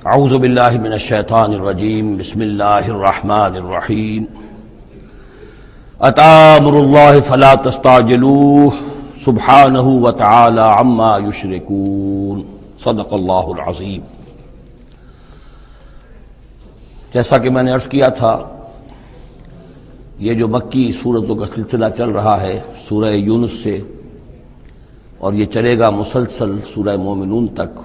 اعوذ باللہ من الشیطان الرجیم بسم اللہ الرحمن الرحیم اتی امر اللہ فلا تستعجلوہ سبحانہ وتعالی عما یشرکون صدق اللہ العظیم۔ جیسا کہ میں نے عرض کیا تھا، یہ جو مکی سورتوں کا سلسلہ چل رہا ہے سورہ یونس سے، اور یہ چلے گا مسلسل سورہ مومنون تک،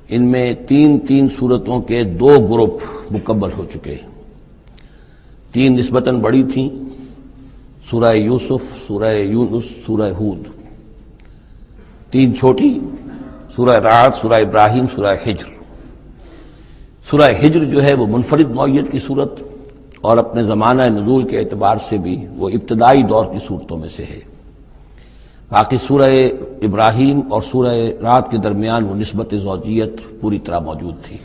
ان میں تین سورتوں کے 2 گروپ مکمل ہو چکے ہیں۔ 3 نسبتاً بڑی تھیں، سورہ یوسف، سورہ یونس، سورہ ہود۔ 3 چھوٹی، سورہ رعد، سورہ ابراہیم، سورہ ہجر۔ سورہ ہجر جو ہے وہ منفرد نوعیت کی صورت، اور اپنے زمانہ نزول کے اعتبار سے بھی وہ ابتدائی دور کی صورتوں میں سے ہے۔ باقی سورہ ابراہیم اور سورہ رعد کے درمیان وہ نسبت زوجیت پوری طرح موجود تھی۔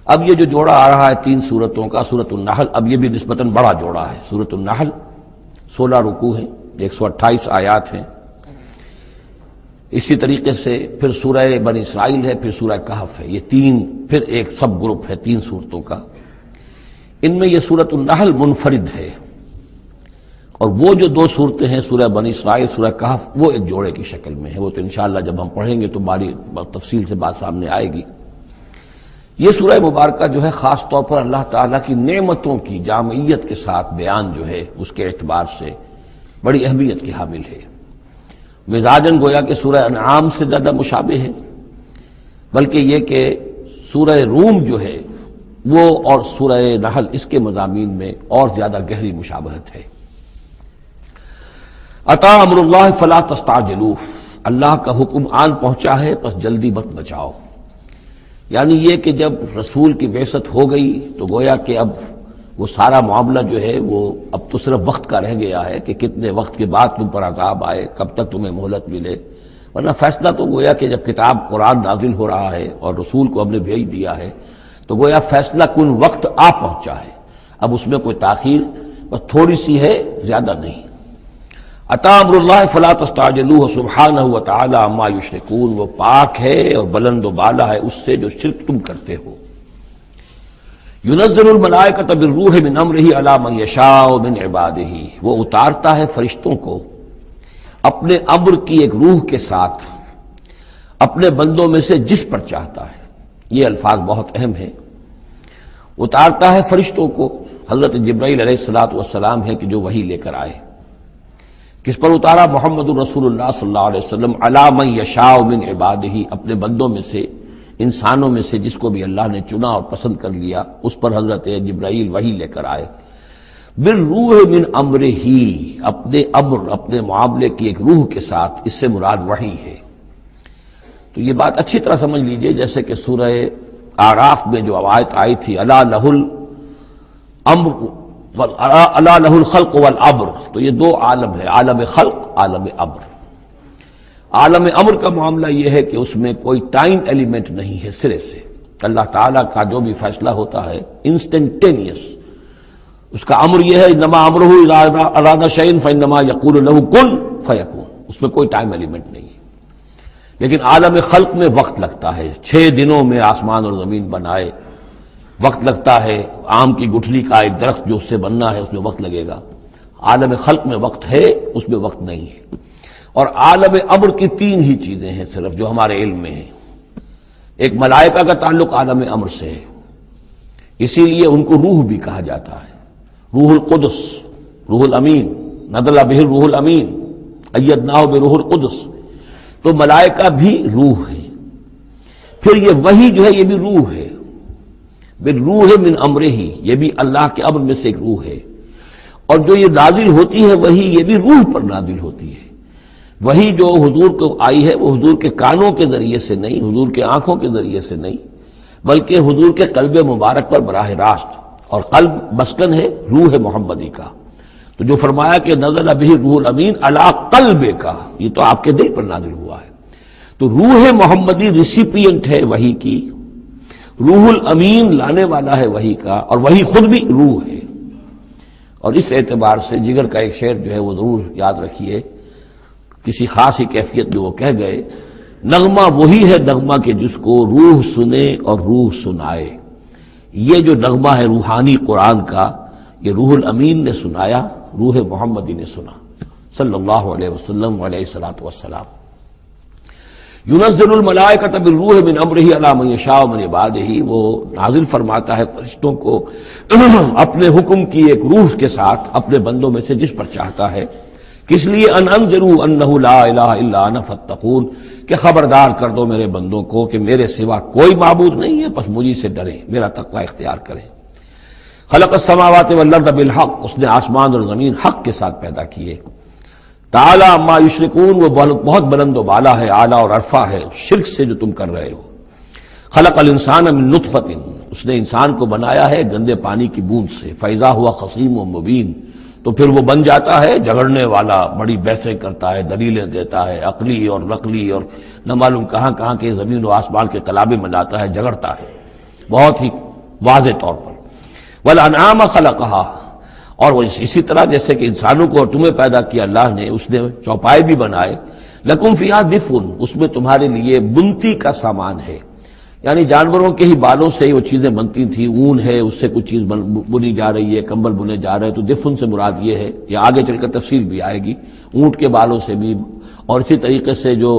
اب یہ جو جوڑا آ رہا ہے 3 سورتوں کا، سورۃ النحل، اب یہ بھی نسبتاً بڑا جوڑا ہے۔ سورۃ النحل 16 رکوع ہیں، 128 آیات ہیں۔ اسی طریقے سے پھر سورہ بنی اسرائیل ہے، پھر سورہ کہف ہے۔ یہ 3 پھر ایک سب گروپ ہے 3 سورتوں کا۔ ان میں یہ سورۃ النحل منفرد ہے، اور وہ جو 2 صورتیں ہیں سورہ بنی اسرائیل، سورہ کہف، وہ ایک جوڑے کی شکل میں ہے۔ وہ تو انشاءاللہ جب ہم پڑھیں گے تو باری تفصیل سے بات سامنے آئے گی۔ یہ سورہ مبارکہ جو ہے خاص طور پر اللہ تعالیٰ کی نعمتوں کی جامعیت کے ساتھ بیان جو ہے اس کے اعتبار سے بڑی اہمیت کی حامل ہے۔ مزاجاً گویا کہ سورہ انعام سے زیادہ مشابہ ہے، بلکہ یہ کہ سورہ روم جو ہے وہ اور سورہ نحل اس کے مضامین میں اور زیادہ گہری مشابہت ہے۔ اتی امر اللہ فلا تستعجلوہ، اللہ کا حکم آن پہنچا ہے پس جلدی مت بچاؤ۔ یعنی یہ کہ جب رسول کی بعثت ہو گئی تو گویا کہ اب وہ سارا معاملہ جو ہے وہ اب تو صرف وقت کا رہ گیا ہے کہ کتنے وقت کے بعد تم پر عذاب آئے، کب تک تمہیں مہلت ملے، ورنہ فیصلہ تو گویا کہ جب کتاب قرآن نازل ہو رہا ہے اور رسول کو ہم نے بھیج دیا ہے تو گویا فیصلہ کن وقت آ پہنچا ہے۔ اب اس میں کوئی تاخیر بس تھوڑی سی ہے، زیادہ نہیں۔ اتی امر اللہ فلا تستعجلوہ سبحانہ وتعالی عما یشرکون، وہ پاک ہے اور بلند و بالا ہے اس سے جو شرک تم کرتے ہو۔ ينزل الملائکۃ بالروح من امرہ علی من یشاء من عبادہ، وہ اتارتا ہے فرشتوں کو اپنے امر کی ایک روح کے ساتھ اپنے بندوں میں سے جس پر چاہتا ہے۔ یہ الفاظ بہت اہم ہیں۔ اتارتا ہے فرشتوں کو، حضرت جبرائیل علیہ السلام ہے کہ جو وحی لے کر آئے۔ کس پر اتارا؟ محمد رسول اللہ صلی اللہ علیہ وسلم، علی من یشاء من عبادہ، اپنے بندوں میں سے، انسانوں میں سے جس کو بھی اللہ نے چنا اور پسند کر لیا اس پر حضرت جبرائیل وحی لے کر آئے۔ بالروح من امرہ، اپنے امر، اپنے معاملے کی ایک روح کے ساتھ، اس سے مراد وحی ہے۔ تو یہ بات اچھی طرح سمجھ لیجئے، جیسے کہ سورہ اعراف میں جو آیت آئی تھی، الا لہ الامر الا لہ الخلق والامر، تو یہ 2 عالم ہے، عالم خلق، عالم امر۔ عالم امر کا معاملہ یہ ہے کہ اس میں کوئی ٹائم ایلیمنٹ نہیں ہے سرے سے۔ اللہ تعالیٰ کا جو بھی فیصلہ ہوتا ہے انسٹنٹینیس، اس کا امر یہ ہے، انما امرہ اذا اراد شیئا فانما یقول له کن فیکون، اس میں کوئی ٹائم ایلیمنٹ نہیں ہے۔ لیکن عالم خلق میں وقت لگتا ہے، 6 دنوں میں آسمان اور زمین بنائے، وقت لگتا ہے۔ آم کی گٹھلی کا ایک درخت جو اس سے بننا ہے اس میں وقت لگے گا۔ عالم خلق میں وقت ہے، اس میں وقت نہیں ہے۔ اور عالم امر کی 3 ہی چیزیں ہیں صرف جو ہمارے علم میں ہیں۔ ایک ملائکہ کا تعلق عالم امر سے ہے، اسی لیے ان کو روح بھی کہا جاتا ہے، روح القدس، روح الامین، نزل بہ الروح الامین، ایدناہ بروح القدس۔ تو ملائکہ بھی روح ہے۔ پھر یہ وحی جو ہے یہ بھی روح ہے، بالروح من امرہ، یہ بھی اللہ کے امر میں سے ایک روح ہے۔ اور جو یہ نازل ہوتی ہے وحی، یہ بھی روح پر نازل ہوتی ہے۔ وحی جو حضور کو آئی ہے وہ حضور کے کانوں کے ذریعے سے نہیں، حضور کے آنکھوں کے ذریعے سے نہیں، بلکہ حضور کے قلب مبارک پر براہ راست، اور قلب مسکن ہے روح محمدی کا۔ تو جو فرمایا کہ نزل بہ روح الامین علی قلبک، یہ تو آپ کے دل پر نازل ہوا ہے۔ تو روح محمدی ریسیپینٹ ہے وحی کی، روح الامین لانے والا ہے وحی کا، اور وحی خود بھی روح ہے۔ اور اس اعتبار سے جگر کا ایک شعر جو ہے وہ ضرور یاد رکھیے، کسی خاص ہی کیفیت میں وہ کہہ گئے نغمہ وہی ہے نغمہ کہ جس کو روح سنے اور روح سنائے. یہ جو نغمہ ہے روحانی قرآن کا، یہ روح الامین نے سنایا، روح محمدی نے سنا صلی اللہ علیہ وسلم علیہ الصلوۃ والسلام. ينزل الملائکۃ بالروح من امرہ علی من یشاء من عبادہ، وہ نازل فرماتا ہے فرشتوں کو اپنے حکم کی ایک روح کے ساتھ اپنے بندوں میں سے جس پر چاہتا ہے. کس لیے؟ ان انذروا انہ لا الہ الا انا فاتقون، کہ خبردار کر دو میرے بندوں کو کہ میرے سوا کوئی معبود نہیں ہے، بس مجھے سے ڈریں، میرا تقوی اختیار کریں. خلق السماوات والارض بالحق، اس نے آسمان اور زمین حق کے ساتھ پیدا کیے. تعالی عما یشرکون، وہ بہت بلند و بالا ہے، اعلیٰ اور عرفہ ہے شرک سے جو تم کر رہے ہو. خلق الانسان من نطفۃ، اس نے انسان کو بنایا ہے گندے پانی کی بوند سے. فاذا ہوا خصیم و مبین، تو پھر وہ بن جاتا ہے جھگڑنے والا، بڑی بحثیں کرتا ہے، دلیلیں دیتا ہے، عقلی اور نقلی اور نہ معلوم کہاں کہاں کے زمین و آسمان کے کلابے بناتا ہے، جھگڑتا ہے بہت ہی واضح طور پر. والانعام خلقہا، اور وہ اسی طرح جیسے کہ انسانوں کو اور تمہیں پیدا کیا اللہ نے، اس نے چوپائے بھی بنائے. لکم فیہا دفء، اس میں تمہارے لیے بنتی کا سامان ہے، یعنی جانوروں کے ہی بالوں سے وہ چیزیں بنتی تھیں. اون ہے، اس سے کچھ چیز بنی جا رہی ہے، کمبل بنے جا رہے ہیں، تو دفن سے مراد یہ ہے. یہ آگے چل کر تفصیل بھی آئے گی. اونٹ کے بالوں سے بھی، اور اسی طریقے سے جو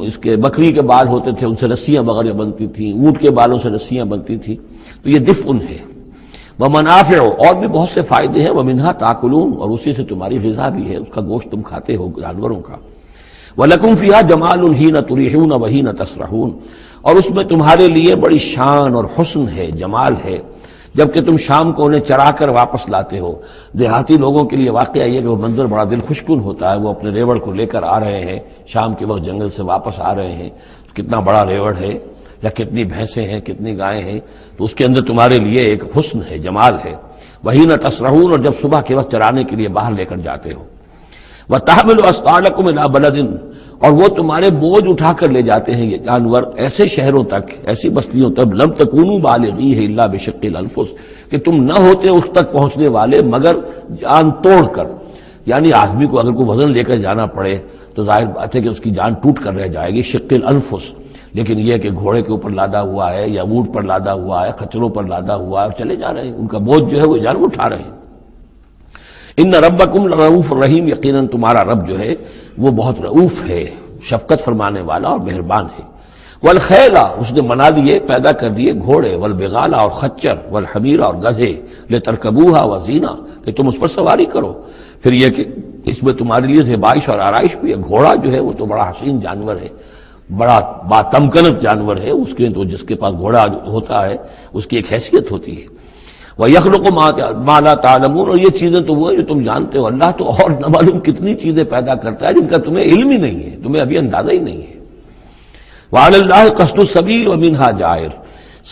اس کے بکری کے بال ہوتے تھے ان سے رسیاں وغیرہ بنتی تھیں، اونٹ کے بالوں سے رسیاں بنتی تھیں. تو یہ دفن ہے. ومنافع، اور بھی بہت سے فائدے ہیں. ومنہا تاکلون، اور اسی سے تمہاری غذا بھی ہے، اس کا گوشت تم کھاتے ہو جانوروں کا. وَلَكُمْ فِيهَا جَمَالٌ حِينَ تُرِيحُونَ وَحِينَ تَسْرَحُونَ، اور اس میں تمہارے لیے بڑی شان اور حسن ہے، جمال ہے، جبکہ تم شام کو انہیں چرا کر واپس لاتے ہو. دیہاتی لوگوں کے لیے واقعہ یہ کہ وہ منظر بڑا دل خوشکن ہوتا ہے. وہ اپنے ریوڑ کو لے کر آ رہے ہیں، شام کے وقت جنگل سے واپس آ رہے ہیں، کتنا بڑا ریوڑ ہے یا کتنی بھینسیں ہیں، کتنی گائیں ہیں، تو اس کے اندر تمہارے لیے ایک حسن ہے، جمال ہے. وحین تسرحون، اور جب صبح کے وقت چرانے کے لیے باہر لے کر جاتے ہو. وتحملوا اثقالکم الی بلد، اور وہ تمہارے بوجھ اٹھا کر لے جاتے ہیں یہ جانور ایسے شہروں تک، ایسی بستیوں تک. لم تکونوا بالغیہ الا بشق الانفس، کہ تم نہ ہوتے اس تک پہنچنے والے مگر جان توڑ کر. یعنی آدمی کو اگر کوئی وزن لے کر جانا پڑے تو ظاہر بات ہے کہ اس کی جان ٹوٹ کر رہ جائے گی، شق الانفس. لیکن یہ کہ گھوڑے کے اوپر لادا ہوا ہے یا اونٹ پر لادا ہوا ہے، خچروں پر لادا ہوا ہے، اور چلے جا رہے ہیں، ان کا بوجھ جو ہے وہ جانور اٹھا رہے ہیں. ان ربکم لرؤوف الرحیم، یقیناً تمہارا رب جو ہے وہ بہت رؤوف ہے، شفقت فرمانے والا اور مہربان ہے. والخیل، اس نے بنا دیے، پیدا کر دیے گھوڑے. والبغال، اور خچر. والحمیر، اور گدھے. لترکبوها وزینہ، کہ تم اس پر سواری کرو. پھر یہ کہ اس میں تمہارے لیے زیبائش اور آرائش بھی ہے. گھوڑا جو ہے وہ تو بڑا حسین جانور ہے، بڑا باتمکنت جانور ہے. اس کے تو جس کے پاس گھوڑا ہوتا ہے اس کی ایک حیثیت ہوتی ہے. وَيَخْلُقُ مَا لَا تَعْلَمُونَ، اور یہ چیزیں تو وہ ہیں جو تم جانتے ہو. اللہ تو اور نہ معلوم کتنی چیزیں پیدا کرتا ہے جن کا تمہیں علم ہی نہیں ہے، تمہیں ابھی اندازہ ہی نہیں ہے. وَعَلَى اللَّهِ قَصْدُ السَّبِيلِ وَمِنْهَا جَائِرٌ،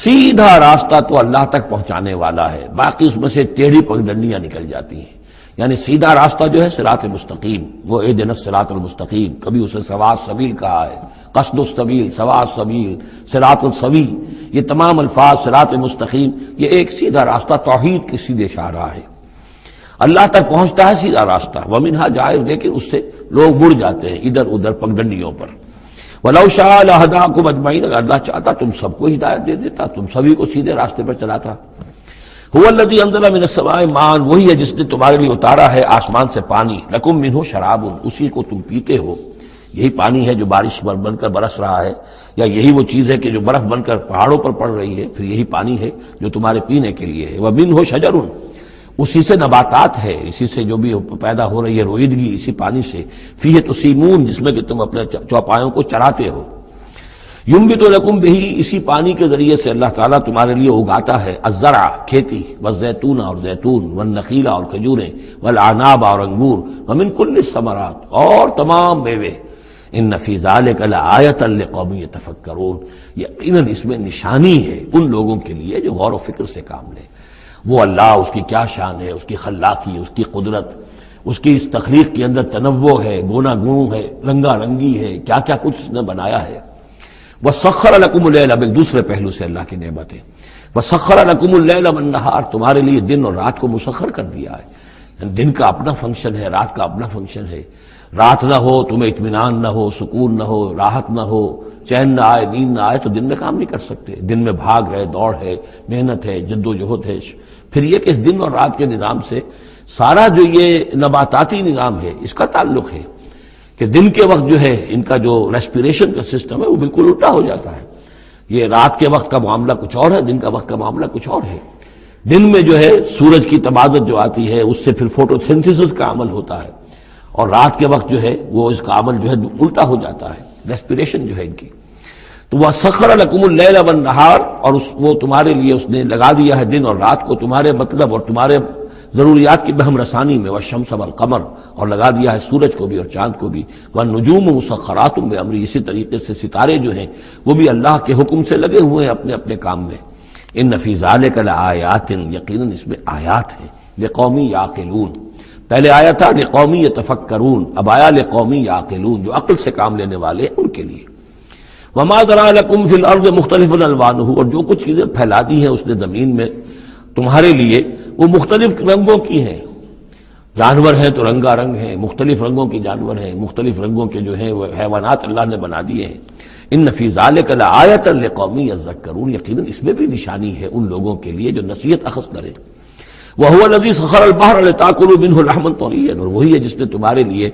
سیدھا راستہ تو اللہ تک پہنچانے والا ہے، باقی اس میں سے ٹیڑھی پگڈنڈیاں نکل جاتی ہیں. یعنی سیدھا راستہ جو ہے صراط مستقیم، وہ اہدنا الصراط المستقیم. کبھی اسے سواء السبیل کہا ہے، قصد السبیل، سواء السبیل، صراط السوی. یہ تمام الفاظ صراط مستقیم، یہ ایک سیدھا راستہ توحید کی سیدھے شاہراہ ہے. اللہ تک پہنچتا ہے سیدھا راستہ. ومنہا جائر، لیکن اس سے لوگ مڑ جاتے ہیں ادھر ادھر پگڈنڈیوں پر. وَلَوْ شَاءَ لَهَدَاكُمْ أَجْمَعِينَ، اگر اللہ چاہتا تم سب کو ہدایت دے دیتا، تم سبھی کو سیدھے راستے پر چلاتا. هُوَ الَّذِي أَنزَلَ مِنَ السَّمَاءِ مَاءً، وہی ہے جس نے تمہارے لیے اتارا ہے آسمان سے پانی. لَكُم مِّنْهُ شَرَابٌ، اسی کو تم پیتے ہو. یہی پانی ہے جو بارش بن کر برس رہا ہے، یا یہی وہ چیز ہے کہ جو برف بن کر پہاڑوں پر پڑ رہی ہے، پھر یہی پانی ہے جو تمہارے پینے کے لیے ہے. وَمِنْهُ شَجَرٌ، اسی سے نباتات ہے، اسی سے جو بھی پیدا ہو رہی ہے روئیدگی اسی پانی سے. فِيهِ تُسِيمُونَ، جس میں کہ تم اپنے چوپایوں کو چراتے ہو. يُنبِتُ لَكُم بِهِ، اسی پانی کے ذریعے سے اللہ تعالیٰ تمہارے لیے اگاتا ہے. الزرع، کھیتی. والزیتون، اور زیتون. والنخیل، اور کھجوریں. والعناب، اور انگور. ومن كل الثمرات، اور تمام میوے. ان فی ذلک لآیۃ لقوم یتفکرون، یقیناً اس میں نشانی ہے ان لوگوں کے لیے جو غور و فکر سے کام لیں. وہ اللہ، اس کی کیا شان ہے، اس کی خلاقی، اس کی قدرت، اس کی اس تخلیق کے اندر تنوع ہے، گونا گون ہے، رنگا رنگی ہے، کیا کیا کچھ اس نے بنایا ہے. وَسَخَّرَ لَكُمُ اللَّيْلَ، ایک دوسرے پہلو سے اللہ کی نعمتیں. وَسَخَّرَ لَكُمُ اللَّيْلَ وَالنَّهَارَ، تمہارے لیے دن اور رات کو مسخر کر دیا ہے. دن کا اپنا فنکشن ہے، رات کا اپنا فنکشن ہے. رات نہ ہو تمہیں اطمینان نہ ہو، سکون نہ ہو، راحت نہ ہو، چین نہ آئے، نیند نہ آئے تو دن میں کام نہیں کر سکتے۔ دن میں بھاگ ہے، دوڑ ہے، محنت ہے، جد و جہد ہے۔ پھر یہ کہ اس دن اور رات کے نظام سے سارا جو یہ نباتاتی نظام ہے اس کا تعلق ہے کہ دن کے وقت جو ہے ان کا جو ریسپیریشن کا سسٹم ہے وہ بالکل الٹا ہو جاتا ہے۔ یہ رات کے وقت کا معاملہ کچھ اور ہے، دن کا وقت کا معاملہ کچھ اور ہے۔ دن میں جو ہے سورج کی تبادت جو آتی ہے اس سے پھر فوٹو سنتھسس کا عمل ہوتا ہے، اور رات کے وقت جو ہے وہ اس کا عمل جو ہے الٹا ہو جاتا ہے، ریسپیریشن جو ہے ان کی۔ تو وہ سخر لکم اللیل والنہار، اور وہ تمہارے لیے اس نے لگا دیا ہے دن اور رات کو تمہارے مطلب اور تمہارے ضروریات کی بہم رسانی میں، والشمس والقمر، اور لگا دیا ہے سورج کو بھی اور چاند کو بھی، والنجوم مسخرات بامرہ، اسی طریقے سے ستارے جو ہیں وہ بھی اللہ کے حکم سے لگے ہوئے ہیں اپنے اپنے کام میں۔ ان فی ذلک لآیات، یقیناً اس میں آیات ہیں، لقوم یعقلون۔ پہلے آیا تھا لقوم یتفکرون، اب آیا لقوم یعقلون، جو عقل سے کام لینے والے ہیں ان کے لیے۔ وما ذرأ لکم فی الارض مختلف الوانہ، اور جو کچھ چیزیں پھیلا دی ہیں اس نے زمین میں تمہارے لیے وہ مختلف رنگوں کی ہیں۔ جانور ہیں تو رنگا رنگ ہیں، مختلف رنگوں کے جانور ہیں، مختلف رنگوں کے جو ہیں وہ حیوانات اللہ نے بنا دیے ہیں۔ ان فی ذلک لآیۃ لقوم یذکرون، یقیناً اس میں بھی نشانی ہے ان لوگوں کے لیے جو نصیحت اخذ کریں۔ وَهُوَ الَّذِي سَخَّرَ الْبَحْرَ لِتَأْكُلُوا مِنْهُ لَحْمًا طَرِيًّا، اور وہی ہے جس نے تمہارے لیے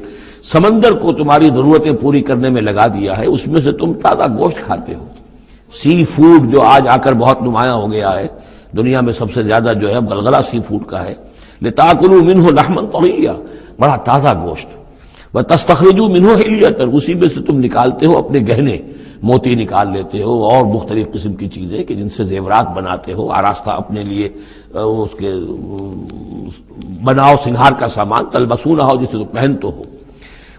سمندر کو تمہاری ضرورتیں پوری کرنے میں لگا دیا ہے، اس میں سے تم تازہ گوشت کھاتے ہو۔ سی فوڈ جو آج آ کر بہت نمایاں ہو گیا ہے دنیا میں، سب سے زیادہ جو ہے غلغلہ سی فوڈ کا ہے۔ لِتَأْكُلُوا مِنْهُ لَحْمًا طَرِيًّا، بڑا تازہ گوشت۔ وَتَسْتَخْرِجُوا مِنْهُ حِلْيَةً، اسی میں سے تم نکالتے ہو اپنے گہنے، موتی نکال لیتے ہو اور مختلف قسم کی چیزیں کہ جن سے زیورات بناتے ہو، آراستہ اپنے لیے اس کے بناؤ سنگھار کا سامان، تلبسونہ ہو جسے تم پہنتے ہو۔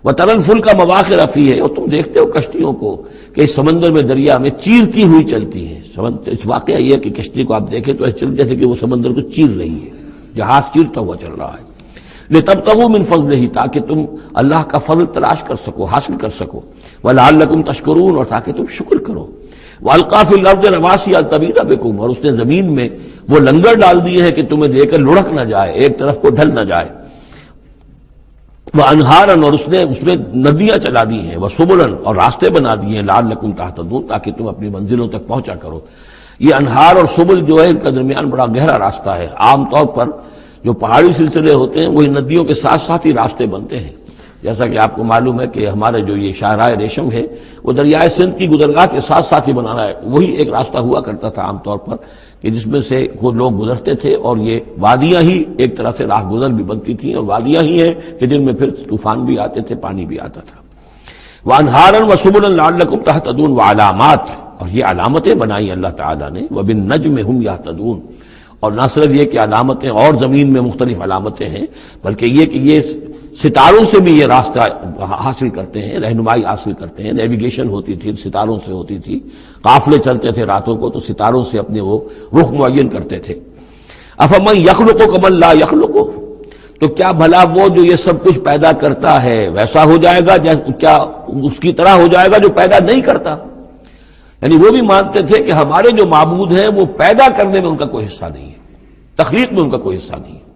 وَتَرَى الْفُلْكَ مَوَاخِرَ فِيهِ، اور تم دیکھتے ہو کشتیوں کو کہ اس سمندر میں، دریا میں چیرتی ہوئی چلتی ہیں۔ اس واقعہ یہ ہے کہ کشتی کو آپ دیکھیں تو ایسے چل جیسے کہ وہ سمندر کو چیر رہی ہے، جہاز چیرتا ہوا چل رہا ہے۔ لِتَبْتَغُوا مِنْ فَضْلِهِ، تاکہ تم اللہ کا فضل تلاش کر سکو، حاصل کر سکو۔ وَلَعَلَّكُمْ تَشْكُرُونَ، اور تاکہ تم شکر کرو۔ وَأَلْقَىٰ فِي الْأَرْضِ رَوَاسِيَ أَن تَمِيدَ بِكُمْ، اور اس نے زمین میں وہ لنگر ڈال دیے ہیں کہ تمہیں دے کر لڑک نہ جائے، ایک طرف کو ڈھل نہ جائے۔ وَأَنْهَارًا، اور اس میں ندیاں چلا دی ہیں۔ وَسُبُلًا، اور راستے بنا دیے ہیں۔ لَعَلَّكُمْ تَهْتَدُونَ، تاکہ تم اپنی منزلوں تک پہنچا کرو۔ یہ انہار اور سبل جو ہے ان کا درمیان بڑا گہرا راستہ ہے۔ عام طور پر جو پہاڑی سلسلے ہوتے ہیں وہی ندیوں کے ساتھ ساتھ ہی راستے بنتے ہیں، جیسا کہ آپ کو معلوم ہے کہ ہمارے جو یہ شاہراہ ریشم ہے وہ دریائے سندھ کی گزرگاہ کے ساتھ ساتھ ہی بنانا ہے، وہی ایک راستہ ہوا کرتا تھا عام طور پر کہ جس میں سے لوگ گزرتے تھے، اور یہ وادیاں ہی ایک طرح سے راہ گزر بھی بنتی تھیں، اور وادیاں ہی ہیں کہ جن میں پھر طوفان بھی آتے تھے، پانی بھی آتا تھا۔ وَأَنْهَارًا وَسُبُلًا لَعَلَّكُمْ تَهْتَدُونَ، وَعَلَامَاتٍ، اور یہ علامتیں بنائی اللہ تعالیٰ نے۔ وَبِالنَّجْمِ هُمْ يَهْتَدُونَ، اور نہ صرف یہ کہ علامتیں اور زمین میں مختلف علامتیں ہیں، بلکہ یہ کہ یہ ستاروں سے بھی یہ راستہ حاصل کرتے ہیں، رہنمائی حاصل کرتے ہیں۔ نیویگیشن ہوتی تھی ستاروں سے ہوتی تھی، قافلے چلتے تھے راتوں کو تو ستاروں سے اپنے وہ رخ معین کرتے تھے۔ افمن یخلق کمن لا یخلق، تو کیا بھلا وہ جو یہ سب کچھ پیدا کرتا ہے ویسا ہو جائے گا، کیا اس کی طرح ہو جائے گا جو پیدا نہیں کرتا؟ یعنی وہ بھی مانتے تھے کہ ہمارے جو معبود ہیں وہ پیدا کرنے میں ان کا کوئی حصہ نہیں ہے، تخلیق میں ان کا کوئی حصہ نہیں ہے،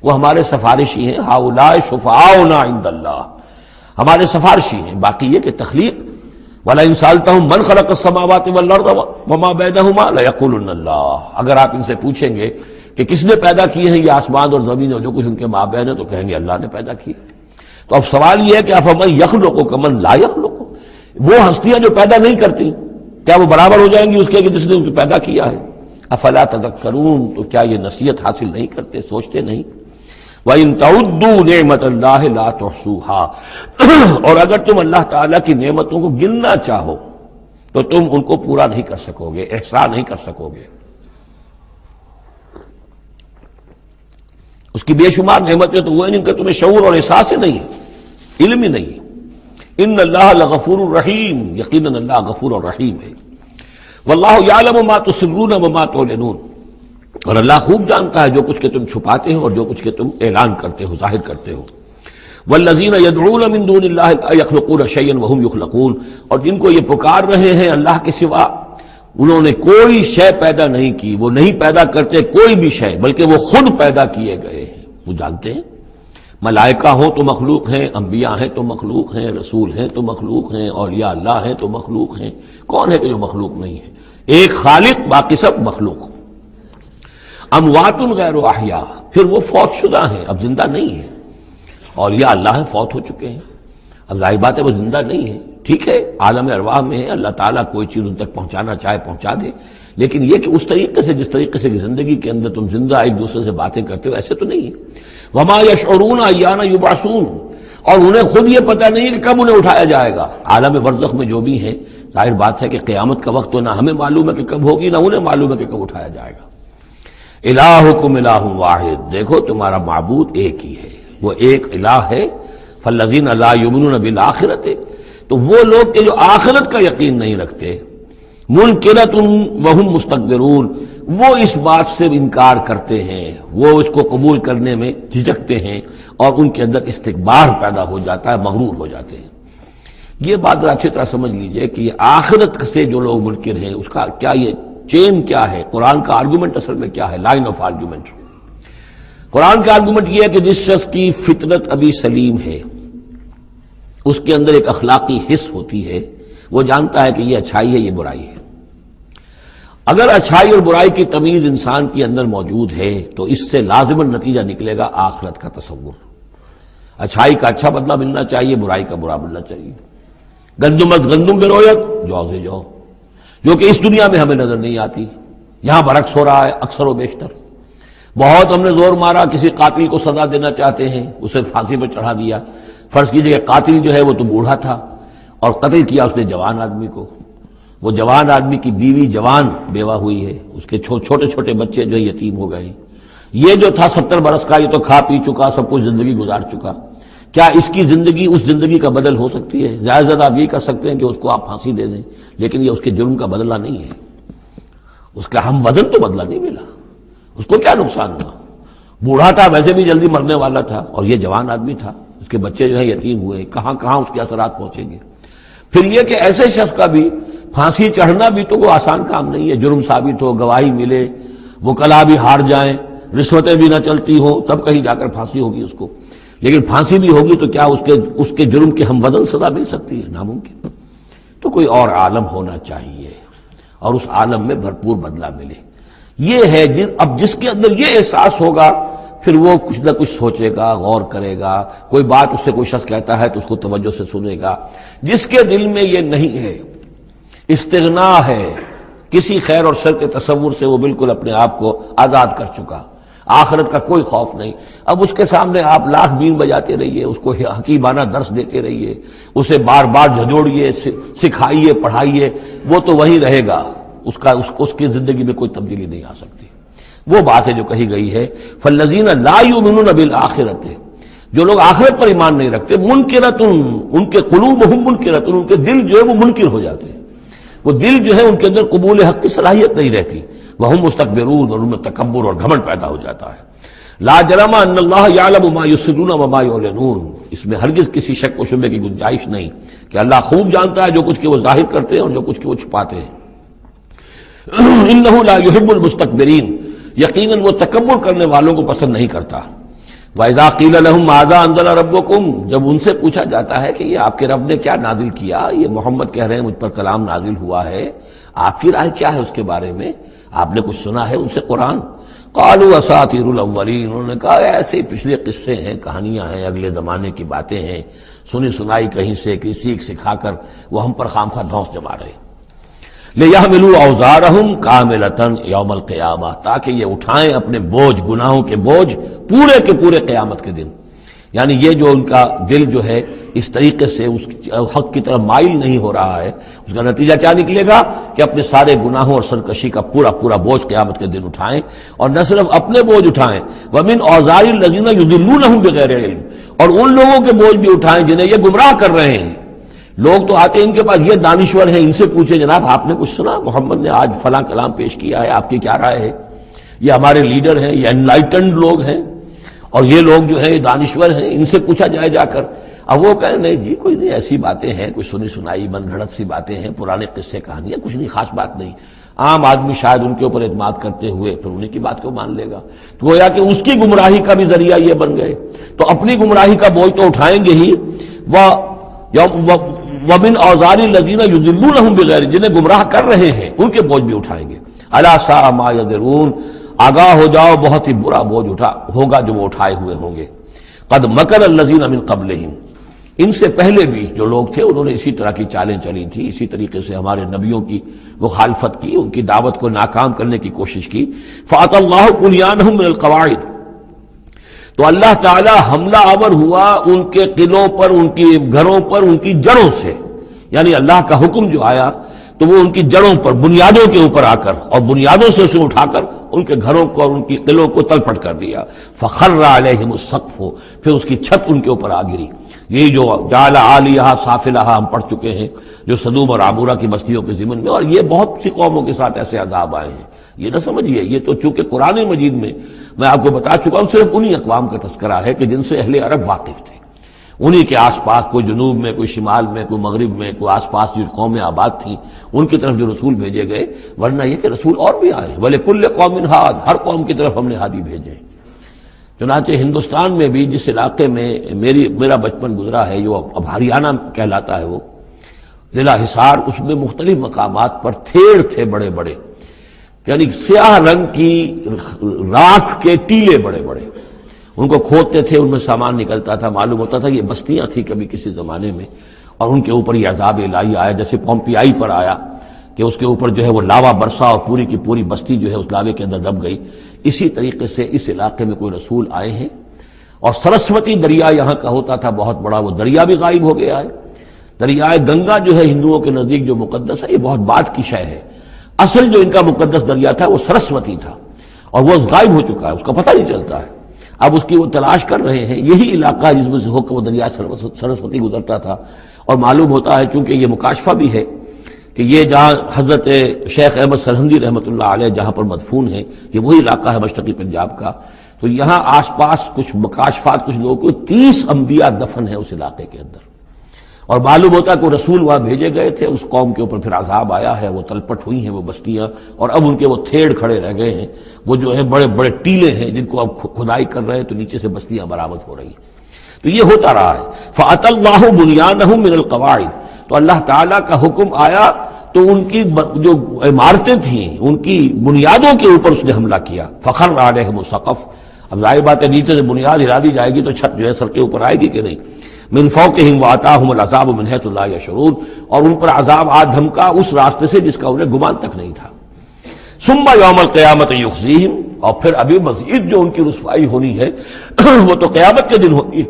وہ ہمارے سفارشی ہیں۔ ہؤلاء شفعاؤنا عند اللہ، ہمارے سفارشی ہیں۔ باقی یہ کہ تخلیق، وَلَئِن سَأَلْتَهُم مَّنْ خَلَقَ السَّمَاوَاتِ وَالْأَرْضَ وَمَا بَيْنَهُمَا لَيَقُولُنَّ اللَّهُ، اگر آپ ان سے پوچھیں گے کہ کس نے پیدا کیے ہیں یہ آسمان اور زمین اور جو کچھ ان کے مابین ہے، تو کہیں گے اللہ نے پیدا کیے۔ تو اب سوال یہ ہے کہ افمن یخلق کمن لا یخلق، وہ ہستیاں جو پیدا نہیں کرتی کیا وہ برابر ہو جائیں گی اس کے کہ جس نے ان کو پیدا کیا ہے؟ افلا تذکرون، تو کیا یہ نصیحت حاصل نہیں کرتے، سوچتے نہیں؟ وَإِن تَعُدُّوا نِعْمَةَ اللَّهِ لَا تُحْصُوهَا، اور اگر تم اللہ تعالیٰ کی نعمتوں کو گننا چاہو تو تم ان کو پورا نہیں کر سکو گے، احصاء نہیں کر سکو گے۔ اس کی بے شمار نعمتیں تو وہ ہیں جن کا تمہیں شعور اور احساس ہی نہیں ہے، علم ہی نہیں ہے۔ ان اللہ لغفور الرحیم، یقیناً اللہ غفور اور رحیم ہے۔ واللہ یعلم ما تسرون وما تعلنون، اور اللہ خوب جانتا ہے جو کچھ کہ تم چھپاتے ہو اور جو کچھ کہ تم اعلان کرتے ہو، ظاہر کرتے ہو۔ والذین یدعون من دون اللہ لا یخلقون شیئا وهم یخلقون، اور جن کو یہ پکار رہے ہیں اللہ کے سوا، انہوں نے کوئی شے پیدا نہیں کی، وہ نہیں پیدا کرتے کوئی بھی شے، بلکہ وہ خود پیدا کیے گئے ہیں، وہ جانتے ہیں۔ ملائکہ ہوں تو مخلوق ہیں، انبیاء ہیں تو مخلوق ہیں، رسول ہیں تو مخلوق ہیں، اولیاء اللہ ہیں تو مخلوق ہیں۔ کون ہے کہ جو مخلوق نہیں ہے؟ ایک خالق، باقی سب مخلوق۔ اموات غیر احیاء، پھر وہ فوت شدہ ہیں، اب زندہ نہیں ہیں۔ اولیاء اللہ ہیں، فوت ہو چکے ہیں، اب ظاہر بات ہے وہ زندہ نہیں ہے۔ ٹھیک ہے، عالم ارواح میں ہے، اللہ تعالیٰ کوئی چیز ان تک پہنچانا چاہے پہنچا دے، لیکن یہ کہ اس طریقے سے جس طریقے سے زندگی کے اندر تم زندہ ایک دوسرے سے باتیں کرتے ہو، ایسے تو نہیں ہے۔ وما یشعرون ایان یبعثون، اور انہیں خود یہ پتہ نہیں ہے کہ کب انہیں اٹھایا جائے گا۔ عالم برزخ میں جو بھی ہیں، ظاہر بات ہے کہ قیامت کا وقت تو نہ ہمیں معلوم ہے کہ کب ہوگی، نہ انہیں معلوم ہے کہ کب اٹھایا جائے گا۔ الہکم الہ واحد، دیکھو تمہارا معبود ایک ہی ہے، وہ ایک الہ ہے۔ فالذین لا یؤمنون بالآخرۃ، تو وہ لوگ کہ جو آخرت کا یقین نہیں رکھتے، منکرۃ وہم مستکبرون، وہ اس بات سے انکار کرتے ہیں، وہ اس کو قبول کرنے میں جھجکتے ہیں اور ان کے اندر استکبار پیدا ہو جاتا ہے، مغرور ہو جاتے ہیں۔ یہ بات اچھی طرح سمجھ لیجئے کہ یہ آخرت سے جو لوگ منکر ہیں، اس کا کیا یہ چین کیا ہے، قرآن کا آرگومنٹ اصل میں کیا ہے، لائن آف آرگومنٹ۔ قرآن کا آرگومنٹ یہ ہے کہ جس شخص کی فطرت ابھی سلیم ہے، اس کے اندر ایک اخلاقی حس ہوتی ہے، وہ جانتا ہے کہ یہ اچھائی ہے، یہ برائی ہے۔ اگر اچھائی اور برائی کی تمیز انسان کے اندر موجود ہے تو اس سے لازماً نتیجہ نکلے گا آخرت کا تصور۔ اچھائی کا اچھا بدلہ ملنا چاہیے، برائی کا برا ملنا چاہیے۔ گندم از گندم برویت، جو سے جو، جو کہ اس دنیا میں ہمیں نظر نہیں آتی، یہاں برعکس ہو رہا ہے اکثر و بیشتر۔ بہت ہم نے زور مارا، کسی قاتل کو سزا دینا چاہتے ہیں، اسے پھانسی پر چڑھا دیا۔ فرض کیجئے کہ قاتل جو ہے وہ تو بوڑھا تھا اور قتل کیا اس نے جوان آدمی کو، وہ جوان آدمی کی بیوی جوان بیوہ ہوئی ہے، اس کے چھوٹے چھوٹے بچے جو یتیم ہو گئے۔ یہ جو تھا 70 برس کا، یہ تو کھا پی چکا، سب کچھ زندگی گزار چکا، کیا اس کی زندگی اس زندگی کا بدل ہو سکتی ہے؟ زیادہ زیادہ آپ یہ کر سکتے ہیں کہ اس کو آپ پھانسی دے دیں، لیکن یہ اس کے جرم کا بدلہ نہیں ہے، اس کا ہم وزن تو بدلہ نہیں ملا، اس کو کیا نقصان ہوا؟ بوڑھا تھا، ویسے بھی جلدی مرنے والا تھا، اور یہ جوان آدمی تھا، اس کے بچے جو ہے یتیم ہوئے، کہاں کہاں اس کے اثرات پہنچیں گے۔ پھر یہ کہ ایسے شخص کا بھی پھانسی چڑھنا بھی تو کوئی آسان کام نہیں ہے، جرم ثابت ہو، گواہی ملے، وکلا بھی ہار جائیں، رشوتیں بھی نہ چلتی ہوں، تب کہیں جا کر پھانسی ہوگی اس کو۔ لیکن پھانسی بھی ہوگی تو کیا اس کے جرم کی ہم وزن سزا مل سکتی ہے؟ ناممکن۔ تو کوئی اور عالم ہونا چاہیے اور اس عالم میں بھرپور بدلہ ملے۔ یہ ہے اب جس کے اندر یہ احساس ہوگا، پھر وہ کچھ نہ کچھ سوچے گا، غور کرے گا، کوئی بات اس سے کوئی شخص کہتا ہے تو اس کو توجہ سے سنے گا۔ جس کے دل میں یہ نہیں ہے، استغنا ہے کسی خیر اور شر کے تصور سے، وہ بالکل اپنے آپ کو آزاد کر چکا، آخرت کا کوئی خوف نہیں۔ اب اس کے سامنے آپ لاکھ بین بجاتے رہیے، اس کو حکیمانہ درس دیتے رہیے، اسے بار بار جھجوڑیے، سکھائیے، پڑھائیے، وہ تو وہی رہے گا، اس کی زندگی میں کوئی تبدیلی نہیں آ سکتی۔ وہ بات ہے جو کہی گئی ہے فالذین لا یؤمنون بالآخرۃ، جو لوگ آخرت پر ایمان نہیں رکھتے، منکرۃ، ان کے قلوبہم منکرۃ، ان کے دل جو ہے وہ منکر ہو جاتے ہیں، وہ دل جو ہے ان کے اندر قبول حق کی صلاحیت نہیں رہتی، وہم مستکبرون، اور ان میں تکبر اور گھمنڈ پیدا ہو جاتا ہے۔ لا جرم ان اللہ یعلم ما یسرون وما یعلنون، اس میں ہرگز کسی شک و شبہ کی گنجائش نہیں کہ اللہ خوب جانتا ہے جو کچھ کہ وہ ظاہر کرتے ہیں اور جو کچھ کہ وہ چھپاتے ہیں۔ انہ لا یحب المستکبرین، یقیناً وہ تکبر کرنے والوں کو پسند نہیں کرتا۔ وَإِذَا قِيلَ لَهُمْ مَاذَا أَنزَلَ رَبُّكُمْ، جب ان سے پوچھا جاتا ہے کہ یہ آپ کے رب نے کیا نازل کیا، یہ محمد کہہ رہے ہیں مجھ پر کلام نازل ہوا ہے، آپ کی رائے کیا ہے اس کے بارے میں، آپ نے کچھ سنا ہے ان سے قرآن؟ قَالُوا أَسَاطِيرُ الْأَوَّلِينَ، انہوں نے کہا ایسے ہی پچھلے قصے ہیں، کہانیاں ہیں، اگلے زمانے کی باتیں ہیں، سنی سنائی کہیں سے کسی سکھا کر وہ ہم پر خامخواہ دھونس جما رہے ہیں۔ لِيَحْمِلُوا أَوْزَارَهُمْ كَامِلَةً يَوْمَ الْقِيَامَةِ، تاکہ یہ اٹھائیں اپنے بوجھ، گناہوں کے بوجھ پورے کے پورے قیامت کے دن۔ یعنی یہ جو ان کا دل جو ہے اس طریقے سے اس حق کی طرف مائل نہیں ہو رہا ہے، اس کا نتیجہ کیا نکلے گا کہ اپنے سارے گناہوں اور سرکشی کا پورا پورا بوجھ قیامت کے دن اٹھائیں، اور نہ صرف اپنے بوجھ اٹھائیں، وَمِنْ أَوْزَارِ الَّذِينَ يُضِلُّونَهُمْ بِغَيْرِ عِلْمٍ، اور ان لوگوں کے بوجھ بھی اٹھائیں جنہیں یہ گمراہ کر رہے ہیں۔ لوگ تو آتے ہیں ان کے پاس، یہ دانشور ہیں، ان سے پوچھیں جناب آپ نے کچھ سنا، محمد نے آج فلاں کلام پیش کیا ہے، آپ کی کیا رائے ہے؟ یہ ہمارے لیڈر ہیں، یہ انلائٹنڈ لوگ ہیں، اور یہ لوگ جو ہیں یہ دانشور ہیں، ان سے پوچھا جائے جا کر۔ اب وہ کہیں نہیں جی کوئی نہیں، ایسی باتیں ہیں، کچھ سنی سنائی من گھڑت سی باتیں ہیں، پرانے قصے کہانیاں، کچھ نہیں، خاص بات نہیں۔ عام آدمی شاید ان کے اوپر اعتماد کرتے ہوئے پھر انہیں کی بات کو مان لے گا، تو گویا کہ اس کی گمراہی کا بھی ذریعہ یہ بن گئے۔ تو اپنی گمراہی کا بوجھ تو اٹھائیں گے ہی، وَمِنْ أَوْزَارِ الَّذِينَ يُضِلُّونَهُمْ بِغَيْرِ، جنہیں گمراہ کر رہے ہیں ان کے بوجھ بھی اٹھائیں گے۔ أَلَا سَاءَ مَا يَذِرُونَ، آگاہ ہو جاؤ بہت ہی برا بوجھ ہوگا جو وہ اٹھائے ہوئے ہوں گے۔ قَدْ مَكَرَ الَّذِينَ مِنْ قَبْلِهِمْ، ان سے پہلے بھی جو لوگ تھے انہوں نے اسی طرح کی چالیں چلی تھی، اسی طریقے سے ہمارے نبیوں کی مخالفت کی، ان کی دعوت کو ناکام کرنے کی کوشش کی۔ فَأَتَى اللَّهُ بُنْيَانَهُم مِّنَ الْقَوَاعِدِ، تو اللہ تعالی حملہ آور ہوا ان کے قلعوں پر، ان کی گھروں پر، ان کی جڑوں سے، یعنی اللہ کا حکم جو آیا تو وہ ان کی جڑوں پر، بنیادوں کے اوپر آ کر، اور بنیادوں سے اسے اٹھا کر ان کے گھروں کو اور ان کی قلعوں کو تلپٹ کر دیا۔ فخر علیہم السقف، پھر اس کی چھت ان کے اوپر آ گری۔ یہی جو جعل عالیہا سافلہا ہم پڑھ چکے ہیں، جو سدوم اور عمورہ کی بستیوں کے ضمن میں، اور یہ بہت سی قوموں کے ساتھ ایسے عذاب آئے ہیں، یہ نہ سمجھیے، یہ تو چونکہ قرآن مجید میں آپ کو بتا چکا ہوں صرف انہی اقوام کا تذکرہ ہے کہ جن سے اہل عرب واقف تھے، انہی کے آس پاس، کوئی جنوب میں، کوئی شمال میں، کوئی مغرب میں، کوئی آس پاس جو قومیں آباد تھیں ان کی طرف جو رسول بھیجے گئے، ورنہ یہ کہ رسول اور بھی آئے، وَلِكُلِّ قَوْمٍ ہاد، ہر قوم کی طرف ہم نے ہادی بھیجے۔ چنانچہ ہندوستان میں بھی جس علاقے میں میرا بچپن گزرا ہے، جو اب ہریانہ کہلاتا ہے، وہ ضلع حصار، اس میں مختلف مقامات پر تھیڑ تھے بڑے بڑے، یعنی سیاہ رنگ کی راکھ کے ٹیلے بڑے بڑے، ان کو کھودتے تھے، ان میں سامان نکلتا تھا، معلوم ہوتا تھا یہ بستیاں تھیں کبھی کسی زمانے میں، اور ان کے اوپر یہ عذاب الہی آیا، جیسے پومپیائی پر آیا کہ اس کے اوپر جو ہے وہ لاوا برسا اور پوری کی پوری بستی جو ہے اس لاوے کے اندر دب گئی۔ اسی طریقے سے اس علاقے میں کوئی رسول آئے ہیں، اور سرسوتی دریا یہاں کا ہوتا تھا بہت بڑا، وہ دریا بھی غائب ہو گیا ہے۔ دریائے گنگا جو ہے ہندوؤں کے نزدیک جو مقدس ہے، یہ بہت بعد کی شے ہے، اصل جو ان کا مقدس دریا تھا وہ سرسوتی تھا، اور وہ غائب ہو چکا ہے، اس کا پتہ نہیں چلتا ہے۔ اب اس کی وہ تلاش کر رہے ہیں، یہی علاقہ جس میں سے ہو کر وہ دریا سرسوتی گزرتا تھا، اور معلوم ہوتا ہے چونکہ یہ مکاشفہ بھی ہے کہ یہ جہاں حضرت شیخ احمد سرہندی رحمۃ اللہ علیہ جہاں پر مدفون ہیں، یہ وہی علاقہ ہے مشرقی پنجاب کا، تو یہاں آس پاس کچھ مکاشفات، کچھ لوگوں کو 30 انبیاء دفن ہیں اس علاقے کے اندر، اور معلوم ہوتا ہے کہ رسول وہاں بھیجے گئے تھے، اس قوم کے اوپر پھر عذاب آیا ہے، وہ تلپٹ ہوئی ہیں وہ بستیاں، اور اب ان کے وہ تھیڑ کھڑے رہ گئے ہیں، وہ جو ہے بڑے بڑے ٹیلے ہیں جن کو اب کھدائی کر رہے ہیں تو نیچے سے بستیاں برآمد ہو رہی ہیں۔ تو یہ ہوتا رہا ہے۔ فَأَتَى اللَّهُ بُنْيَانَهُم مِّنَ الْقَوَاعِدِ، تو اللہ تعالیٰ کا حکم آیا تو ان کی جو عمارتیں تھیں ان کی بنیادوں کے اوپر اس نے حملہ کیا۔ فخر علیہم السقف، اب ظاہر بات ہے نیچے سے بنیاد ہلا دی جائے گی تو چھت جو ہے سر کے اوپر آئے گی کہ نہیں۔ من فوقہم وآتاہم العذاب من حیث لا یشعرون، اور ان پر عذاب آ دھمکا اس راستے سے جس کا انہیں گمان تک نہیں تھا۔ ثم یوم القیامت یخزیہم، اور پھر ابھی مزید جو ان کی رسوائی ہونی ہے وہ تو قیامت کے دن ہونی ہے۔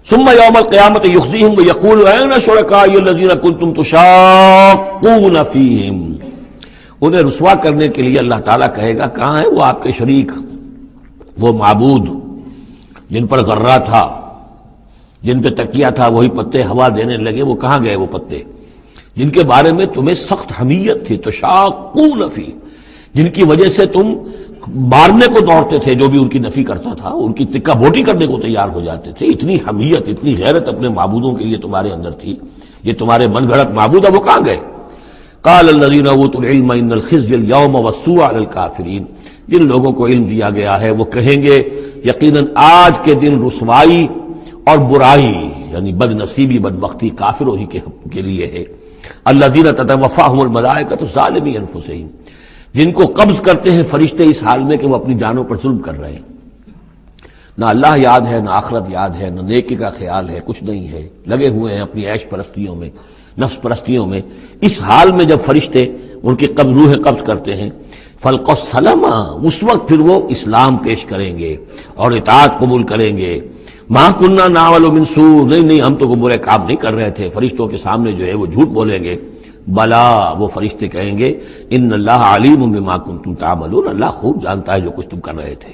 ثم یوم القیامت یخزیہم ویقول این شرکائی الذین کنتم تشاقون فیہم، انہیں رسوا کرنے کے لیے اللہ تعالیٰ کہے گا کہاں ہے وہ آپ کے شریک، وہ معبود جن پر غرہ تھا، جن پہ تکیہ تھا، وہی پتے ہوا دینے لگے، وہ کہاں گئے وہ پتے جن کے بارے میں تمہیں سخت حمیت تھی، تشاقون فی، جن کی وجہ سے تم مارنے کو دوڑتے تھے، جو بھی ان کی نفی کرتا تھا ان کی تکہ بوٹی کرنے کو تیار ہو جاتے تھے۔ اتنی حمیت، اتنی غیرت اپنے معبودوں کے لیے تمہارے اندر تھی، یہ تمہارے من گھڑت معبود ہے، وہ کہاں گئے؟ قال الذین اوتوا العلم ان الخزي اليوم والسوء على الكافرین، جن لوگوں کو علم دیا گیا ہے وہ کہیں گے یقیناً آج کے دن رسوائی اور برائی یعنی بد نصیبی بدبختی کافروں ہی کے لیے ہے۔ الذین تتوفاہم الملائکۃ ظالمی انفسہم، جن کو قبض کرتے ہیں فرشتے اس حال میں کہ وہ اپنی جانوں پر ظلم کر رہے ہیں، نہ اللہ یاد ہے، نہ آخرت یاد ہے، نہ نیکی کا خیال ہے، کچھ نہیں ہے، لگے ہوئے ہیں اپنی عیش پرستیوں میں، نفس پرستیوں میں۔ اس حال میں جب فرشتے ان کی روح قبض کرتے ہیں، فَالْقَوْ السَّلَامَ، اس وقت پھر وہ اسلام پیش کریں گے اور اطاعت قبول کریں گے۔ مَا كُنَّا نَعْمَلُ مِن سُوءٍ، نہیں ہم تو کوئی برے کام نہیں کر رہے تھے، فرشتوں کے سامنے جو ہے وہ جھوٹ بولیں گے۔ بلا، وہ فرشتے کہیں گے ان اللہ علیم بما کنتم تعملون، اللہ خوب جانتا ہے جو کچھ تم کر رہے تھے۔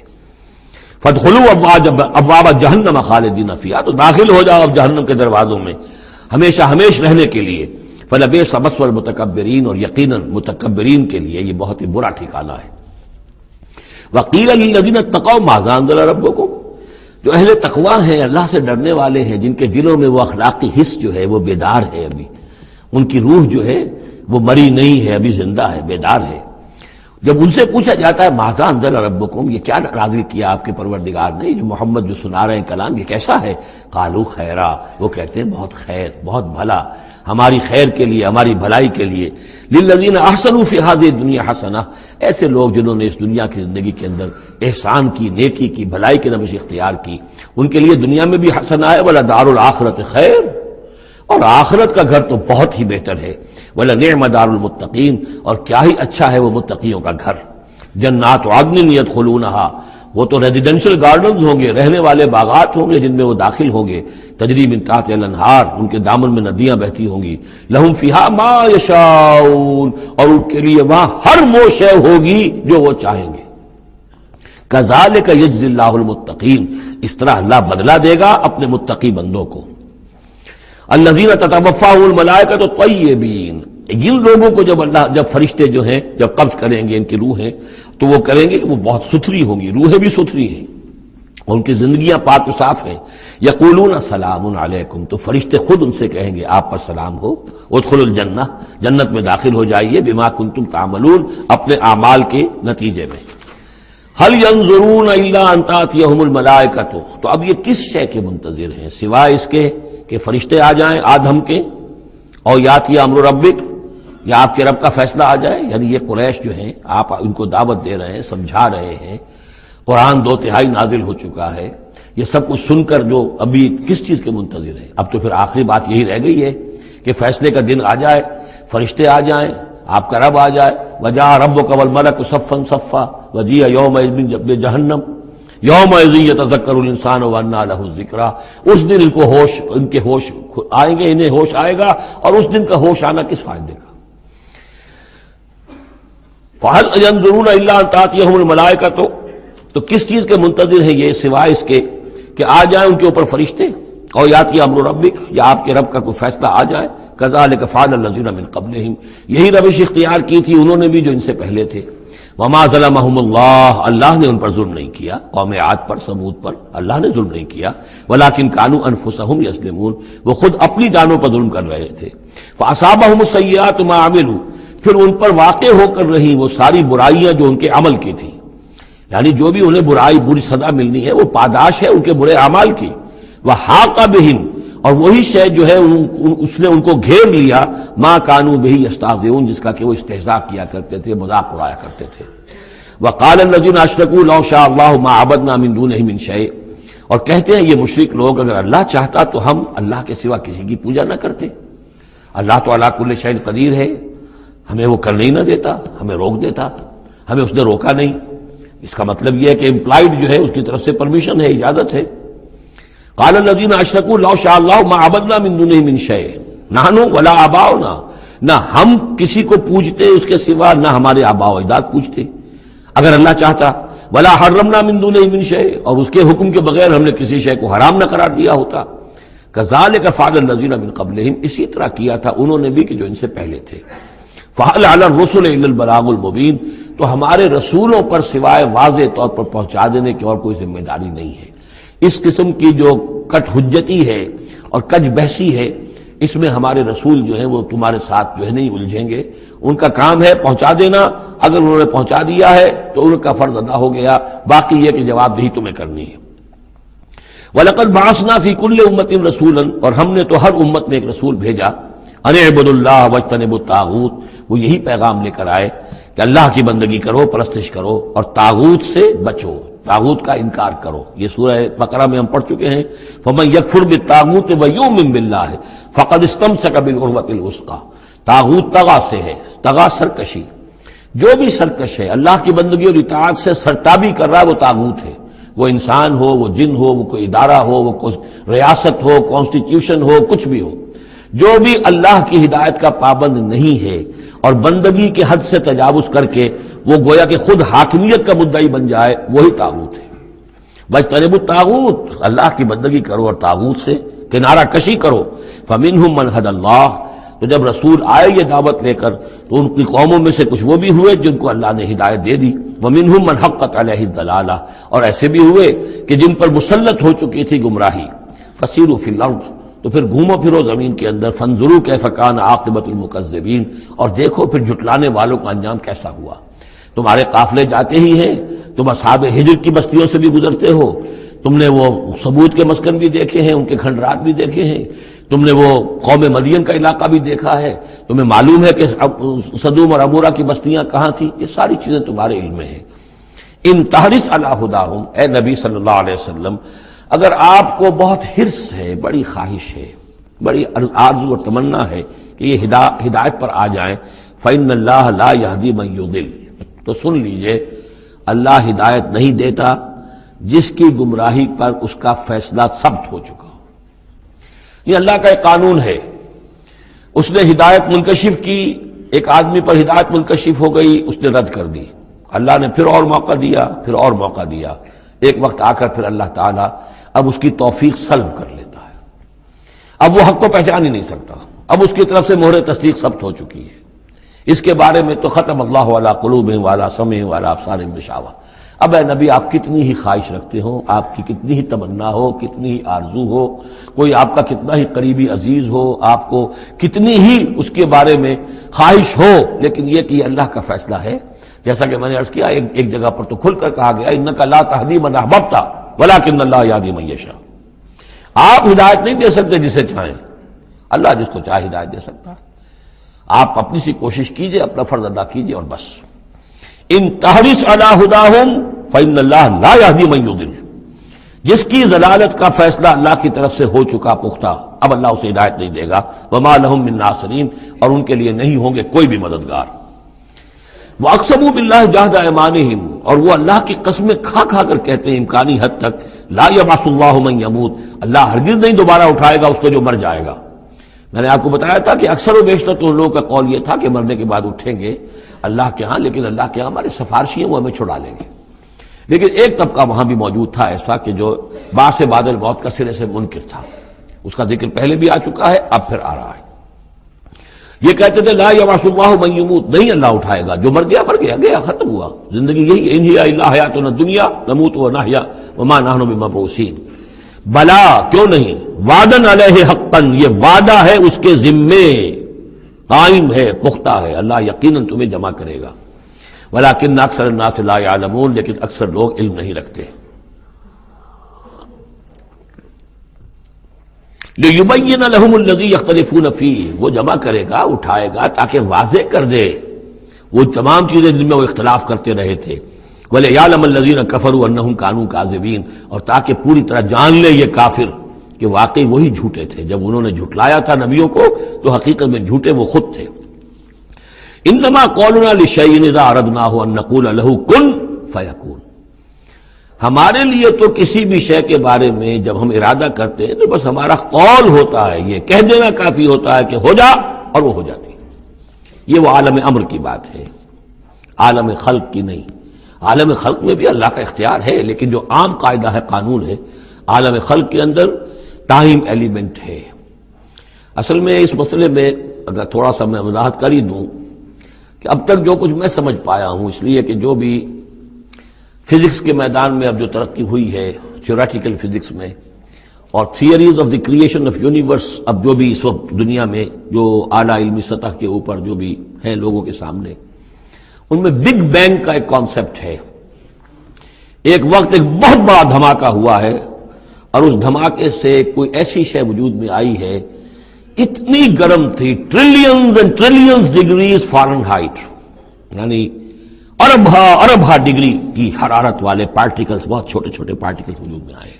فادخلوا ابواب جہنم خالدین فیہا، تو داخل ہو جاؤ اب جہنم کے دروازوں میں ہمیشہ ہمیش رہنے کے لیے۔ فلبئس مثوى المتکبرین، اور یقیناً متکبرین کے لیے یہ بہت ہی برا ٹھکانہ ہے۔ وقیل للذین اتقوا ماذا انزل ربکم، جو اہل تقوی ہیں، اللہ سے ڈرنے والے ہیں، جن کے دلوں میں وہ اخلاقی حس جو ہے وہ بیدار ہے، ابھی ان کی روح جو ہے وہ مری نہیں ہے، ابھی زندہ ہے، بیدار ہے۔ جب ان سے پوچھا جاتا ہے ماذا انزل ربکم، یہ کیا نازل کیا آپ کے پروردگار نے، جو محمد جو سنا رہے ہیں کلام، یہ کیسا ہے؟ قالوا خیرا، وہ کہتے ہیں بہت خیر، بہت بھلا، ہماری خیر کے لیے، ہماری بھلائی کے لیے۔ للذین احسنوا فی ھذہ الدنیا حسنہ، ایسے لوگ جنہوں نے اس دنیا کی زندگی کے اندر احسان کی، نیکی کی، بھلائی کی روش اختیار کی، ان کے لیے دنیا میں بھی حسنہ ہے، ولدار الآخرۃ خیر، اور آخرت کا گھر تو بہت ہی بہتر ہے، وَلَنِعْمَ دَارُ الْمُتَّقِينَ، اور کیا ہی اچھا ہے وہ متقیوں کا گھر۔ جنات عدن يدخلونها، وہ تو ریزیڈینشل گارڈنز ہوں گے، رہنے والے باغات ہوں گے جن میں وہ داخل ہوں گے، تجری من تحتها الانہار، ان کے دامن میں ندیاں بہتی ہوں گی، لہم فیہا ما یشاؤون، اور ان کے لیے وہاں ہر وہ شے ہوگی جو وہ چاہیں گے۔ کذالک یجزی اللہ المتقین، اس طرح اللہ بدلہ دے گا اپنے متقی بندوں کو۔ الذین تتوفاہم الملائکۃ الطیبین، جن لوگوں کو جب فرشتے جو ہیں جب قبض کریں گے ان کی روحیں، تو وہ کریں گے کہ وہ بہت ستھری ہوں گی، روحیں بھی ستھری ہیں اور ان کی زندگیاں پاک و صاف ہیں۔ یقولون سلام علیکم، تو فرشتے خود ان سے کہیں گے آپ پر سلام ہو، ادخلوا الجنہ، جنت میں داخل ہو جائیے، بما کنتم تعملون، اپنے اعمال کے نتیجے میں۔ هل ينظرون الا ان تاتيهم الملائکۃ، تو اب یہ کس شے کے منتظر ہیں سوائے اس کے کہ فرشتے آ جائیں آدم کے، اور یاتی امر ربک، یا آپ کے رب کا فیصلہ آ جائے۔ یعنی یہ قریش جو ہیں، آپ ان کو دعوت دے رہے ہیں، سمجھا رہے ہیں، قرآن 2 تہائی نازل ہو چکا ہے، یہ سب کچھ سن کر جو ابھی کس چیز کے منتظر ہیں؟ اب تو پھر آخری بات یہی رہ گئی ہے کہ فیصلے کا دن آ جائے، فرشتے آ جائیں، آپ کا رب آ جائے، وجاء ربک والملک صفا صفا وجیء یومئذ بجہنم یومئذ یتذکر الانسان وانى له الذکریٰ، اس دن ان کے ہوش آئیں گے، انہیں ہوش آئے گا، اور اس دن کا ہوش آنا کس فائدے کا؟ فَهَلْ يَنظُرُونَ إِلَّا أَن تَأْتِيَهُمُ الْمَلَائِكَةُ، تو کس چیز کے منتظر ہیں یہ سوائے اس کے کہ آ جائیں ان کے اوپر فرشتے، اور یاتی امر ربک، یا آپ کے رب کا کوئی فیصلہ آ جائے۔ كَذَلِكَ فَعَلَ الَّذِينَ مِن قَبْلِهِمْ، یہی روش اختیار کی تھی انہوں نے بھی جو ان سے پہلے تھے۔ وَمَا ظَلَمَهُمُ اللَّهُ، اللہ نے ان پر ظلم نہیں کیا، قوم عاد پر، ثمود پر اللہ نے ظلم نہیں کیا، وَلَٰكِن كَانُوا أَنفُسَهُمْ يَظْلِمُونَ، وہ خود اپنی جانوں پر ظلم کر رہے تھے۔ فَأَصَابَهُمُ السَّيِّئَاتُ مَا عَمِلُوا، پھر ان پر واقع ہو کر رہی وہ ساری برائیاں جو ان کے عمل کی تھی، یعنی جو بھی انہیں بری سزا ملنی ہے وہ پاداش ہے ان کے برے اعمال کی۔ وَحَاقَ بِهِمْ، اور وہی شے جو ہے اس نے ان کو گھیر لیا، ما كانوا به يستهزئون، جس کا کہ وہ استہزاء کیا کرتے تھے، مذاق اڑایا کرتے تھے۔ وقال الذين اشركوا لو شاء الله ما عبدنا من دونه من شيء، اور کہتے ہیں یہ مشرک لوگ اگر اللہ چاہتا تو ہم اللہ کے سوا کسی کی پوجا نہ کرتے۔ اللہ تو علی کل شیء قدیر ہے، ہمیں وہ کرنے ہی نہ دیتا، ہمیں روک دیتا، ہمیں اس نے روکا نہیں۔ اس کا مطلب یہ ہے کہ امپلائڈ جو ہے اس کی طرف سے پرمیشن ہے، اجازت ہے۔ قال الذين اشركوا لو شاء الله ما عبدنا من دونه من شيء نحن ولا آباؤنا، نہ ہم کسی کو پوجتے اس کے سوا، نہ ہمارے آباء و اجداد پوجتے اگر اللہ چاہتا۔ ولا حرمنا من دونه من شيء، اور اس کے حکم کے بغیر ہم نے کسی شے کو حرام نہ قرار دیا ہوتا۔ كذلك فعل الذين من قبلهم، اسی طرح کیا تھا انہوں نے بھی کہ جو ان سے پہلے تھے۔ فهل على الرسل الا البلاغ المبين، تو ہمارے رسولوں پر سوائے واضح طور پر پہنچا دینے کی اور کوئی ذمہ داری نہیں ہے۔ اس قسم کی جو کٹ حجتی ہے اور کج بحثی ہے، اس میں ہمارے رسول جو ہیں وہ تمہارے ساتھ جو ہے نہیں الجھیں گے، ان کا کام ہے پہنچا دینا، اگر انہوں نے پہنچا دیا ہے تو ان کا فرض ادا ہو گیا، باقی یہ کہ جواب دہی تمہیں کرنی ہے۔ وَلَقَدْ بَعَثْنَا فِي كُلِّ أُمَّةٍ رَسُولًا، اور ہم نے تو ہر امت میں ایک رسول بھیجا، أَنِ اعْبُدُوا اللَّهَ وَاجْتَنِبُوا الطَّاغُوتَ، وہ یہی پیغام لے کر آئے کہ اللہ کی بندگی کرو، پرستش کرو، اور طاغوت سے بچو، طاغوت کا انکار کرو۔ یہ سورہ بقرہ میں ہم پڑھ چکے ہیں، فَمَن يَكْفُرْ بِالطَّاغُوتِ وَيُؤْمِن بِاللَّهِ فَقَدِ اسْتَمْسَكَ بِالْعُرْوَةِ الْوُثْقَىٰ، طاغوت طغا سے ہے، طغا سرکشی، جو بھی سرکش ہے اللہ کی بندگی اور اطاعت سے سرتابی کر رہا ہے وہ طاغوت ہے، وہ انسان ہو، وہ جن ہو، وہ کوئی ادارہ ہو، وہ کوئی ریاست ہو، کانسٹیٹیوشن ہو، کچھ بھی ہو، جو بھی اللہ کی ہدایت کا پابند نہیں ہے اور بندگی کے حد سے تجاوز کر کے وہ گویا کہ خود حاکمیت کا مدعی بن جائے، وہی طاغوت ہے۔ واجتنبوا الطاغوت، اللہ کی بندگی کرو اور طاغوت سے کنارہ کشی کرو۔ فمنہم من ھدی اللہ، تو جب رسول آئے یہ دعوت لے کر تو ان کی قوموں میں سے کچھ وہ بھی ہوئے جن کو اللہ نے ہدایت دے دی، ومنہم من حقت علیہ الضلالہ، اور ایسے بھی ہوئے کہ جن پر مسلط ہو چکی تھی گمراہی۔ فسیروا فی الارض، تو پھر گھومو پھرو زمین کے اندر، فانظروا کیف کان عاقبۃ المکذبین، اور دیکھو پھر جھٹلانے والوں کا انجام کیسا ہوا۔ تمہارے قافلے جاتے ہی ہیں، تم اصحاب ہجر کی بستیوں سے بھی گزرتے ہو، تم نے وہ ثمود کے مسکن بھی دیکھے ہیں، ان کے کھنڈرات بھی دیکھے ہیں، تم نے وہ قوم مدین کا علاقہ بھی دیکھا ہے، تمہیں معلوم ہے کہ سدوم اور عمورہ کی بستیاں کہاں تھیں، یہ ساری چیزیں تمہارے علم میں ہیں۔ ان تحرص علی ہداہم، اے نبی صلی اللہ علیہ وسلم، اگر آپ کو بہت حرص ہے، بڑی خواہش ہے، بڑی آرزو اور تمنا ہے کہ یہ ہدایت پر آ جائیں، فإن اللہ لا یہدی من یضل، تو سن لیجئے اللہ ہدایت نہیں دیتا جس کی گمراہی پر اس کا فیصلہ ثبت ہو چکا ہو۔ یہ اللہ کا ایک قانون ہے، اس نے ہدایت منکشف کی، ایک آدمی پر ہدایت منکشف ہو گئی، اس نے رد کر دی، اللہ نے پھر اور موقع دیا، پھر اور موقع دیا، ایک وقت آ کر پھر اللہ تعالیٰ اب اس کی توفیق سلب کر لیتا ہے، اب وہ حق کو پہچان ہی نہیں سکتا، اب اس کی طرف سے مہر تصدیق ثبت ہو چکی ہے۔ اس کے بارے میں تو ختم اللہ علی قلوبہم وعلی سمعہم وعلی ابصارہم غشاوہ۔ اب اے نبی آپ کتنی ہی خواہش رکھتے ہو، آپ کی کتنی ہی تمنا ہو، کتنی ہی آرزو ہو، کوئی آپ کا کتنا ہی قریبی عزیز ہو، آپ کو کتنی ہی اس کے بارے میں خواہش ہو، لیکن یہ کہ یہ اللہ کا فیصلہ ہے، جیسا کہ میں نے عرض کیا ایک جگہ پر تو کھل کر کہا گیا انک لا تہدی من احببت ولکن اللہ یہدی من یشاء، آپ ہدایت نہیں دے سکتے جسے چاہیں، اللہ جس کو چاہے ہدایت دے سکتا ہے، آپ اپنی سی کوشش کیجئے، اپنا فرض ادا کیجئے اور بس۔ ان تحرص علی ہداہم فإن اللہ لا یہدی من یضل، جس کی ضلالت کا فیصلہ اللہ کی طرف سے ہو چکا پختہ، اب اللہ اسے ہدایت نہیں دے گا، وما لہم من ناصرین، اور ان کے لیے نہیں ہوں گے کوئی بھی مددگار۔ وَأَقْسَمُوا بِاللَّهِ جَهْدَ أَيْمَانِهِمْ، اور وہ اللہ کی قسمیں کھا کھا کر کہتے ہیں امکانی حد تک، لا يبعث الله من يموت، اللہ ہرگز نہیں دوبارہ اٹھائے گا اس کو جو مر جائے گا۔ میں نے آپ کو بتایا تھا کہ اکثر و بیشتر تو ان لوگوں کا قول یہ تھا کہ مرنے کے بعد اٹھیں گے اللہ کے ہاں، لیکن اللہ کے ہاں ہمارے سفارشی ہیں، وہ ہمیں چھڑا لیں گے۔ لیکن ایک طبقہ وہاں بھی موجود تھا ایسا کہ جو باعث بعد الموت کا سرے سے منکر تھا، اس کا ذکر پہلے بھی آ چکا ہے، اب پھر آ رہا ہے۔ یہ کہتے تھے لا یبعث اللہ من یموت، نہیں اللہ اٹھائے گا، جو مر گیا مر گیا، گیا ختم ہوا، زندگی یہی ان ہی الا حیاتنا الدنیا نموت ونحیا وما نحن بمبعوثین۔ بلا، کیوں نہیں، وعدن علیہ حقا، یہ وعدہ ہے اس کے ذمے، قائم ہے، پختہ ہے، اللہ یقیناً تمہیں جمع کرے گا، ولکن اکثر الناس لا یعلمون، لیکن اکثر لوگ علم نہیں رکھتے۔ لِيُبَيِّنَ لَهُمُ الَّذِي يَخْتَلِفُونَ فِيهِ، وہ جمع کرے گا، اٹھائے گا تاکہ واضح کر دے وہ تمام چیزیں جن میں وہ اختلاف کرتے رہے تھے، وَلِيَعْلَمَ الَّذِينَ كَفَرُوا أَنَّهُمْ كَانُوا كَاذِبِينَ، اور تاکہ پوری طرح جان لے یہ کافر کہ واقعی وہی جھوٹے تھے، جب انہوں نے جھٹلایا تھا نبیوں کو تو حقیقت میں جھوٹے وہ خود تھے۔ انما قولنا لشیء اذا اردناه ان نقول له کن فیکون، ہمارے لیے تو کسی بھی شے کے بارے میں جب ہم ارادہ کرتے ہیں تو بس ہمارا قول ہوتا ہے، یہ کہہ دینا کافی ہوتا ہے کہ ہو جا، اور وہ ہو جاتی ہے۔ یہ وہ عالم امر کی بات ہے، عالم خلق کی نہیں۔ عالم خلق میں بھی اللہ کا اختیار ہے، لیکن جو عام قاعدہ ہے، قانون ہے، عالم خلق کے اندر ٹائم ایلیمنٹ ہے۔ اصل میں اس مسئلے میں اگر تھوڑا سا میں وضاحت کر ہی دوں کہ اب تک جو کچھ میں سمجھ پایا ہوں، اس لیے کہ جو بھی فزکس کے میدان میں اب جو ترقی ہوئی ہے، تھیوریٹیکل فزکس میں، اور theories of the creation of universe, اب جو بھی اس وقت دنیا میں جو اعلیٰ علمی سطح کے اوپر جو بھی ہیں لوگوں کے سامنے، ان میں بگ بینگ کا ایک کانسیپٹ ہے۔ ایک وقت ایک بہت بڑا دھماکہ ہوا ہے، اور اس دھماکے سے کوئی ایسی شے وجود میں آئی ہے، اتنی گرم تھی، trillions and trillions degrees foreign height, یعنی اربھا ڈگری کی حرارت والے پارٹیکلز، بہت چھوٹے چھوٹے پارٹیکلز وجود میں آئے،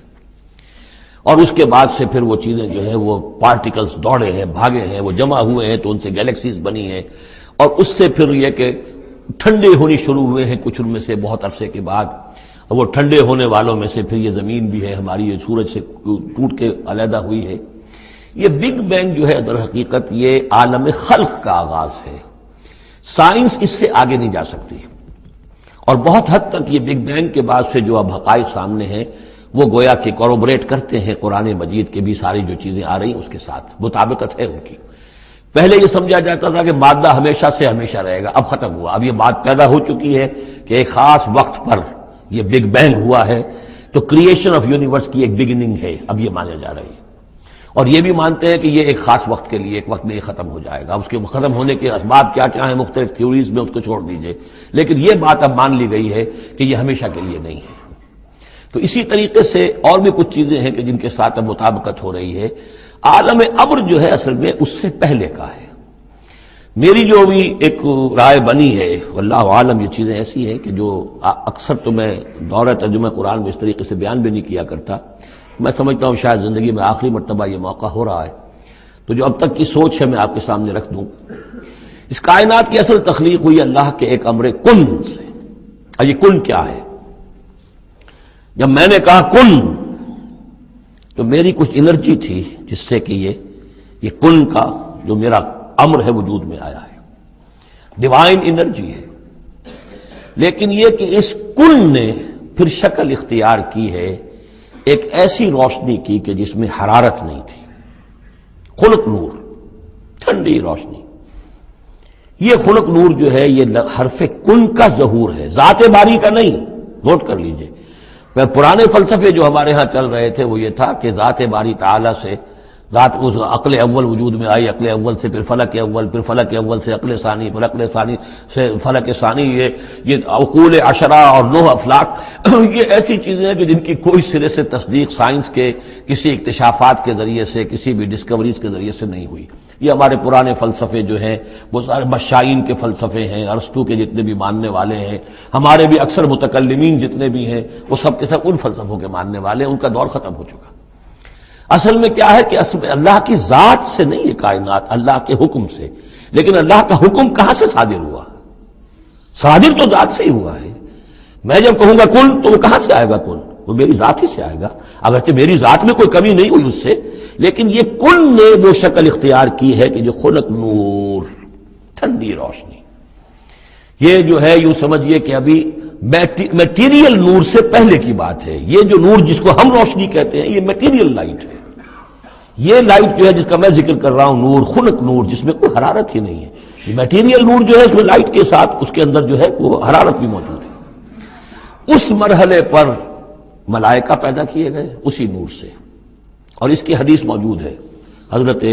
اور اس کے بعد سے پھر وہ چیزیں جو ہیں وہ پارٹیکلز دوڑے ہیں، بھاگے ہیں، وہ جمع ہوئے ہیں تو ان سے گیلیکسیز بنی ہیں، اور اس سے پھر یہ کہ ٹھنڈے ہونی شروع ہوئے ہیں کچھ ان میں سے بہت عرصے کے بعد، وہ ٹھنڈے ہونے والوں میں سے پھر یہ زمین بھی ہے ہماری، یہ سورج سے ٹوٹ کے علیحدہ ہوئی ہے۔ یہ بگ بینگ جو ہے در حقیقت یہ عالم خلق کا آغاز ہے، سائنس اس سے آگے نہیں جا سکتی، اور بہت حد تک یہ بگ بینگ کے بعد سے جو اب حقائق سامنے ہیں وہ گویا کہ کوروبریٹ کرتے ہیں قرآن مجید کے بھی ساری جو چیزیں آ رہی ہیں اس کے ساتھ مطابقت ہے ان کی۔ پہلے یہ سمجھا جاتا تھا کہ مادہ ہمیشہ سے ہمیشہ رہے گا، اب ختم ہوا، اب یہ بات پیدا ہو چکی ہے کہ ایک خاص وقت پر یہ بگ بینگ ہوا ہے تو کریشن آف یونیورس کی ایک بگننگ ہے، اب یہ مانا جا رہی ہے۔ اور یہ بھی مانتے ہیں کہ یہ ایک خاص وقت کے لیے، ایک وقت میں یہ ختم ہو جائے گا، اس کے ختم ہونے کے اسباب کیا کیا ہیں مختلف تھیوریز میں، اس کو چھوڑ دیجئے، لیکن یہ بات اب مان لی گئی ہے کہ یہ ہمیشہ کے لیے نہیں ہے۔ تو اسی طریقے سے اور بھی کچھ چیزیں ہیں کہ جن کے ساتھ اب مطابقت ہو رہی ہے۔ عالم امر جو ہے اصل میں اس سے پہلے کا ہے۔ میری جو بھی ایک رائے بنی ہے، واللہ عالم، یہ چیزیں ایسی ہیں کہ جو اکثر تو میں دورہ ترجمہ قرآن میں اس طریقے سے بیان بھی نہیں کیا کرتا، میں سمجھتا ہوں شاید زندگی میں آخری مرتبہ یہ موقع ہو رہا ہے، تو جو اب تک کی سوچ ہے میں آپ کے سامنے رکھ دوں۔ اس کائنات کی اصل تخلیق ہوئی اللہ کے ایک امر کن سے۔ اور یہ کن کیا ہے؟ جب میں نے کہا کن تو میری کچھ انرجی تھی جس سے کہ یہ کن کا جو میرا امر ہے وجود میں آیا ہے، ڈیوائن انرجی ہے۔ لیکن یہ کہ اس کن نے پھر شکل اختیار کی ہے ایک ایسی روشنی کی کہ جس میں حرارت نہیں تھی، خلق نور، ٹھنڈی روشنی۔ یہ خلق نور جو ہے یہ حرف کن کا ظہور ہے، ذات باری کا نہیں، نوٹ کر لیجئے۔ پرانے فلسفے جو ہمارے ہاں چل رہے تھے وہ یہ تھا کہ ذات باری تعالی سے ذات اس عقل اول وجود میں آئی، عقل اول سے پھر فلک اول، پھر فلک اول سے عقل ثانی، پھر عقل ثانی سے فلک ثانی، یہ عقول عشرہ اور 9 افلاک، یہ ایسی چیزیں ہیں کہ جن کی کوئی سرے سے تصدیق سائنس کے کسی اکتشافات کے ذریعے سے، کسی بھی ڈسکوریز کے ذریعے سے نہیں ہوئی۔ یہ ہمارے پرانے فلسفے جو ہیں وہ سارے مشائین کے فلسفے ہیں، ارسطو کے جتنے بھی ماننے والے ہیں، ہمارے بھی اکثر متکلمین جتنے بھی ہیں وہ سب کے سب ان فلسفوں کے ماننے والے ہیں، ان کا دور ختم ہو چکا۔ اصل میں کیا ہے کہ اصل میں اللہ کی ذات سے نہیں یہ کائنات، اللہ کے حکم سے۔ لیکن اللہ کا حکم کہاں سے صادر ہوا؟ صادر تو ذات سے ہی ہوا ہے۔ میں جب کہوں گا کن تو وہ کہاں سے آئے گا؟ کن وہ میری ذات ہی سے آئے گا، اگرچہ میری ذات میں کوئی کمی نہیں ہوئی اس سے، لیکن یہ کن نے وہ شکل اختیار کی ہے کہ جو خلق نور، ٹھنڈی روشنی۔ یہ جو ہے یوں سمجھیے کہ ابھی میٹیریل نور سے پہلے کی بات ہے۔ یہ جو نور جس کو ہم روشنی کہتے ہیں یہ میٹیریل لائٹ ہے۔ یہ لائٹ جو ہے جس کا میں ذکر کر رہا ہوں، نور، خلق نور، جس میں کوئی حرارت ہی نہیں ہے۔ یہ میٹیریل نور جو ہے اس میں لائٹ کے ساتھ اس کے اندر جو ہے وہ حرارت بھی موجود ہے۔ اس مرحلے پر ملائکہ پیدا کیے گئے اسی نور سے، اور اس کی حدیث موجود ہے حضرت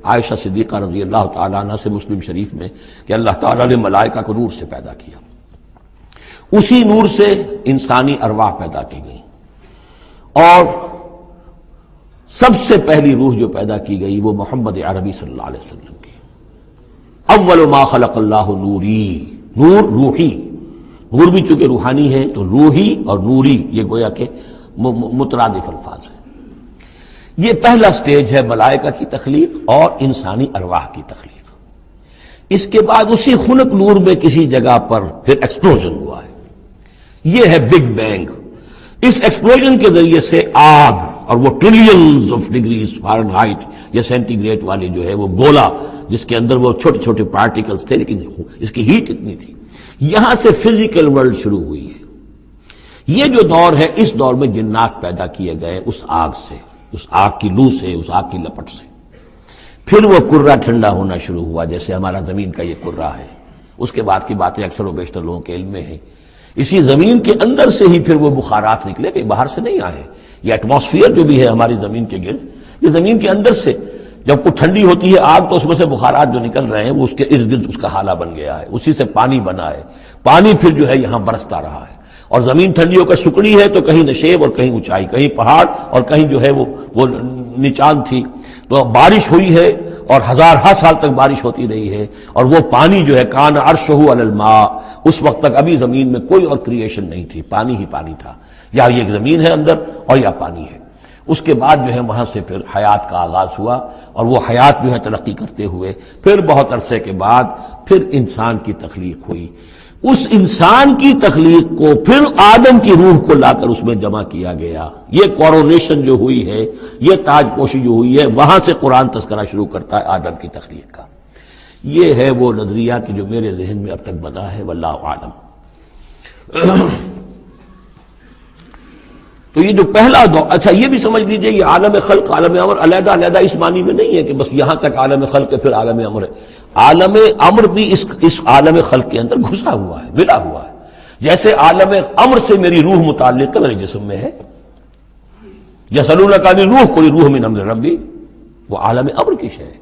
عائشہ صدیقہ رضی اللہ تعالیٰ عنہ سے مسلم شریف میں کہ اللہ تعالیٰ نے ملائکہ کو نور سے پیدا کیا۔ اسی نور سے انسانی ارواح پیدا کی گئی، اور سب سے پہلی روح جو پیدا کی گئی وہ محمد عربی صلی اللہ علیہ وسلم کی۔ اول ما خلق اللہ نوری، نور روحی، نور بھی چونکہ روحانی ہے تو روحی اور نوری یہ گویا کہ مترادف الفاظ ہیں۔ یہ پہلا سٹیج ہے ملائکہ کی تخلیق اور انسانی ارواح کی تخلیق۔ اس کے بعد اسی خلق نور میں کسی جگہ پر پھر ایکسپلوژن ہوا ہے، یہ ہے بگ بینگ۔ اس ایکسپلوژن کے ذریعے سے آگ، اور وہ trillions of degrees foreign height یا سینٹی گریڈ والی جو ہے وہ گولا جس کے اندر وہ چھوٹے چھوٹے پارٹیکلز تھے، لیکن اس کی ہیٹ اتنی تھی، یہاں سے فزیکل ورلڈ شروع ہوئی ہے۔ یہ جو دور ہے، اس دور میں جنات پیدا کیے گئے اس آگ سے، اس آگ کی لو سے، اس آگ کی لپٹ سے۔ پھر وہ کرہ ٹھنڈا ہونا شروع ہوا، جیسے ہمارا زمین کا یہ کرہ ہے۔ اس کے بعد کی باتیں اکثر و بیشتر لوگوں کے علم میں ہیں۔ اسی زمین کے اندر سے ہی پھر وہ بخارات نکلے، کہ باہر سے نہیں آئے۔ یہ ایٹماسفیئر جو بھی ہے ہماری زمین کے گرد، یہ زمین کے اندر سے جب کوئی ٹھنڈی ہوتی ہے آگ تو اس میں سے بخارات جو نکل رہے ہیں وہ اس کے ارد گرد اس کا حالہ بن گیا ہے، اسی سے پانی بنا ہے۔ پانی پھر جو ہے یہاں برستا رہا ہے، اور زمین ٹھنڈی ہو کر سکڑی ہے تو کہیں نشیب اور کہیں اونچائی، کہیں پہاڑ اور کہیں جو ہے وہ نچان تھی، تو بارش ہوئی ہے اور ہزارہ سال تک بارش ہوتی رہی ہے۔ اور وہ پانی جو ہے کان عرشہ علی الماء، اس وقت تک ابھی زمین میں کوئی اور کریشن نہیں تھی، پانی ہی پانی تھا، یا یہ زمین ہے اندر اور یا پانی ہے۔ اس کے بعد جو ہے وہاں سے پھر حیات کا آغاز ہوا، اور وہ حیات جو ہے ترقی کرتے ہوئے پھر بہت عرصے کے بعد پھر انسان کی تخلیق ہوئی۔ اس انسان کی تخلیق کو پھر آدم کی روح کو لا کر اس میں جمع کیا گیا۔ یہ کورونیشن جو ہوئی ہے، یہ تاج پوشی جو ہوئی ہے، وہاں سے قرآن تذکرہ شروع کرتا ہے آدم کی تخلیق کا۔ یہ ہے وہ نظریہ کہ جو میرے ذہن میں اب تک بنا ہے، واللہ عالم۔ تو یہ جو پہلا دور، اچھا یہ بھی سمجھ لیجئے یہ عالم خلق، عالم امر علیحدہ علیحدہ اس معنی میں نہیں ہے کہ بس یہاں تک عالم خلق ہے پھر عالم امر ہے۔ عالم امر بھی اس عالم خلق کے اندر گھسا ہوا ہے، ملا ہوا ہے۔ جیسے عالم امر سے میری روح متعلق ہے، میرے جسم میں ہے۔ یسألونک عن الروح قل الروح من امر ربی، وہ عالم امر کی شے ہے،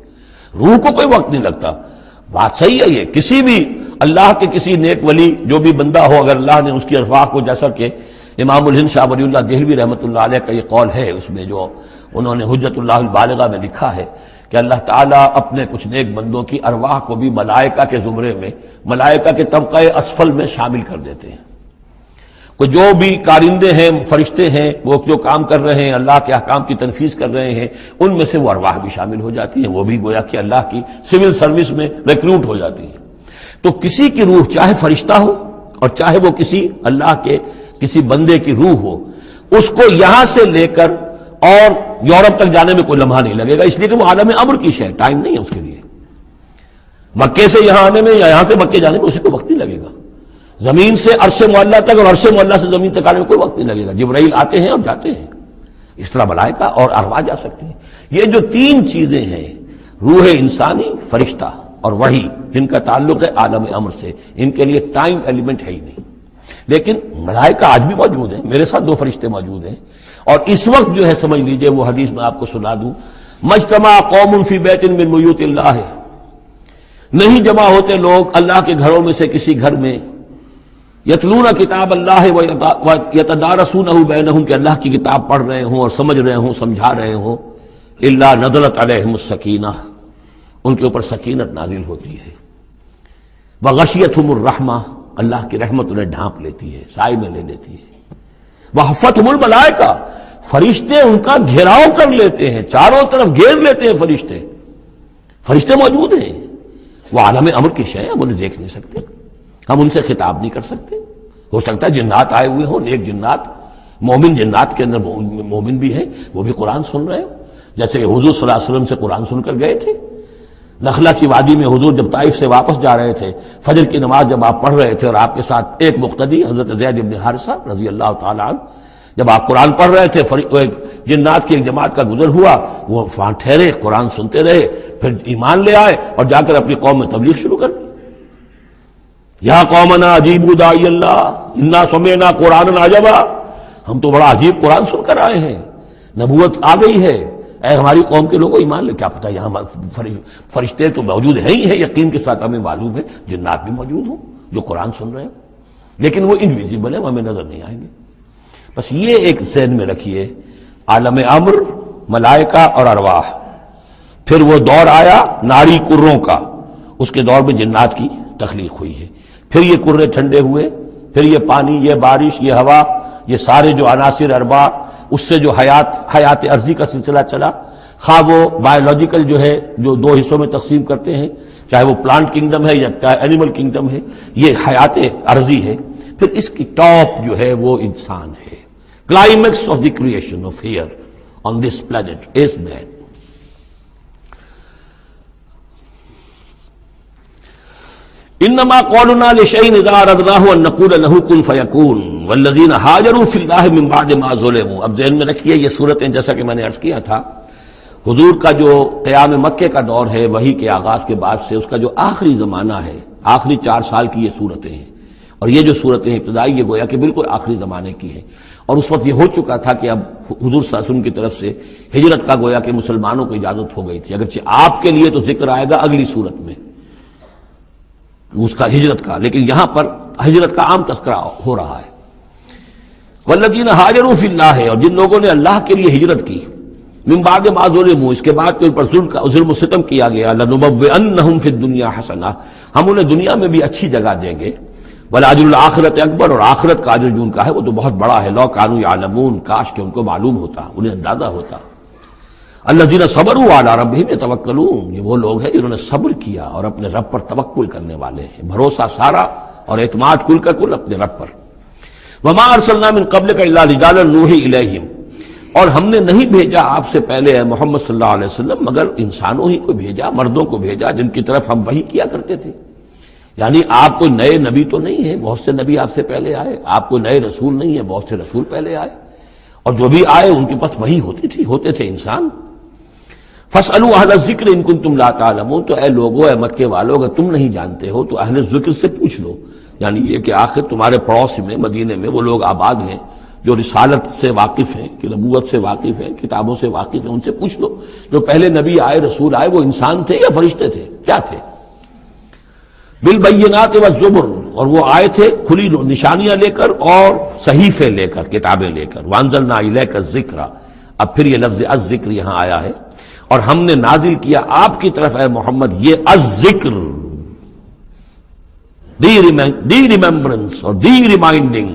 روح کو کوئی وقت نہیں لگتا۔ بات صحیح ہے، یہ کسی بھی اللہ کے کسی نیک ولی جو بھی بندہ ہو، اگر اللہ نے اس کی ارواح کو، جیسا کہ امام الہند شاہ ولی اللہ دہلوی رحمۃ اللہ علیہ کا یہ قول ہے، اس میں جو انہوں نے حجت اللہ البالغہ میں لکھا ہے کہ اللہ تعالیٰ اپنے کچھ نیک بندوں کی ارواح کو بھی ملائکہ کے زمرے میں، ملائکہ کے طبقہ اسفل میں شامل کر دیتے ہیں۔ کہ جو بھی کارندے ہیں، فرشتے ہیں، وہ جو کام کر رہے ہیں، اللہ کے احکام کی تنفیذ کر رہے ہیں، ان میں سے وہ ارواح بھی شامل ہو جاتی ہیں، وہ بھی گویا کہ اللہ کی سول سروس میں ریکروٹ ہو جاتی ہیں۔ تو کسی کی روح چاہے فرشتہ ہو اور چاہے وہ کسی اللہ کے کسی بندے کی روح ہو، اس کو یہاں سے لے کر اور یورپ تک جانے میں کوئی لمحہ نہیں لگے گا، اس لیے کہ وہ عالم امر کی شے، ٹائم نہیں ہے اس کے لیے۔ مکے سے یہاں آنے میں یا یہاں سے مکے جانے میں اسے کوئی وقت نہیں لگے گا، زمین سے عرش معلیٰ تک اور عرش معلیٰ سے زمین تک آنے میں کوئی وقت نہیں لگے گا۔ جبرائیل آتے ہیں اور جاتے ہیں، اس طرح ملائکہ اور ارواح جا سکتے ہیں۔ یہ جو تین چیزیں ہیں، روح انسانی، فرشتہ اور وحی، جن کا تعلق ہے عالم امر سے، ان کے لیے ٹائم ایلیمنٹ ہے ہی نہیں۔ لیکن ملائکہ آج بھی موجود ہیں، میرے ساتھ 2 فرشتے موجود ہیں، اور اس وقت جو ہے سمجھ لیجئے، وہ حدیث میں آپ کو سنا دوں، مجتمع قوم فی بیت من بیوت اللہ، نہیں جمع ہوتے لوگ اللہ کے گھروں میں سے کسی گھر میں، یتلون کتاب اللہ ویتدارسونہ بینہم، کہ اللہ کی کتاب پڑھ رہے ہوں اور سمجھ رہے ہوں، سمجھا رہے ہوں، الا نزلت علیہم السکینہ، ان کے اوپر سکینت نازل ہوتی ہے، وغشیتہم الرحمہ، اللہ کی رحمت انہیں ڈھانپ لیتی ہے، سائے میں لے لیتی ہے، وحفتہم الملائکہ، فرشتے ان کا گھیراؤ کر لیتے ہیں، چاروں طرف گھیر لیتے ہیں فرشتے، فرشتے موجود ہیں، وہ عالم امر کی شے ہے، ہم انہیں دیکھ نہیں سکتے، ہم ان سے خطاب نہیں کر سکتے۔ ہو سکتا ہے جنات آئے ہوئے ہوں، نیک جنات، مومن جنات کے اندر مومن بھی ہیں، وہ بھی قرآن سن رہے ہوں، جیسے کہ حضور صلی اللہ علیہ وسلم سے قرآن سن کر گئے تھے۔ نخلا کی وادی میں حضور جب طائف سے واپس جا رہے تھے، فجر کی نماز جب آپ پڑھ رہے تھے اور آپ کے ساتھ ایک مقتدی حضرت زید بن حارثہ رضی اللہ تعالی عنہ، جب آپ قرآن پڑھ رہے تھے، جنات کی ایک جماعت کا گزر ہوا، وہ وہاں ٹھہرے، قرآن سنتے رہے، پھر ایمان لے آئے اور جا کر اپنی قوم میں تبلیغ شروع کر دی۔ یا قومنا اجیبوا داعی اللہ انا سمعنا قرآنا عجبا، ہم تو بڑا عجیب قرآن سن کر آئے ہیں، نبوت آ گئی ہے، اے ہماری قوم کے لوگوں ایمان لے۔ کیا پتہ یہاں فرشتے تو موجود ہیں ہی ہیں، یقین کے ساتھ ہمیں معلوم ہے جنات بھی موجود ہوں جو قرآن سن رہے ہیں، لیکن وہ انویزیبل ہیں، وہ ہمیں نظر نہیں آئیں گے۔ بس یہ ایک ذہن میں رکھیے، عالم امر، ملائکہ اور ارواح۔ پھر وہ دور آیا ناری کروں کا، اس کے دور میں جنات کی تخلیق ہوئی ہے، پھر یہ کرے ٹھنڈے ہوئے، پھر یہ پانی، یہ بارش، یہ ہوا، یہ سارے جو عناصر اربع، اس سے جو حیات عرضی کا سلسلہ چلا، خواہ وہ بایولوجیکل جو ہے، جو 2 حصوں میں تقسیم کرتے ہیں، چاہے وہ پلانٹ کنگڈم ہے یا چاہے اینیمل کنگڈم ہے، یہ حیات عرضی ہے۔ پھر اس کی ٹاپ جو ہے وہ انسان ہے، climax of the creation of here on this planet is man. انما قولنا لشيء اذا اردناه ان نقول له كن فيكون والذين هاجروا في الله من بعد ما ظلموا۔ اب ذہن میں رکھیے یہ صورتیں، جیسا کہ میں نے عرض کیا تھا، حضور کا جو قیام مکے کا دور ہے، وحی کے آغاز کے بعد سے اس کا جو آخری زمانہ ہے، آخری 4 سال کی یہ صورتیں ہیں، اور یہ جو صورتیں ابتدائی، یہ گویا کہ بالکل آخری زمانے کی ہے، اور اس وقت یہ ہو چکا تھا کہ اب حضور صلی اللہ علیہ وسلم کی طرف سے ہجرت کا گویا کہ مسلمانوں کو اجازت ہو گئی تھی، اگرچہ آپ کے لیے تو ذکر آئے گا اگلی صورت میں اس کا ہجرت کا، لیکن یہاں پر ہجرت کا عام تذکرہ ہو رہا ہے۔ والذین ہاجروا فی اللہ، اور جن لوگوں نے اللہ کے لیے ہجرت کی، من بعد ما ظلموا، اس کے بعد کہ ان پر ظلم و ستم کیا گیا، لنبوئنہم فی الدنیا حسنہ، ہم انہیں دنیا میں بھی اچھی جگہ دیں گے، ولاجر الآخرۃ اکبر، اور آخرت کا اجر جو ان کا ہے وہ تو بہت بڑا ہے، لو کانوا یعلمون، کاش کہ ان کو معلوم ہوتا، انہیں اندازہ ہوتا۔ الذین صبروا علی ربہم یتوکلون، یہ وہ لوگ ہیں جنہوں نے صبر کیا اور اپنے رب پر توکل کرنے والے ہیں، بھروسہ سارا اور اعتماد کل کا کل اپنے رب پر۔ وما ارسلنا من قبلک الا رجالا نوحی الیہم، اور ہم نے نہیں بھیجا آپ سے پہلے اے محمد صلی اللہ علیہ وسلم مگر انسانوں ہی کو بھیجا، مردوں کو بھیجا، جن کی طرف ہم وحی کیا کرتے تھے۔ یعنی آپ کوئی نئے نبی تو نہیں ہیں، بہت سے نبی آپ سے پہلے آئے، آپ کوئی نئے رسول نہیں ہیں، بہت سے رسول پہلے آئے، اور جو بھی آئے ان کے پاس وحی ہوتے تھے انسان۔ فاسألوا اہل الذکر ان کنتم لا تعلمون، تو اے لوگو، اے مکے والو، اگر تم نہیں جانتے ہو تو اہل ذکر سے پوچھ لو، یعنی یہ کہ آخر تمہارے پڑوس میں مدینے میں وہ لوگ آباد ہیں جو رسالت سے واقف ہیں، کہ نبوت سے واقف ہیں، کتابوں سے واقف ہیں، ان سے پوچھ لو جو پہلے نبی آئے، رسول آئے، وہ انسان تھے یا فرشتے تھے، کیا تھے؟ بالبینات والزبر، اور وہ آئے تھے کھلی نشانیاں لے کر اور صحیفے لے کر، کتابیں لے کر. وانزلنا الیک الذکر، اب پھر یہ لفظ الذکر یہاں آیا ہے، اور ہم نے نازل کیا آپ کی طرف اے محمد یہ الذکر، دی ریممبرنس اور دی ریمائنڈنگ،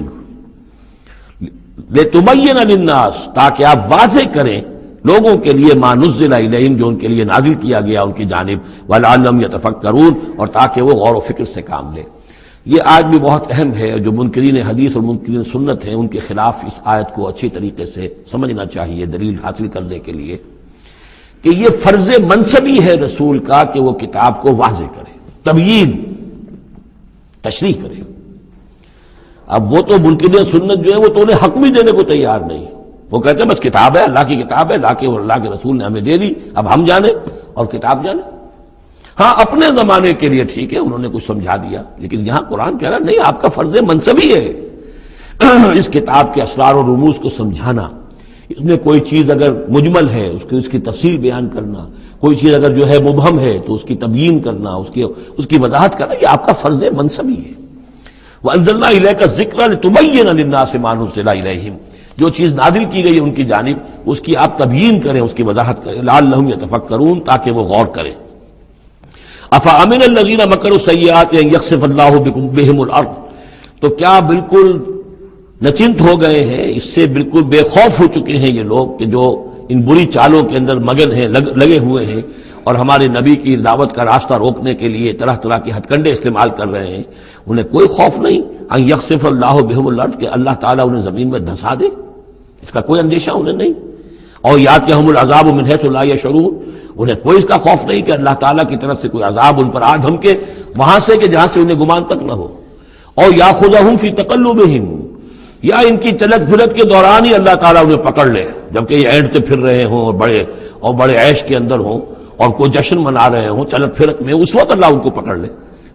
لِتُبَيِّنَ لِلنَّاسِ، تاکہ آپ واضح کریں لوگوں کے لیے ما نزل الیہم، جو ان کے لیے نازل کیا گیا ان کی جانب، وَلَعَلَّهُمْ يَتَفَكَّرُونَ، اور تاکہ وہ غور و فکر سے کام لیں. یہ آج بھی بہت اہم ہے، جو منکرین حدیث اور منکرین سنت ہیں ان کے خلاف اس آیت کو اچھی طریقے سے سمجھنا چاہیے دلیل حاصل کرنے کے لیے، کہ یہ فرض منصبی ہے رسول کا کہ وہ کتاب کو واضح کرے، تبیین، تشریح کرے. اب وہ تو منکرین سنت جو ہے وہ تو انہیں حق بھی دینے کو تیار نہیں، وہ کہتے ہیں بس کتاب ہے، اللہ کی کتاب ہے، اللہ کے رسول نے ہمیں دے دی، اب ہم جانیں اور کتاب جانیں. ہاں اپنے زمانے کے لیے ٹھیک ہے، انہوں نے کچھ سمجھا دیا، لیکن یہاں قرآن کہہ رہا نہیں، آپ کا فرض منصبی ہے اس کتاب کے اسرار و رموز کو سمجھانا. اس میں کوئی چیز اگر مجمل ہے اس کی تفصیل بیان کرنا، کوئی چیز اگر جو ہے مبہم ہے تو اس کی تبیین کرنا، اس کی وضاحت کرنا، یہ آپ کا فرض منصبی ہے. وَأَنزَلْنَا إِلَيْكَ الذِّكْرَ لِتُبَيِّنَ لِلنَّاسِ مَا نُزِّلَ إِلَيْهِمْ، جو چیز نازل کی گئی ان کی جانب اس کی آپ تبیین کریں، اس کی وضاحت کریں. لَعَلَّهُمْ يَتَفَكَّرُونَ، تاکہ وہ غور کریں. أَفَأَمِنَ الَّذِينَ مَكَرُوا السَّيِّئَاتِ أَن يَخْسِفَ اللَّهُ بِهِمُ الْأَرْضَ، تو کیا بالکل نچنت ہو گئے ہیں، اس سے بالکل بے خوف ہو چکے ہیں یہ لوگ کہ جو ان بری چالوں کے اندر مگن ہیں، لگے ہوئے ہیں، اور ہمارے نبی کی دعوت کا راستہ روکنے کے لیے طرح طرح کے ہتھ کنڈے استعمال کر رہے ہیں، انہیں کوئی خوف نہیں ان یخسف اللہ بہم الارض، کہ اللہ تعالیٰ انہیں زمین میں دھسا دے، اس کا کوئی اندیشہ انہیں نہیں. اور یاتیہم العذاب من حیث لا یشعرون، انہیں کوئی اس کا خوف نہیں کہ اللہ تعالیٰ کی طرف سے کوئی عذاب ان پر آ دھمکے وہاں سے کہ جہاں سے انہیں گمان تک نہ ہو. اور یاخذہم فی تقلبہم، یا ان کی چلت پھرت کے دوران ہی اللہ تعالیٰ انہیں پکڑ لے، جبکہ یہ اینٹتے پھر رہے ہوں اور بڑے عیش کے اندر ہوں اور کوئی جشن منا رہے ہوں چلت پھرت میں، اس وقت اللہ ان کو پکڑ لے.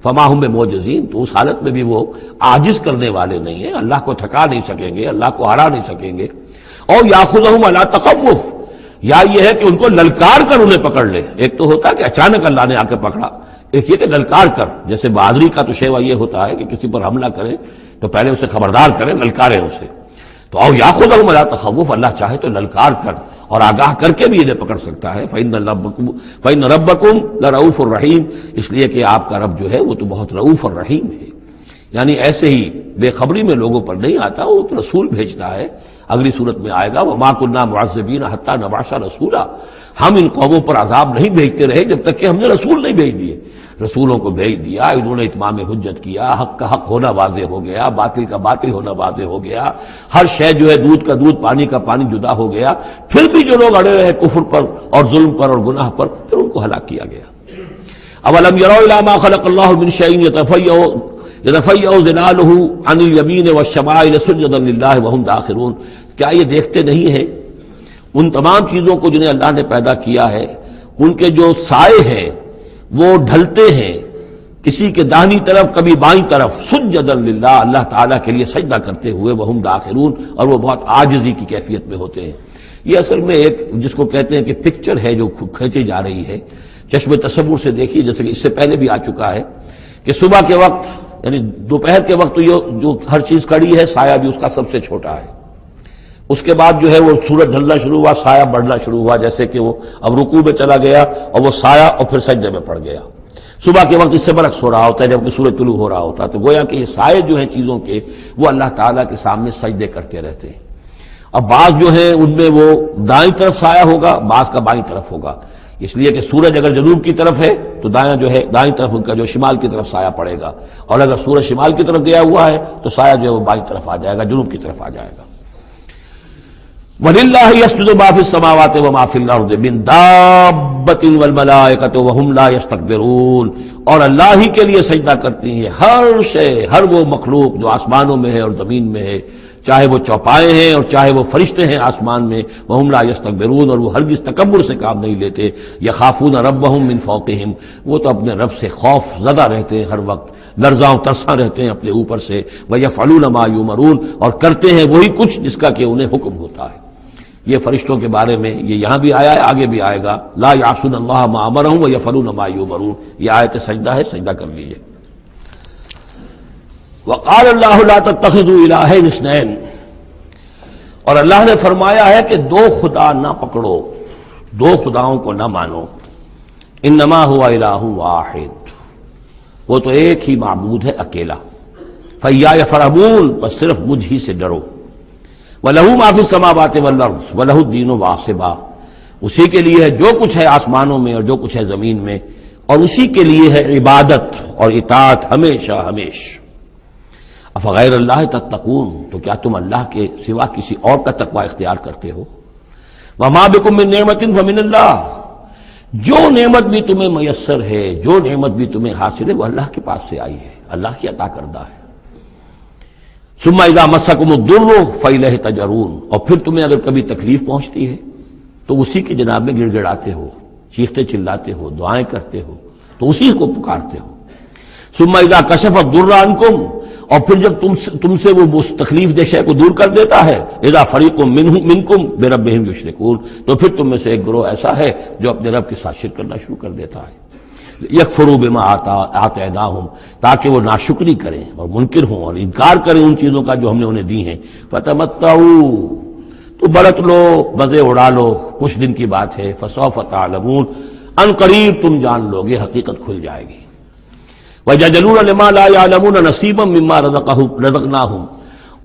فما ہم بمعجزین، تو اس حالت میں بھی وہ عاجز کرنے والے نہیں ہیں، اللہ کو تھکا نہیں سکیں گے، اللہ کو ہرا نہیں سکیں گے. اور یاخذہم علی تخوف، یا یہ ہے کہ ان کو للکار کر انہیں پکڑ لے. ایک تو ہوتا ہے کہ اچانک اللہ نے آ کے پکڑا، ایک یہ کہ للکار کر، جیسے بہادری کا تو شیوا یہ ہوتا ہے کہ کسی پر حملہ کریں تو پہلے اسے خبردار کریں، للکاریں اسے. تو او یاخذہم علی تخوف، اللہ چاہے تو للکار کر اور آگاہ کر کے بھی انہیں پکڑ سکتا ہے. فإن ربکم لرؤوف الرحیم، اس لیے کہ آپ کا رب جو ہے وہ تو بہت رؤوف اور رحیم ہے. یعنی ایسے ہی بے خبری میں لوگوں پر نہیں آتا، وہ تو رسول بھیجتا ہے. اگلی صورت میں آئے گا وما كنا معذبین حتی نبعث رسولا، ہم ان قوموں پر عذاب نہیں بھیجتے رہے جب تک کہ ہم نے رسول نہیں بھیج دیے. رسولوں کو بھیج دیا، انہوں نے اتمام حجت کیا، حق کا حق ہونا واضح ہو گیا، باطل کا باطل ہونا واضح ہو گیا، ہر شے جو ہے دودھ کا دودھ پانی کا پانی جدا ہو گیا. پھر بھی جو لوگ اڑے رہے کفر پر اور ظلم پر اور گناہ پر، پھر ان کو ہلاک کیا گیا. اولم يروا الى ما خلق الله من شيء يتفيأ ظلاله عن اليمين والشمائل سجدا لله وهم داخرون، کیا یہ دیکھتے نہیں ہیں ان تمام چیزوں کو جنہیں اللہ نے پیدا کیا ہے، ان کے جو سائے ہیں وہ ڈھلتے ہیں کسی کے داہنی طرف کبھی بائیں طرف، سجدا للہ، اللہ تعالیٰ کے لیے سجدہ کرتے ہوئے، وہم داخرون، اور وہ بہت عاجزی کی کیفیت میں ہوتے ہیں. یہ اصل میں ایک جس کو کہتے ہیں کہ پکچر ہے جو کھینچی جا رہی ہے. چشم تصور سے دیکھیے، جیسے کہ اس سے پہلے بھی آ چکا ہے کہ صبح کے وقت یعنی دوپہر کے وقت جو ہر چیز کھڑی ہے، سایہ بھی اس کا سب سے چھوٹا ہے. اس کے بعد جو ہے وہ سورج ڈھلنا شروع ہوا، سایہ بڑھنا شروع ہوا، جیسے کہ وہ اب رکوع میں چلا گیا اور وہ سایہ اور پھر سجدے میں پڑ گیا. صبح کے وقت اس سے برعکس ہو رہا ہوتا ہے جبکہ سورج طلوع ہو رہا ہوتا ہے. تو گویا کہ یہ سائے جو ہیں چیزوں کے، وہ اللہ تعالیٰ کے سامنے سجدے کرتے رہتے ہیں. اب بعض جو ہیں ان میں وہ دائیں طرف سایہ ہوگا، بعض کا بائیں طرف ہوگا، اس لیے کہ سورج اگر جنوب کی طرف ہے تو دایاں جو ہے دائیں طرف ان کا جو شمال کی طرف سایہ پڑے گا، اور اگر سورج شمال کی طرف گیا ہوا ہے تو سایہ جو ہے وہ بائیں طرف آ جائے گا، جنوب کی طرف آ جائے گا. وَلِلَّهِ يَسْجُدُ مَا فِي السَّمَاوَاتِ وَمَا فِي الْأَرْضِ مِن دَابَّةٍ وَالْمَلَائِكَةُ وَهُمْ لَا يَسْتَكْبِرُونَ، اور اللہ ہی کے لیے سجدہ کرتی ہیں ہر شے، ہر وہ مخلوق جو آسمانوں میں ہے اور زمین میں ہے، چاہے وہ چوپائے ہیں اور چاہے وہ فرشتے ہیں آسمان میں، وَهُمْ لَا يَسْتَكْبِرُونَ، اور وہ ہرگز تکبر سے کام نہیں لیتے، يَخَافُونَ رَبَّهُمْ مِنْ فَوْقِهِمْ، وہ تو اپنے رب سے خوف زدہ رہتے ہیں، ہر وقت لرزاں و ترساں رہتے ہیں اپنے اوپر سے، وَيَفْعَلُونَ مَا يُؤْمَرُونَ، اور کرتے ہیں وہی کچھ جس کا کہ انہیں حکم ہوتا ہے۔ یہ فرشتوں کے بارے میں یہ یہاں بھی آیا ہے، آگے بھی آئے گا، لا يعصون اللہ ما امرهم ويفعلون ما يؤمرون، یہ آیت سجدہ ہے، سجدہ کر لیجئے۔ وقال اللہ لا تتخذوا الہین اثنین، اور اللہ نے فرمایا ہے کہ دو خدا نہ پکڑو، دو خداؤں کو نہ مانو، انما هو الہ واحد، وہ تو ایک ہی معبود ہے اکیلا، فإیایا فارہبون، بس صرف مجھ ہی سے ڈرو، وَلَهُ مَا فِي السَّمَاوَاتِ وَالْأَرْضِ وَلَهُ الدِّينُ وَاصِبًا، اسی کے لیے ہے جو کچھ ہے آسمانوں میں اور جو کچھ ہے زمین میں، اور اسی کے لیے ہے عبادت اور اطاعت ہمیشہ ہمیشہ۔ افغیر اللہ تتقون، تو کیا تم اللہ کے سوا کسی اور کا تقوی اختیار کرتے ہو؟ وما بکم من نعمت فمن اللہ، جو نعمت بھی تمہیں میسر ہے، جو نعمت بھی تمہیں حاصل ہے، وہ اللہ کے پاس سے آئی ہے، اللہ کی عطا کردہ ہے۔ ثم اذا مسکم الضر فالیہ تجرون، اور پھر تمہیں اگر کبھی تکلیف پہنچتی ہے تو اسی کے جناب میں گڑ گڑاتے ہو، چیختے چلاتے ہو، دعائیں کرتے ہو، تو اسی کو پکارتے ہو۔ ثم اذا کشف الضر عنکم، اور پھر جب تم سے وہ تکلیف دہ شے کو دور کر دیتا ہے، اذا فریق منکم بربہم یشرکون، تو پھر تم میں سے ایک گروہ ایسا ہے جو اپنے رب کے ساتھ شرک کرنا شروع کر دیتا ہے۔ یکفروا بما آتیناہم، تاکہ وہ ناشکری کریں اور منکر ہوں اور انکار کریں ان چیزوں کا جو ہم نے انہیں دی ہیں۔ فتمتعوا، تو برت لو، مزے اڑا لو، کچھ دن کی بات ہے، فسوف تعلمون، ان قریب تم جان لو گے، حقیقت کھل جائے گی۔ وَيَجْعَلُونَ لِمَا لَا يَعْلَمُونَ نَصِيبًا مِّمَّا رَزَقْنَاهُمْ،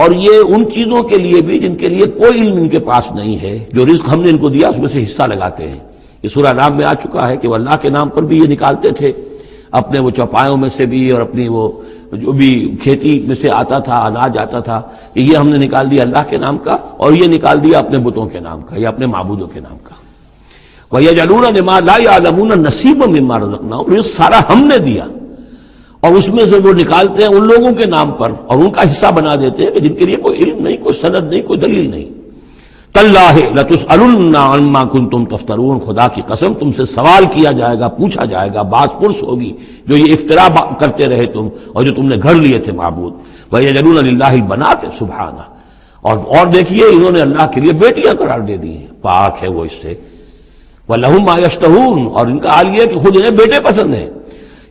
اور یہ ان چیزوں کے لیے بھی جن کے لیے کوئی علم ان کے پاس نہیں ہے، جو رزق ہم نے ان کو دیا اس میں سے حصہ لگاتے ہیں۔ یہ سورہ نام میں آ چکا ہے کہ وہ اللہ کے نام پر بھی یہ نکالتے تھے، اپنے وہ چوپایوں میں سے بھی اور اپنی وہ جو بھی کھیتی میں سے آتا تھا، اناج آتا تھا، کہ یہ ہم نے نکال دیا اللہ کے نام کا، اور یہ نکال دیا اپنے بتوں کے نام کا یا اپنے معبودوں کے نام کا۔ وَيَجْعَلُونَ لِمَا لَا يَعْلَمُونَ نَصِيبًا مِّمَّا رَزَقْنَاهُمْ، یہ سارا ہم نے دیا، اور اس میں سے وہ نکالتے ہیں ان لوگوں کے نام پر اور ان کا حصہ بنا دیتے ہیں کہ جن کے لیے کوئی علم نہیں، کوئی سند نہیں، کوئی دلیل نہیں۔ تاللہ لتسألن عما کنتم تفترون، خدا کی قسم تم سے سوال کیا جائے گا، پوچھا جائے گا، باز پرس ہوگی جو یہ افترا کرتے رہے تم اور جو تم نے گھڑ لیے تھے معبود۔ وَيَجْعَلُونَ لِلَّهِ الْبَنَاتِ سبحانہ، اور دیکھیے انہوں نے اللہ کے لیے بیٹیاں قرار دے دی ہیں، پاک ہے وہ اس سے۔ وَلَهُم مَّا يَشْتَهُونَ، اور ان کا حال یہ ہے کہ خود انہیں بیٹے پسند ہیں،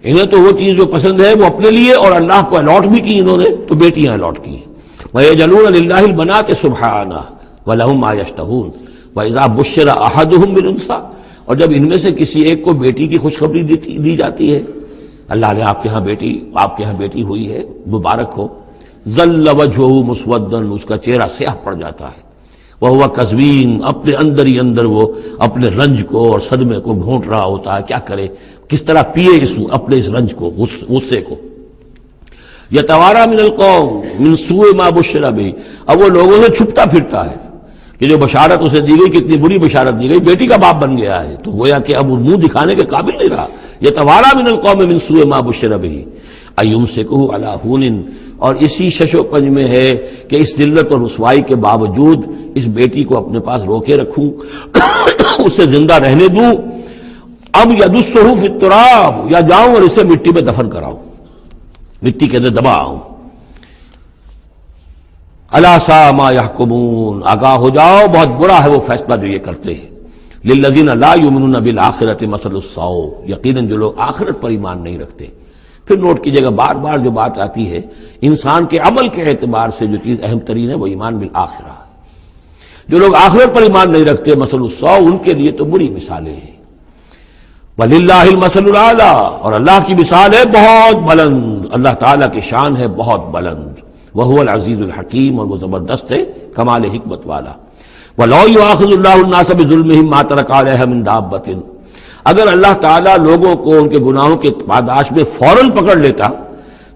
انہیں تو وہ چیز جو پسند ہے وہ اپنے لیے اور اللہ کو الاٹ بھی کی انہوں نے، تو بیٹیاں الاٹ کی ہیں۔ وَيَجْعَلُونَ لِلَّهِ الْبَنَاتِ سُبْحَانَهُ وَلَهُم مَّا يَشْتَهُونَ وَإِذَا بُشِّرَ أَحَدُهُم بِالْأُنثىٰ، اور جب ان میں سے کسی ایک کو بیٹی کی خوشخبری دی جاتی ہے، اللہ نے آپ کے ہاں بیٹی ہوئی ہے، مبارک ہو، ظَلَّ وَجْهُهُ مُسْوَدًّا، اس کا چہرہ سیاہ پڑ جاتا ہے، وَهُوَ كَظِيمٌ، اپنے اندر ہی اندر وہ اپنے رنج کو اور صدمے کو گھونٹ رہا ہوتا ہے، کیا کرے، کس طرح پیے اپنے اس رنج کو، غصے کو۔ یتوارا من القوم من سوء ما بشر به، اب وہ لوگوں سے چھپتا پھرتا ہے کہ جو بشارت اسے دی گئی کتنی بری بشارت دی گئی، بیٹی کا باپ بن گیا ہے، تو گویا کہ اب منہ دکھانے کے قابل نہیں رہا۔ یتوارا من القوم من سوء ما بشر به ایمسکہ علی ہون، اور اسی شش و پنج میں ہے کہ اس ذلت اور رسوائی کے باوجود اس بیٹی کو اپنے پاس روکے رکھوں، اسے زندہ رہنے دوں، اب یدسہ فی التراب، یا جاؤں اور اسے مٹی میں دفن کراؤں، مٹی کے اندر دباؤں۔ الا ساء ما یحکمون، آگاہ ہو جاؤ بہت برا ہے وہ فیصلہ جو یہ کرتے ہیں۔ للذین لا یؤمنون بالآخرۃ مثل السوء، یقیناً جو لوگ آخرت پر ایمان نہیں رکھتے۔ پھر نوٹ کیجئے گا بار بار جو بات آتی ہے، انسان کے عمل کے اعتبار سے جو چیز اہم ترین ہے وہ ایمان بالآخرہ ہے۔ جو لوگ آخرت پر ایمان نہیں رکھتے، مثل السوء، ان کے لیے تو بری مثالیں ہیں۔ وَلِلَّهِ الْمَثَلُ الْأَعْلَىٰ، اور اللہ کی مثال ہے بہت بلند، اللہ تعالیٰ کی شان ہے بہت بلند، وَهُوَ الْعَزِيزُ الْحَكِيمُ، اور وہ زبردست ہے کمال حکمت والا۔ وَلَوْ يُؤَاخِذُ اللَّهُ النَّاسَ بِظُلْمِهِمْ مَا تَرَكَ عَلَيْهَا مِن دَابَّةٍ، اگر اللہ تعالیٰ لوگوں کو ان کے گناہوں کے پاداش میں فوراً پکڑ لیتا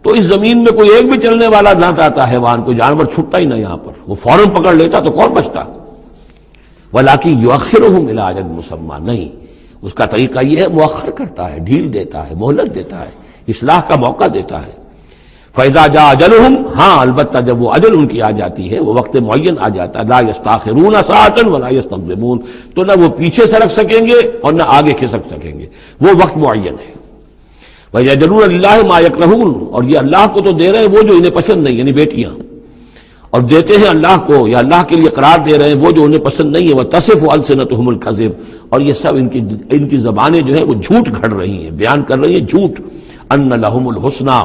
تو اس زمین میں کوئی ایک بھی چلنے والا نہ رہتا، حیوان کوئی جانور چھوٹتا ہی نہ، یہاں پر وہ فوراً پکڑ لیتا تو کون بچتا۔ وَلَٰكِن يُؤَخِّرُهُمْ إِلَىٰ أَجَلٍ مُّسَمًّى، نہیں، اس کا طریقہ یہ ہے مؤخر کرتا ہے، ڈھیل دیتا ہے، مہلت دیتا ہے، اصلاح کا موقع دیتا ہے۔ فَإِذَا جَاءَ أَجَلُهُمْ، ہاں البتہ جب وہ اجل ان کی آ جاتی ہے، وہ وقت معین آ جاتا ہے، لَا يَسْتَأْخِرُونَ سَاعَةً وَلَا يَسْتَقْدِمُونَ، تو نہ وہ پیچھے سرک سکیں گے اور نہ آگے کھسک سکیں گے، وہ وقت معین ہے۔ وَيَجْعَلُونَ لِلَّهِ مَا يَكْرَهُونَ، اور یہ اللہ کو تو دے رہے ہیں وہ جو انہیں پسند نہیں، یعنی بیٹیاں، اور دیتے ہیں اللہ کو یا اللہ کے لیے قرار دے رہے ہیں وہ جو انہیں پسند نہیں ہے، وَتَصِفُ أَلْسِنَتُهُمُ الْكَذِبَ، اور یہ سب ان کی زبانیں جو ہیں وہ جھوٹ گھڑ رہی ہیں، بیان کر رہی ہیں جھوٹ۔ أَنَّ لَهُمُ الْحُسْنَى،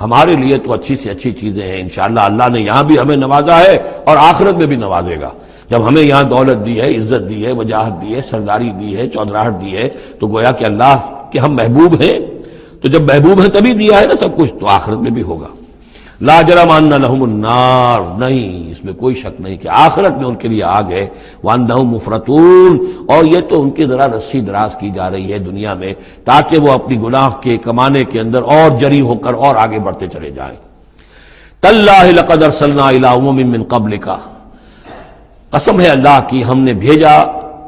ہمارے لیے تو اچھی سے اچھی چیزیں ہیں، انشاءاللہ اللہ نے یہاں بھی ہمیں نوازا ہے اور آخرت میں بھی نوازے گا۔ جب ہمیں یہاں دولت دی ہے، عزت دی ہے، وجاہت دی ہے، سرداری دی ہے، چودراہٹ دی ہے، تو گویا کہ اللہ کے ہم محبوب ہیں، تو جب محبوب ہیں تبھی دیا ہے نا سب کچھ، تو آخرت میں بھی ہوگا۔ لا جرم ان لهم النار، نہیں اس میں کوئی شک نہیں کہ آخرت میں ان کے لیے آگ ہے، وانہم مفرطون، اور یہ تو ان کی ذرا رسی دراز کی جا رہی ہے دنیا میں تاکہ وہ اپنی گناہ کے کمانے کے اندر اور جری ہو کر اور آگے بڑھتے چلے جائیں۔ تاللہ لقد ارسلنا الی امم من قبلک، قسم ہے اللہ کی ہم نے بھیجا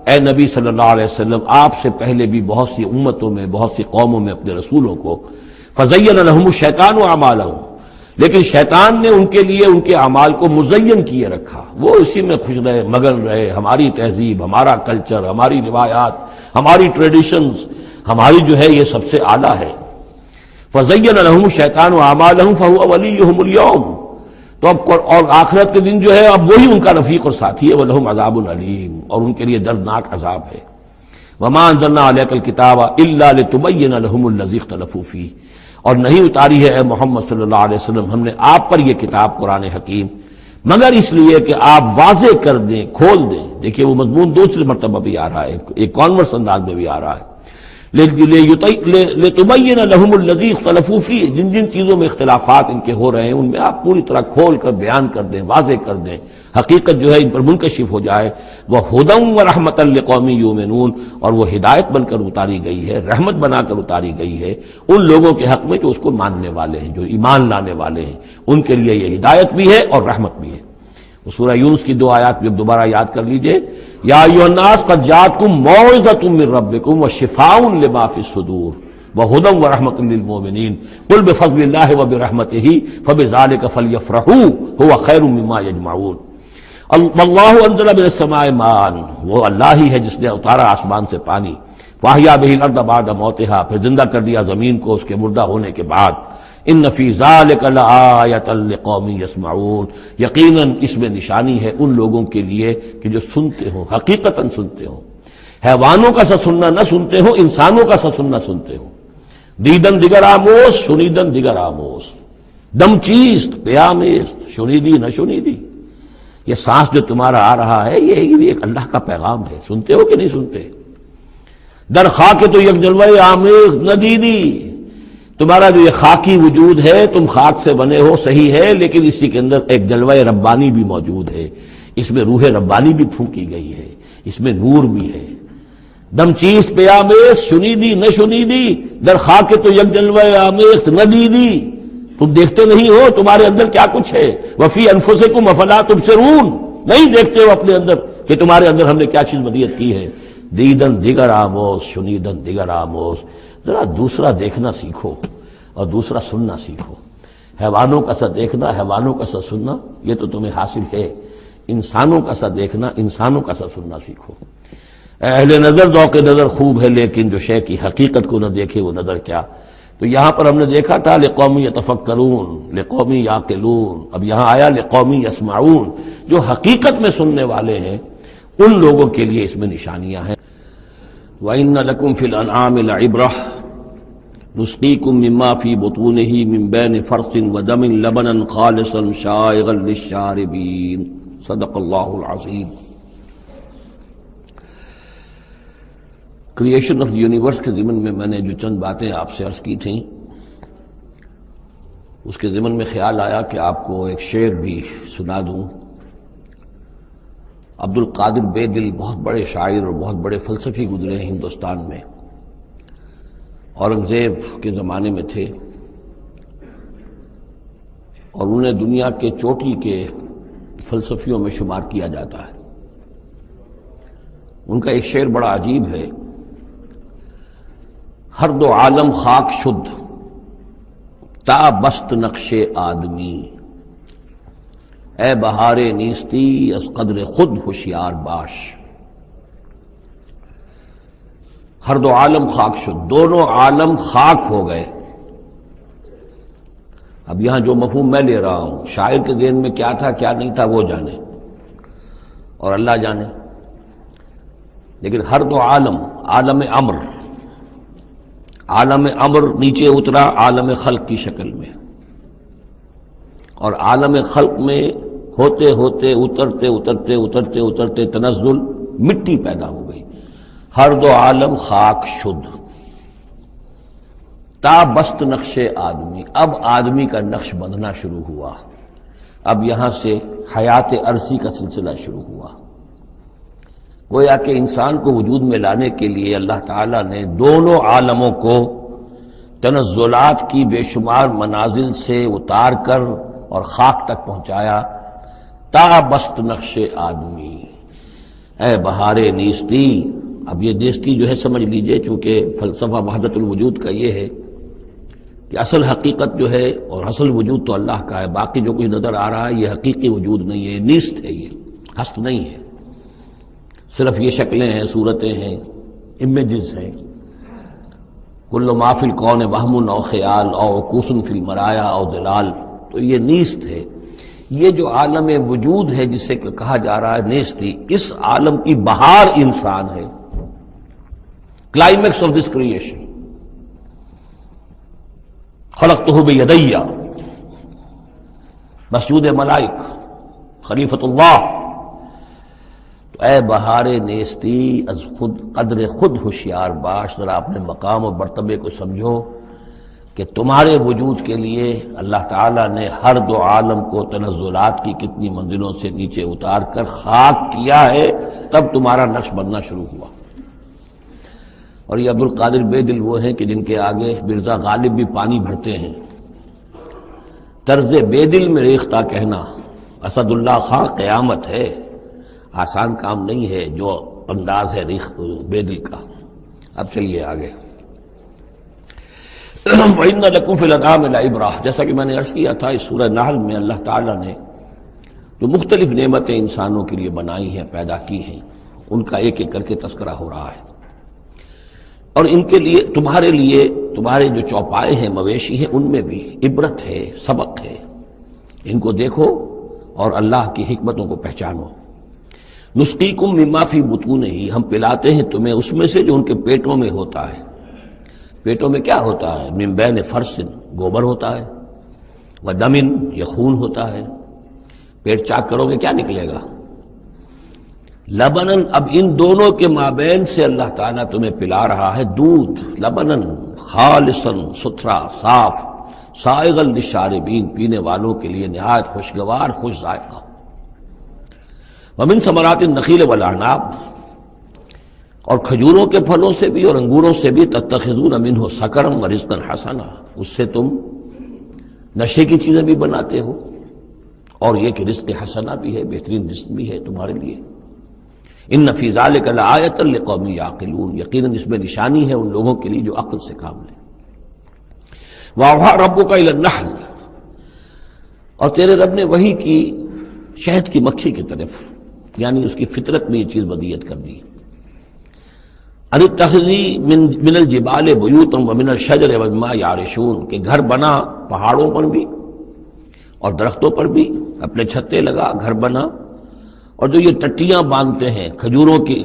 اے نبی صلی اللہ علیہ وسلم آپ سے پہلے بھی بہت سی امتوں میں، بہت سی قوموں میں اپنے رسولوں کو، فزین لهم الشیطان اعمالهم، لیکن شیطان نے ان کے لیے ان کے اعمال کو مزین کیے رکھا، وہ اسی میں خوش رہے، مگن رہے، ہماری تہذیب، ہمارا کلچر، ہماری روایات، ہماری ٹریڈیشنز، ہماری جو ہے یہ سب سے اعلیٰ ہے۔ فزین لهم الشیطان اعمالهم فهو ولیہم اليوم، تو اب اور آخرت کے دن جو ہے اب وہی ان کا رفیق اور ساتھی ہے، وَلَهُمْ عَذَابٌ علیم، اور ان کے لیے دردناک عذاب ہے۔ وَمَا أَنزَلْنَا عَلَيْكَ الْكِتَابَ إِلَّا لِتُبَيِّنَ لَهُمُ الَّذِي اخْتَلَفُوا فِيهِ، اور نہیں اتاری ہے اے محمد صلی اللہ علیہ وسلم ہم نے آپ پر یہ کتاب قرآن حکیم مگر اس لیے کہ آپ واضح کر دیں، کھول دیں۔ دیکھیے وہ مضمون دوسری مرتبہ بھی آ رہا ہے، ایک کانورس انداز میں بھی آ رہا ہے، لِتُبَيِّنَ لَهُمُ الَّذِي اخْتَلَفُوا فِيهِ، جن جن چیزوں میں اختلافات ان کے ہو رہے ہیں ان میں آپ پوری طرح کھول کر بیان کر دیں، واضح کر دیں، حقیقت جو ہے ان پر منکشف ہو جائے۔ وَهُدًى وَرَحْمَةً لِقَوْمٍ يُؤْمِنُونَ، اور وہ ہدایت بن کر اتاری گئی ہے، رحمت بنا کر اتاری گئی ہے ان لوگوں کے حق میں جو اس کو ماننے والے ہیں، جو ایمان لانے والے ہیں، ان کے لیے یہ ہدایت بھی ہے اور رحمت بھی ہے۔ سورہ یونس کی 2 آیات بھی اب دوبارہ یاد کر لیجئے، یا ایھا الناس قد جاءتکم موعظۃ من ربکم وشفاء لما فی الصدور وہدی ورحمۃ للمؤمنین قل بفضل اللہ وبرحمتہ فبذلک فلیفرحوا هو خیر مما یجمعون۔ واللہ انزل من السماء ماء، وہ اللہ ہی ہے جس نے اتارا آسمان سے پانی، فاحیا بہ الارض بعد موتہا، پھر زندہ کر دیا زمین کو اس کے مردہ ہونے کے بعد۔ ان فی ذلک لآیۃ لقوم یسمعون، یقیناً اس میں نشانی ہے ان لوگوں کے لیے کہ جو سنتے ہوں، حقیقتاً سنتے ہوں، حیوانوں کا سا سننا نہ سنتے ہوں، انسانوں کا سا سننا سنتے ہوں۔ دیدن دیگر آموز، شنیدن دیگر آموز، دم چیست پیامیست، شنیدی نہ شنیدی، یہ سانس جو تمہارا آ رہا ہے یہ بھی ایک اللہ کا پیغام ہے، سنتے ہو کہ نہیں سنتے؟ در خاک تو یک جلوہ آمیخ ندیدی، تمہارا جو یہ خاکی وجود ہے تم خاک سے بنے ہو صحیح ہے، لیکن اسی کے اندر ایک جلوہ ربانی بھی موجود ہے، اس میں روح ربانی بھی پھونکی گئی ہے، اس میں نور بھی ہے۔ دم چیست پیامیز شنیدی نہ شنیدی، در خاک تو یک جلوہ آمیخ ندیدی، تم دیکھتے نہیں ہو تمہارے اندر کیا کچھ ہے، وفی انفسکم افلا تبصرون، نہیں دیکھتے ہو اپنے اندر کہ تمہارے اندر ہم نے کیا چیز مدیت کی ہے۔ دیدن دیگر آموز شنیدن دیگر آموز، ذرا دوسرا دیکھنا سیکھو اور دوسرا سننا سیکھو۔ حیوانوں کا سا دیکھنا، حیوانوں کا سا سننا یہ تو تمہیں حاصل ہے، انسانوں کا سا دیکھنا، انسانوں کا سا سننا سیکھو۔ اہل نظر ذوق نظر خوب ہے لیکن جو شے کی حقیقت کو نہ دیکھے وہ نظر کیا۔ تو یہاں پر ہم نے دیکھا تھا لقوم یتفکرون، لقوم یعقلون، اب یہاں آیا لقوم یسمعون، جو حقیقت میں سننے والے ہیں ان لوگوں کے لیے اس میں نشانیاں ہیں۔ وَإِنَّ لَكُمْ فِي الْأَنْعَامِ لَعِبْرَةً نُسْقِيكُم مِّمَّا فِي بُطُونِهِ مِن بَيْنِ فَرْثٍ وَدَمٍ لَبَنًا خَالِصًا شَائِغًا لِلشَّارِبِينَ، صدق اللہ العظیم۔ کریشن آف یونیورس کے ضمن میں نے جو چند باتیں آپ سے عرض کی تھیں اس کے ضمن میں خیال آیا کہ آپ کو ایک شعر بھی سنا دوں۔ عبد القادر بے دل بہت بڑے شاعر اور بہت بڑے فلسفی گزرے ہیں ہندوستان میں، اورنگزیب کے زمانے میں تھے اور انہیں دنیا کے چوٹی کے فلسفیوں میں شمار کیا جاتا ہے۔ ان کا ایک شعر بڑا عجیب ہے، ہر دو عالم خاک شد تا بست نقش آدمی، اے بہار نیستی از قدر خود ہوشیار باش۔ ہر دو عالم خاک شد، دونوں عالم خاک ہو گئے۔ اب یہاں جو مفہوم میں لے رہا ہوں، شاعر کے ذہن میں کیا تھا کیا نہیں تھا وہ جانے اور اللہ جانے، لیکن ہر دو عالم، عالم امر، عالم امر نیچے اترا عالم خلق کی شکل میں، اور عالم خلق میں ہوتے ہوتے اترتے اترتے اترتے اترتے تنزل مٹی پیدا ہو گئی، ہر دو عالم خاک شد۔ تا بست نقش آدمی، اب آدمی کا نقش بندھنا شروع ہوا، اب یہاں سے حیات عرضی کا سلسلہ شروع ہوا۔ گویا کہ انسان کو وجود میں لانے کے لیے اللہ تعالیٰ نے دونوں عالموں کو تنزلات کی بے شمار منازل سے اتار کر اور خاک تک پہنچایا۔ تا بست نقش آدمی، اے بہار نیستی۔ اب یہ نیستی جو ہے سمجھ لیجئے، چونکہ فلسفہ وحدت الوجود کا یہ ہے کہ اصل حقیقت جو ہے اور اصل وجود تو اللہ کا ہے، باقی جو کچھ نظر آ رہا ہے یہ حقیقی وجود نہیں ہے، نیست ہے، یہ ہست نہیں ہے، صرف یہ شکلیں ہیں، صورتیں ہیں، امیجز ہیں۔ کل ما فی الکون وہم او خیال او عکوس فی المرایا او ظلال، تو یہ نیست ہے۔ یہ جو عالم وجود ہے جسے کہا جا رہا ہے نیستی، اس عالم کی بہار انسان ہے، کلائمیکس آف دس کریشن۔ خلقتہ بیدی، مسجود ملائک، خلیفۃ اللہ۔ تو اے بہار نیستی از خود قدر خود ہوشیار باش، ذرا اپنے مقام و مرتبے کو سمجھو کہ تمہارے وجود کے لیے اللہ تعالیٰ نے ہر دو عالم کو تنزلات کی کتنی منزلوں سے نیچے اتار کر خاک کیا ہے، تب تمہارا نقش بننا شروع ہوا۔ اور یہ عبدالقادر بے دل وہ ہیں کہ جن کے آگے مرزا غالب بھی پانی بھرتے ہیں۔ طرز بے دل میں ریختہ کہنا اسد اللہ خان قیامت ہے، آسان کام نہیں ہے جو انداز ہے بے دل کا۔ اب چلیے آگے۔ وَإِنَّ لَكُمْ فِي الْأَنْعَامِ لَعِبْرَةً، جیسا کہ میں نے عرض کیا تھا، اس سورہ نحل میں اللہ تعالیٰ نے جو مختلف نعمتیں انسانوں کے لیے بنائی ہیں، پیدا کی ہیں، ان کا ایک ایک کر کے تذکرہ ہو رہا ہے، اور ان کے لیے تمہارے جو چوپائے ہیں، مویشی ہیں، ان میں بھی عبرت ہے، سبق ہے، ان کو دیکھو اور اللہ کی حکمتوں کو پہچانو۔ نسقیکم مما فی بطونہ، ہم پلاتے ہیں تمہیں اس میں سے جو ان کے پیٹوں میں ہوتا ہے۔ پیٹوں میں کیا ہوتا ہے؟ من بین فرث، گوبر ہوتا ہے، ودم، یہ خون ہوتا ہے۔ پیٹ چاک کرو گے کیا نکلے گا؟ لبنن، اب ان دونوں کے مابین سے اللہ تعالیٰ تمہیں پلا رہا ہے دودھ، لبنن خالصا، ستھرا، صاف، سائغا للشاربین، پینے والوں کے لیے نہایت خوشگوار، خوش ذائقہ۔ ومن ثمرات النخیل والاعناب، اور کھجوروں کے پھلوں سے بھی اور انگوروں سے بھی، تتخذون منہ سکرا ورزقا حسنا، اس سے تم نشے کی چیزیں بھی بناتے ہو، اور یہ کہ رزق حسنا بھی ہے، بہترین رزق بھی ہے تمہارے لیے۔ ان فی ذلک لآیۃ لقوم یعقلون، یقیناً اس میں نشانی ہے ان لوگوں کے لیے جو عقل سے کام لیں۔ وَأَوْحَىٰ رَبُّكَ إِلَى النَّحْلِ، اور تیرے رب نے وحی کی شہد کی مکھی کی طرف، یعنی اس کی فطرت میں یہ چیز بدیت کر دی۔ ان اتخذی من الجبال بیوتا ومن الشجر ومما یعرشون، کہ گھر بنا پہاڑوں پر بھی اور درختوں پر بھی، اپنے چھتے لگا، گھر بنا، اور جو یہ ٹٹیاں باندھتے ہیں کھجوروں کی،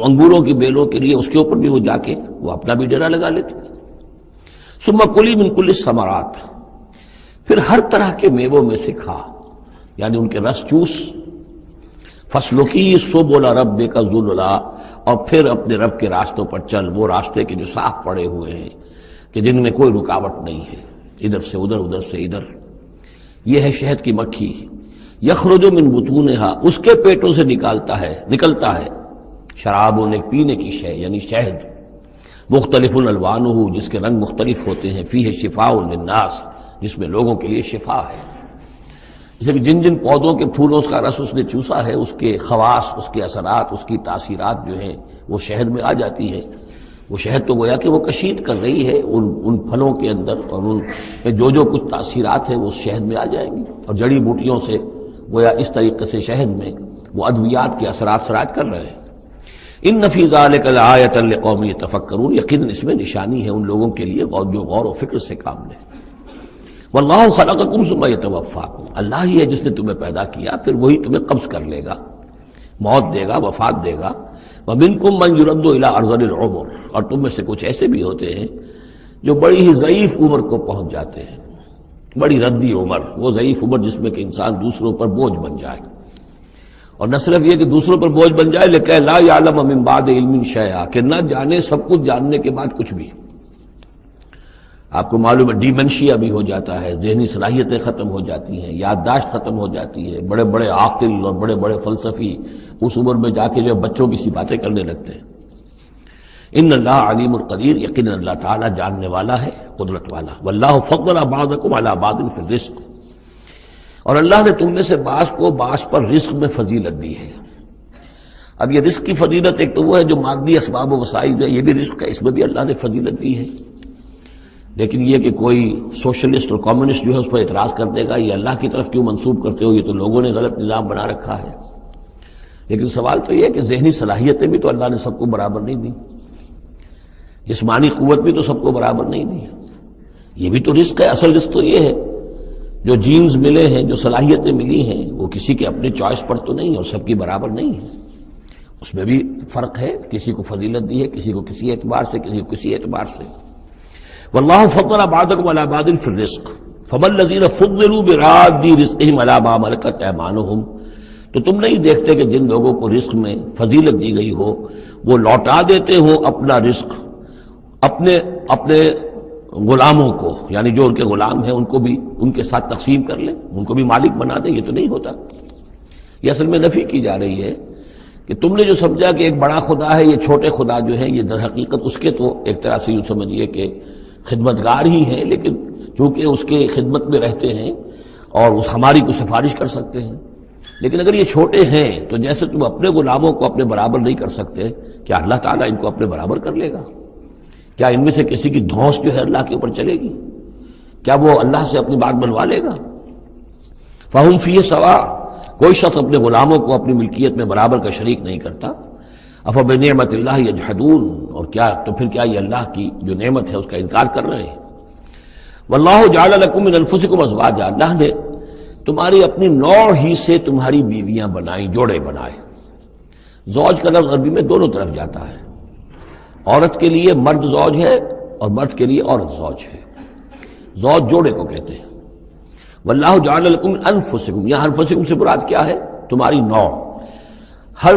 انگوروں کی بیلوں کے لیے، اس کے اوپر بھی وہ جا کے وہ اپنا بھی ڈیرا لگا لیتے ہیں۔ ثم کلی من کل الثمرات، پھر ہر طرح کے میووں میں سے کھا، یعنی ان کے رس چوس۔ فسلکی سبل ربک ذللا، اور پھر اپنے رب کے راستوں پر چل، وہ راستے کے جو صاف پڑے ہوئے ہیں، کہ جن میں کوئی رکاوٹ نہیں ہے، ادھر سے ادھر، ادھر سے ادھر۔ یہ ہے شہد کی مکھی۔ یخرج من بطونہا، اس کے پیٹوں سے نکلتا ہے شراب، پینے کی شے یعنی شہد، مختلف الوانہ، جس کے رنگ مختلف ہوتے ہیں، فیہ شفاء للناس، جس میں لوگوں کے لیے شفا ہے۔ جیسے کہ جن پودوں کے پھولوں کا رس اس نے چوسا ہے، اس کے خواص، اس کے اثرات، اس کی تاثیرات جو ہیں وہ شہد میں آ جاتی ہے۔ وہ شہد تو گویا کہ وہ کشید کر رہی ہے ان پھلوں کے اندر، اور ان جو کچھ تاثیرات ہیں وہ اس شہد میں آ جائیں گی، اور جڑی بوٹیوں سے گویا اس طریقے سے شہد میں وہ ادویات کے اثرات سراج کر رہے ہیں۔ ان فی ذلک لآیۃ لقوم یتفکرون، یقیناً اس میں نشانی ہے ان لوگوں کے لیے جو غور و فکر سے کام لیں۔ واللہ خلقکم ثم یتوفاکم، اللہ ہی ہے جس نے تمہیں پیدا کیا، پھر وہی تمہیں قبض کر لے گا، موت دے گا، وفات دے گا۔ ومنکم من یرد الی ارذل العمر، اور تم میں سے کچھ ایسے بھی ہوتے ہیں جو بڑی ہی ضعیف عمر کو پہنچ جاتے ہیں، بڑی ردی عمر، وہ ضعیف عمر جس میں کہ انسان دوسروں پر بوجھ بن جائے، اور نہ صرف یہ کہ دوسروں پر بوجھ بن جائے، لیکن لا یعلم من بعد علم شیئا، کہ نہ جانے سب کچھ جاننے کے بعد کچھ بھی۔ آپ کو معلوم ہے ڈیمنشیا بھی ہو جاتا ہے، ذہنی صلاحیتیں ختم ہو جاتی ہیں، یادداشت ختم ہو جاتی ہے، بڑے بڑے عاقل اور بڑے بڑے فلسفی اس عمر میں جا کے جو بچوں کی سی باتیں کرنے لگتے ہیں۔ ان اللہ علیم القدیر، یقینا اللہ تعالیٰ جاننے والا ہے، قدرت والا۔ واللہ فضل بعضکم علی بعض فی الرزق، اور اللہ نے تم میں سے بعض کو بعض پر رزق میں فضیلت دی ہے۔ اب یہ رزق کی فضیلت ایک تو وہ ہے جو مادی اسباب و وسائل ہے، یہ بھی رزق ہے، اس میں بھی اللہ نے فضیلت دی ہے۔ لیکن یہ کہ کوئی سوشلسٹ اور کمیونسٹ جو ہے اس پر اعتراض کر دے گا یہ اللہ کی طرف کیوں منسوب کرتے ہو، یہ تو لوگوں نے غلط نظام بنا رکھا ہے۔ لیکن سوال تو یہ ہے کہ ذہنی صلاحیتیں بھی تو اللہ نے سب کو برابر نہیں دی، جسمانی قوت بھی تو سب کو برابر نہیں دی، یہ بھی تو رزق ہے۔ اصل رزق تو یہ ہے جو جینز ملے ہیں، جو صلاحیتیں ملی ہیں، وہ کسی کے اپنے چوائس پر تو نہیں اور سب کی برابر نہیں ہے، اس میں بھی فرق ہے، کسی کو فضیلت دی ہے، کسی کو کسی اعتبار سے، کسی کو کسی اعتبار سے۔ واللہ فضل بعضکم علی بعض فی الرزق فما الذین فضلوا براد رزقہم علی ما ملکت ایمانہم، تو تم نہیں دیکھتے کہ جن لوگوں کو رزق میں فضیلت دی گئی ہو وہ لوٹا دیتے ہو اپنا رزق اپنے غلاموں کو، یعنی جو ان کے غلام ہیں ان کو بھی ان کے ساتھ تقسیم کر لیں، ان کو بھی مالک بنا دیں، یہ تو نہیں ہوتا۔ یہ اصل میں نفی کی جا رہی ہے کہ تم نے جو سمجھا کہ ایک بڑا خدا ہے، یہ چھوٹے خدا جو ہے یہ در حقیقت اس کے تو ایک طرح سے یوں سمجھیے کہ خدمتگار ہی ہیں، لیکن چونکہ اس کے خدمت میں رہتے ہیں اور اس ہماری کو سفارش کر سکتے ہیں، لیکن اگر یہ چھوٹے ہیں تو جیسے تم اپنے غلاموں کو اپنے برابر نہیں کر سکتے، کیا اللہ تعالیٰ ان کو اپنے برابر کر لے گا؟ کیا ان میں سے کسی کی دھونس جو ہے اللہ کے اوپر چلے گی؟ کیا وہ اللہ سے اپنی بات بنوا لے گا؟ فہم فیہ سوا، کوئی شخص اپنے غلاموں کو اپنی ملکیت میں برابر کا شریک نہیں کرتا۔ افبنعمت اللہ یجحدون، اور کیا تو پھر کیا یہ اللہ کی جو نعمت ہے اس کا انکار کر رہے ہیں؟ واللہ جعل لکم من انفسکم ازواجا، اللہ نے تمہاری اپنی نوع ہی سے تمہاری بیویاں بنائیں، جوڑے بنائے۔ زوج کا لفظ عربی میں دونوں طرف جاتا ہے، عورت کے لیے مرد زوج ہے اور مرد کے لیے عورت زوج ہے، زوج جوڑے کو کہتے ہیں۔ واللہ جعل لکم من انفسکم، یہاں انفسکم سے مراد کیا ہے؟ تمہاری نوع، ہر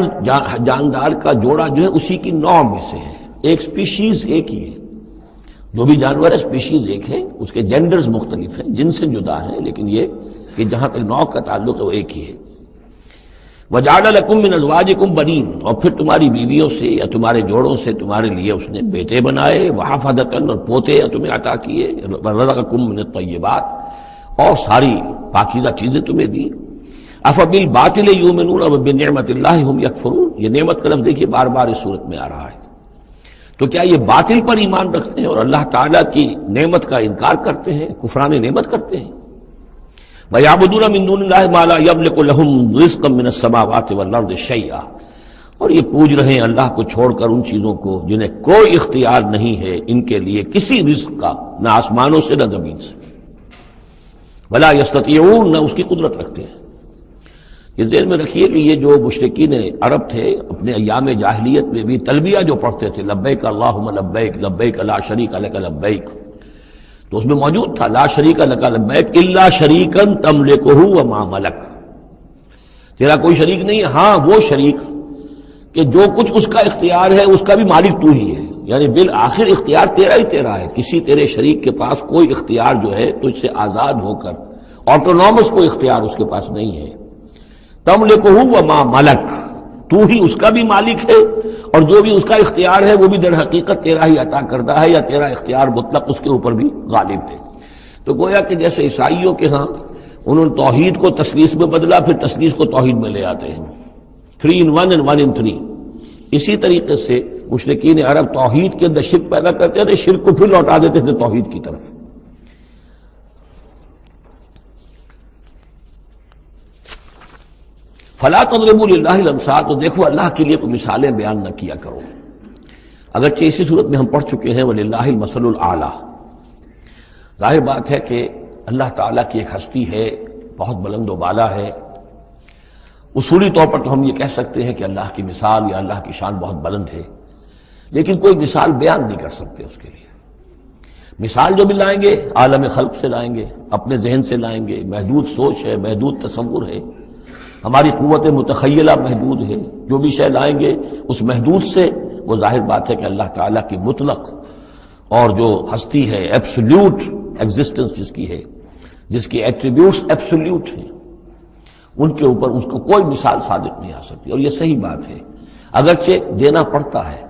جاندار کا جوڑا جو ہے اسی کی نوع میں سے ہے، ایک سپیشیز ایک ہی ہے، جو بھی جانور ہے سپیشیز ایک ہے، اس کے جینڈرز مختلف ہیں، جن سے جدا ہیں، لیکن یہ کہ جہاں تک نوع کا تعلق ہے وہ ایک ہی ہے۔ وَجَعَلَ لَكُم مِّنْ أَزْوَاجِكُمْ بَنِينَ، اور پھر تمہاری بیویوں سے یا تمہارے جوڑوں سے تمہارے لیے اس نے بیٹے بنائے، وَحَفَدَةً، اور پوتے تمہیں عطا کیے، وَرَزَقَكُم مِّنَ الطَّيِّبَاتِ، اور ساری پاکیزہ چیزیں تمہیں دی۔ أَفَبِالْبَاطِلِ يُؤْمِنُونَ وَبِنِعْمَةِ اللَّهِ هُمْ يَكْفُرُونَ، یہ نعمت کا لفظ دیکھیے بار بار اس صورت میں آ رہا ہے۔ تو کیا یہ باطل پر ایمان رکھتے ہیں اور اللہ تعالیٰ کی نعمت کا انکار کرتے ہیں، کفران نعمت کرتے ہیں؟ وَيَعْبُدُونَ مِن دُونِ اللَّهِ مَا لَا يَمْلِكُ لَهُمْ رِزْقًا مِّنَ السَّمَاوَاتِ وَالْأَرْضِ شَيْئًا، اور یہ پوج رہے ہیں اللہ کو چھوڑ کر ان چیزوں کو جنہیں کوئی اختیار نہیں ہے ان کے لیے کسی رزق کا، نہ آسمانوں سے نہ زمین سے، وَلَا يَسْتَطِيعُونَ، نہ اس کی قدرت رکھتے ہیں۔ یہ ذہن میں رکھیے کہ یہ جو مشرکین عرب تھے اپنے ایام جاہلیت میں بھی تلبیہ جو پڑھتے تھے، لبیک اللہم لبیک لبیک لا شریک لک لبیک، تو اس میں موجود تھا لا شریک لک لبیک الا شریکا تملکہ وما ملک، تیرا کوئی شریک نہیں ہے، ہاں وہ شریک کہ جو کچھ اس کا اختیار ہے اس کا بھی مالک تو ہی ہے، یعنی بالآخر اختیار تیرا ہی تیرا ہے، کسی تیرے شریک کے پاس کوئی اختیار جو ہے تجھ سے آزاد ہو کر آٹونومس کوئی اختیار اس کے پاس نہیں ہے۔ تملکہ وما ملک، تو ہی اس کا بھی مالک ہے اور جو بھی اس کا اختیار ہے وہ بھی در حقیقت تیرا ہی عطا کردہ ہے، یا تیرا اختیار مطلق اس کے اوپر بھی غالب ہے۔ تو گویا کہ جیسے عیسائیوں کے ہاں انہوں نے توحید کو تثلیث میں بدلا، پھر تثلیث کو توحید میں لے آتے ہیں، 3 in 1 and 1 in 3، اسی طریقے سے مشرکین عرب توحید کے اندر شرک پیدا کرتے تھے، شرک کو پھر لوٹا دیتے تھے توحید کی طرف۔ فلا تضربوا للہ الامثال، تو دیکھو اللہ کے لیے کوئی مثالیں بیان نہ کیا کرو، اگرچہ اسی صورت میں ہم پڑھ چکے ہیں وَلِلَّهِ الْمَثَلُ الْأَعْلَىٰ۔ ظاہر بات ہے کہ اللہ تعالیٰ کی ایک ہستی ہے، بہت بلند و بالا ہے، اصولی طور پر تو ہم یہ کہہ سکتے ہیں کہ اللہ کی مثال یا اللہ کی شان بہت بلند ہے، لیکن کوئی مثال بیان نہیں کر سکتے اس کے لیے۔ مثال جو بھی لائیں گے عالم خلق سے لائیں گے، اپنے ذہن سے لائیں گے، محدود سوچ ہے، محدود تصور ہے، ہماری قوت متخیلہ محدود ہے، جو بھی شے لائیں گے اس محدود سے، وہ ظاہر بات ہے کہ اللہ تعالیٰ کی مطلق اور جو ہستی ہے، ایبسولوٹ ایگزسٹنس جس کی ہے، جس کی ایٹریبیوٹس ایبسولوٹ ہیں، ان کے اوپر اس کو کوئی مثال صادق نہیں آ سکتی۔ اور یہ صحیح بات ہے، اگرچہ دینا پڑتا ہے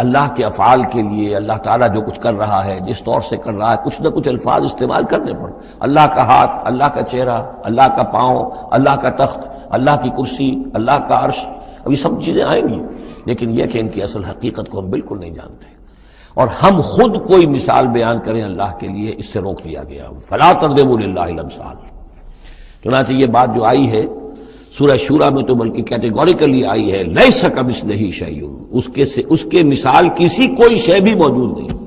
اللہ کے افعال کے لیے، اللہ تعالیٰ جو کچھ کر رہا ہے، جس طور سے کر رہا ہے، کچھ نہ کچھ الفاظ استعمال کرنے پڑ، اللہ کا ہاتھ، اللہ کا چہرہ، اللہ کا پاؤں، اللہ کا تخت، اللہ کی کرسی، اللہ کا عرش، اب یہ سب چیزیں آئیں گی، لیکن یہ کہ ان کی اصل حقیقت کو ہم بالکل نہیں جانتے، اور ہم خود کوئی مثال بیان کریں اللہ کے لیے اس سے روک دیا گیا۔ فلا تضربوا للہ الامثال۔ چنانچہ یہ بات جو آئی ہے سورہ شورى میں تو بلکہ کیٹیگوریکلی آئی ہے، لیس کمثلہ شیء، اس کے مثال کسی کوئی شے بھی موجود نہیں۔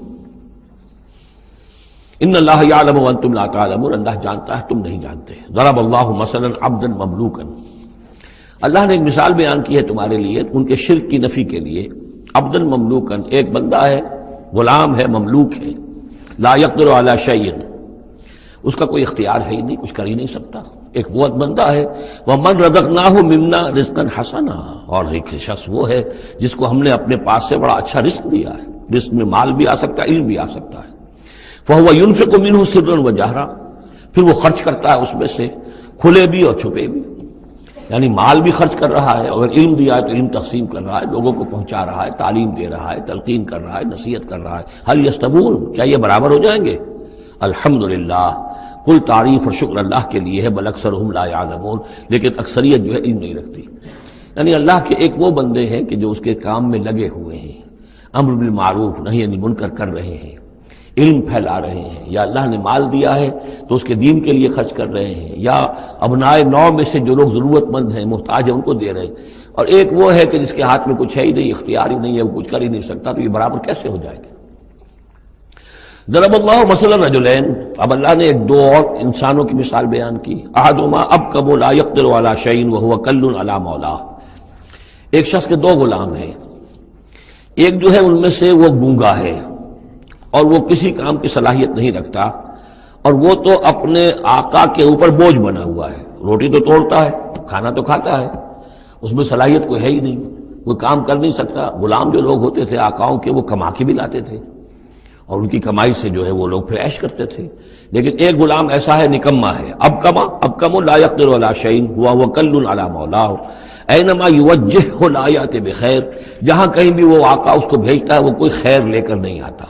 ان اللہ یعلم وانتم لا تعلمون، اللہ جانتا ہے تم نہیں جانتے۔ ضرب اللہ مثلا عبدا مملوکا، اللہ نے ایک مثال بیان کی ہے تمہارے لیے ان کے شرک کی نفی کے لیے۔ عبدا مملوکا، ایک بندہ ہے، غلام ہے، مملوک ہے، لا یقدر علی شیء، اس کا کوئی اختیار ہے ہی نہیں، کچھ کر ہی نہیں سکتا، ایک وہ بندہ ہے۔ وَمَنْ رَزَقْنَاهُ مِنَّا رِزْقًا حَسَنًا، اور ایک شخص وہ ہے جس کو ہم نے اپنے پاس سے بڑا اچھا رزق دیا ہے، رزق میں مال بھی آ سکتا ہے، علم بھی آ سکتا ہے۔ فَهُوَ يُنْفِقُ مِنْهُ سِرًّا وَجَهْرًا، پھر وہ خرچ کرتا ہے اس میں سے کھلے بھی اور چھپے بھی، یعنی مال بھی خرچ کر رہا ہے، اور علم دیا ہے تو علم تقسیم کر رہا ہے، لوگوں کو پہنچا رہا ہے، تعلیم دے رہا ہے، تلقین کر رہا ہے، نصیحت کر رہا ہے۔ هل يستوون، کیا یہ برابر ہو جائیں گے؟ الحمدللہ، کل تعریف اور شکر اللہ کے لیے ہے، بل اکثرهم لا يعلمون، لیکن اکثریت جو ہے علم نہیں رکھتی۔ یعنی اللہ کے ایک وہ بندے ہیں کہ جو اس کے کام میں لگے ہوئے ہیں، امر بالمعروف نہی عن المنکر کر رہے ہیں، علم پھیلا رہے ہیں، یا اللہ نے مال دیا ہے تو اس کے دین کے لیے خرچ کر رہے ہیں، یا ابنائے نو میں سے جو لوگ ضرورت مند ہیں، محتاج ہیں، ان کو دے رہے ہیں، اور ایک وہ ہے کہ جس کے ہاتھ میں کچھ ہے ہی نہیں، اختیار ہی نہیں ہے، وہ کچھ کر ہی نہیں سکتا، تو یہ برابر کیسے ہو جائے گا؟ ضرب اللہ مثلا رجلین، اب اللہ نے ایک دو اور انسانوں کی مثال بیان کی۔ احدہما ابکم لا یقدر علی شیء وہو کل علی مولاه، ایک شخص کے دو غلام ہیں، ایک جو ہے ان میں سے وہ گونگا ہے اور وہ کسی کام کی صلاحیت نہیں رکھتا، اور وہ تو اپنے آقا کے اوپر بوجھ بنا ہوا ہے، روٹی تو توڑتا ہے، کھانا تو کھاتا ہے، اس میں صلاحیت کوئی ہے ہی نہیں، کوئی کام کر نہیں سکتا۔ غلام جو لوگ ہوتے تھے آقاؤں کے، وہ کما کے بھی لاتے تھے، اور ان کی کمائی سے جو ہے وہ لوگ پھر عیش کرتے تھے۔ لیکن ایک غلام ایسا ہے، نکما ہے، ابکم لا یقدر علی شیء وہو کل علی مولاه اینما یوجہہ لا یأتی بخیر، جہاں کہیں بھی وہ آقا اس کو بھیجتا ہے وہ کوئی خیر لے کر نہیں آتا،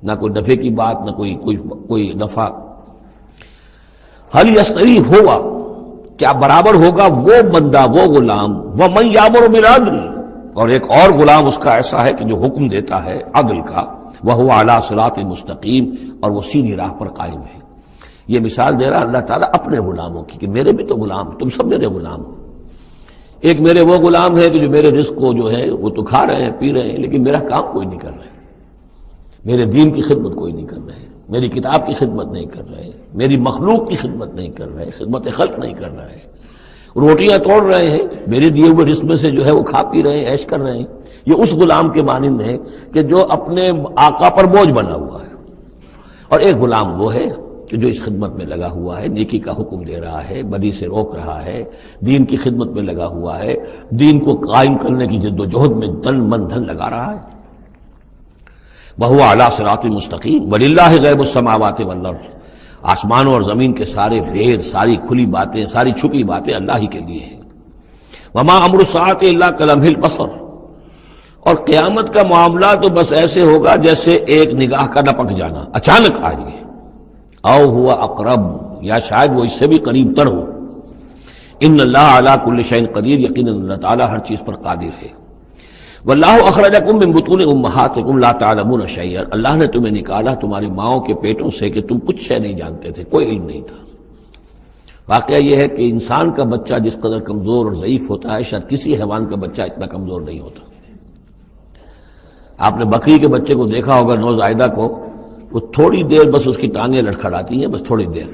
نہ کوئی نفع کی بات، نہ کوئی نفع۔ حل یستوی ہوا، کیا برابر ہوگا وہ بندہ، وہ غلام، ومن یامر بالعدل، اور ایک اور غلام اس کا ایسا ہے کہ جو حکم دیتا ہے عدل کا، وہو علی صراط مستقیم، اور وہ سیدھی راہ پر قائم ہے۔ یہ مثال دے رہا اللہ تعالیٰ اپنے غلاموں کی کہ میرے بھی تو غلام، تم سب میرے غلام ہو۔ ایک میرے وہ غلام ہے کہ جو میرے رزق کو جو ہے وہ تو کھا رہے ہیں، پی رہے ہیں، لیکن میرا کام کوئی نہیں کر رہے، میرے دین کی خدمت کوئی نہیں کر رہے، میری کتاب کی خدمت نہیں کر رہے، میری مخلوق کی خدمت نہیں کر رہے، خدمت خلق نہیں کر رہے، روٹیاں توڑ رہے ہیں، میرے دیے ہوئے رزق میں سے جو ہے وہ کھا پی رہے ہیں، عیش کر رہے ہیں۔ یہ اس غلام کے مانند ہے کہ جو اپنے آقا پر بوجھ بنا ہوا ہے، اور ایک غلام وہ ہے کہ جو اس خدمت میں لگا ہوا ہے، نیکی کا حکم دے رہا ہے، بدی سے روک رہا ہے، دین کی خدمت میں لگا ہوا ہے، دین کو قائم کرنے کی جد و جہد میں دن من دھن لگا رہا ہے۔ وَهُوَ عَلَىٰ صِرَاطٍ مُسْتَقِيمٍ وَلِلَّهِ غَيْبُ السَّمَاوَاتِ وَالْأَرْضِ، آسمانوں اور زمین کے سارے بھید، ساری کھلی باتیں، ساری چھپی باتیں اللہ ہی کے لیے ہیں۔ وَمَا أَمْرُ السَّاعَةِ إِلَّا كَلَمْحِ الْبَصَرِ، اور قیامت کا معاملہ تو بس ایسے ہوگا جیسے ایک نگاہ کا لپک جانا، اچانک آ جائے، او ہوا اقرب، یا شاید وہ اس سے بھی قریب تر ہو۔ ان اللہ علی کل شیء قدیر، یقیناً اللہ تعالیٰ ہر چیز پر قادر ہے۔ واللہ اخرجکم من بطون امہاتکم لا تعلمون شیئا، اللہ نے تمہیں نکالا تمہاری ماؤں کے پیٹوں سے کہ تم کچھ شے نہیں جانتے تھے، کوئی علم نہیں تھا۔ واقعہ یہ ہے کہ انسان کا بچہ جس قدر کمزور اور ضعیف ہوتا ہے شاید کسی حیوان کا بچہ اتنا کمزور نہیں ہوتا۔ آپ نے بکری کے بچے کو دیکھا ہوگا، نوزائیدہ کو، وہ تھوڑی دیر بس اس کی ٹانگیں لڑکھڑاتی ہیں، بس تھوڑی دیر،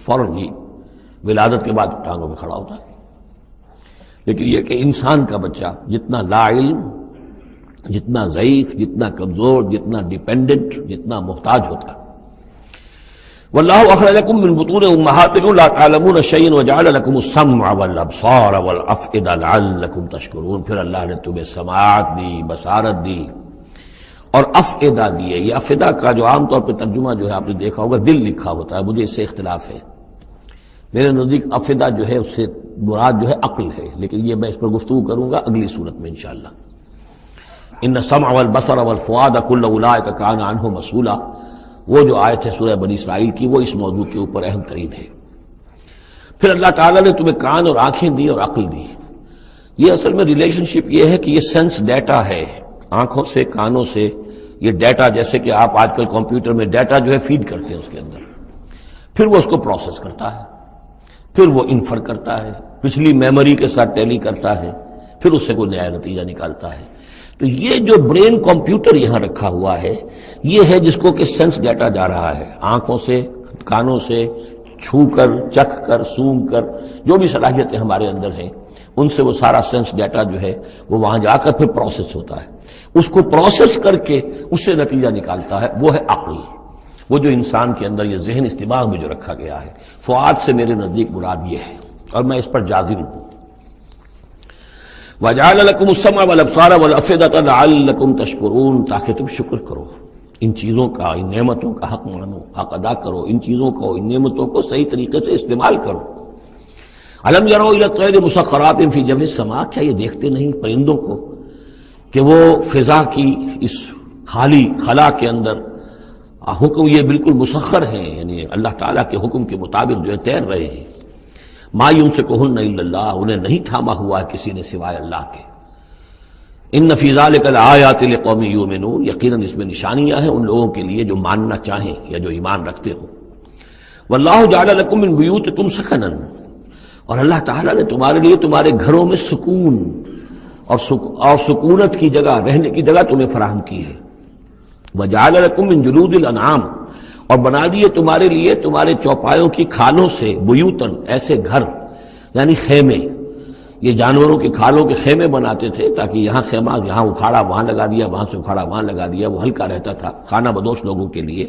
فوراً ہی ولادت کے بعد ٹانگوں میں کھڑا ہوتا ہے۔ لیکن یہ کہ انسان کا بچہ جتنا لا علم، جتنا ضعیف، جتنا کمزور، جتنا ڈیپینڈنٹ، جتنا محتاج ہوتا ہے۔ واللہ اخرجکم من بطون امہاتکم لا تعلمون شیئا وجعل لکم السمع والابصار والافئدہ لعلکم تشکرون، پھر اللہ نے تمہیں سماعت دی، بصارت دی اور افئدہ دیے۔ یہ افئدہ کا جو عام طور پہ ترجمہ جو ہے آپ نے دیکھا ہوگا دل لکھا ہوتا ہے، مجھے اس سے اختلاف ہے۔ میرے نزدیک افئدہ جو ہے اس سے مراد جو ہے عقل ہے، لیکن یہ میں اس پر گفتگو کروں گا اگلی صورت میں انشاءاللہ۔ ان السمع والبصر والفؤاد کل اولئک کان عنہ مسئولا، وہ جو آیت ہے سورہ بنی اسرائیل کی، وہ اس موضوع کے اوپر اہم ترین ہے۔ پھر اللہ تعالیٰ نے تمہیں کان اور آنکھیں دی اور عقل دی۔ یہ اصل میں ریلیشن شپ یہ ہے کہ یہ سینس ڈیٹا ہے، آنکھوں سے، کانوں سے یہ ڈیٹا، جیسے کہ آپ آج کل کمپیوٹر میں ڈیٹا جو ہے فیڈ کرتے ہیں اس کے اندر، پھر وہ اس کو پروسیس کرتا ہے، پھر وہ انفر کرتا ہے، پچھلی میموری کے ساتھ ٹیلی کرتا ہے، پھر اس سے کوئی نیا نتیجہ نکالتا ہے۔ تو یہ جو برین کمپیوٹر یہاں رکھا ہوا ہے، یہ ہے جس کو کہ سینس ڈیٹا جا رہا ہے، آنکھوں سے، کانوں سے، چھو کر، چکھ کر، سونگ کر، جو بھی صلاحیتیں ہمارے اندر ہیں ان سے وہ سارا سینس ڈیٹا جو ہے وہ وہاں جا کر پھر پروسیس ہوتا ہے، اس کو پروسیس کر کے اس سے نتیجہ نکالتا ہے، وہ ہے عقل، وہ جو انسان کے اندر یہ ذہن اس دماغ میں جو رکھا گیا ہے۔ فؤاد سے میرے نزدیک مراد یہ ہے، اور میں اس پر جازم ہوں۔ وَجَعَلَ لَكُمُ السَّمْعَ وَالْأَبْصَارَ وَالْأَفْئِدَةَ لَعَلَّكُمْ تَشْكُرُونَ، تاکہ تم شکر کرو، ان چیزوں کا، ان نعمتوں کا حق مانو، حق ادا کرو، ان چیزوں کو، ان نعمتوں کو صحیح طریقے سے استعمال کرو۔ أَلَمْ يَرَوْا إِلَى الطَّيْرِ مُسَخَّرَاتٍ فِي جَوِّ السَّمَاءِ، کیا یہ دیکھتے نہیں پرندوں کو کہ وہ فضا کی اس خالی خلا کے اندر حکم یہ بالکل مسخر ہیں، یعنی اللہ تعالیٰ کے حکم کے مطابق جو ہے تیر رہے ہیں۔ ما یمسکہن الا اللہ، انہیں نہیں تھاما ہوا ہے کسی نے سوائے اللہ کے۔ ان فی ذلک لآیات لقوم یؤمنون، یقیناً اس میں نشانیاں ہیں ان لوگوں کے لیے جو ماننا چاہیں یا جو ایمان رکھتے ہوں۔ واللہ جعل لکم من بیوتکم سکنا، اور اللہ تعالیٰ نے تمہارے لیے تمہارے گھروں میں سکون اور سکونت کی جگہ، رہنے کی جگہ تمہیں فراہم کی ہے۔ وجعل لکم من جلود الانعام، اور بنا دیے تمہارے لیے تمہارے چوپایوں کی کھالوں سے بیوتن، ایسے گھر یعنی خیمے، یہ جانوروں کی کھالوں کے خیمے بناتے تھے تاکہ یہاں خیمہ، یہاں اکھاڑا وہاں لگا دیا، وہاں سے اکھاڑا وہاں لگا دیا، وہ ہلکا رہتا تھا خانہ بدوش لوگوں کے لیے۔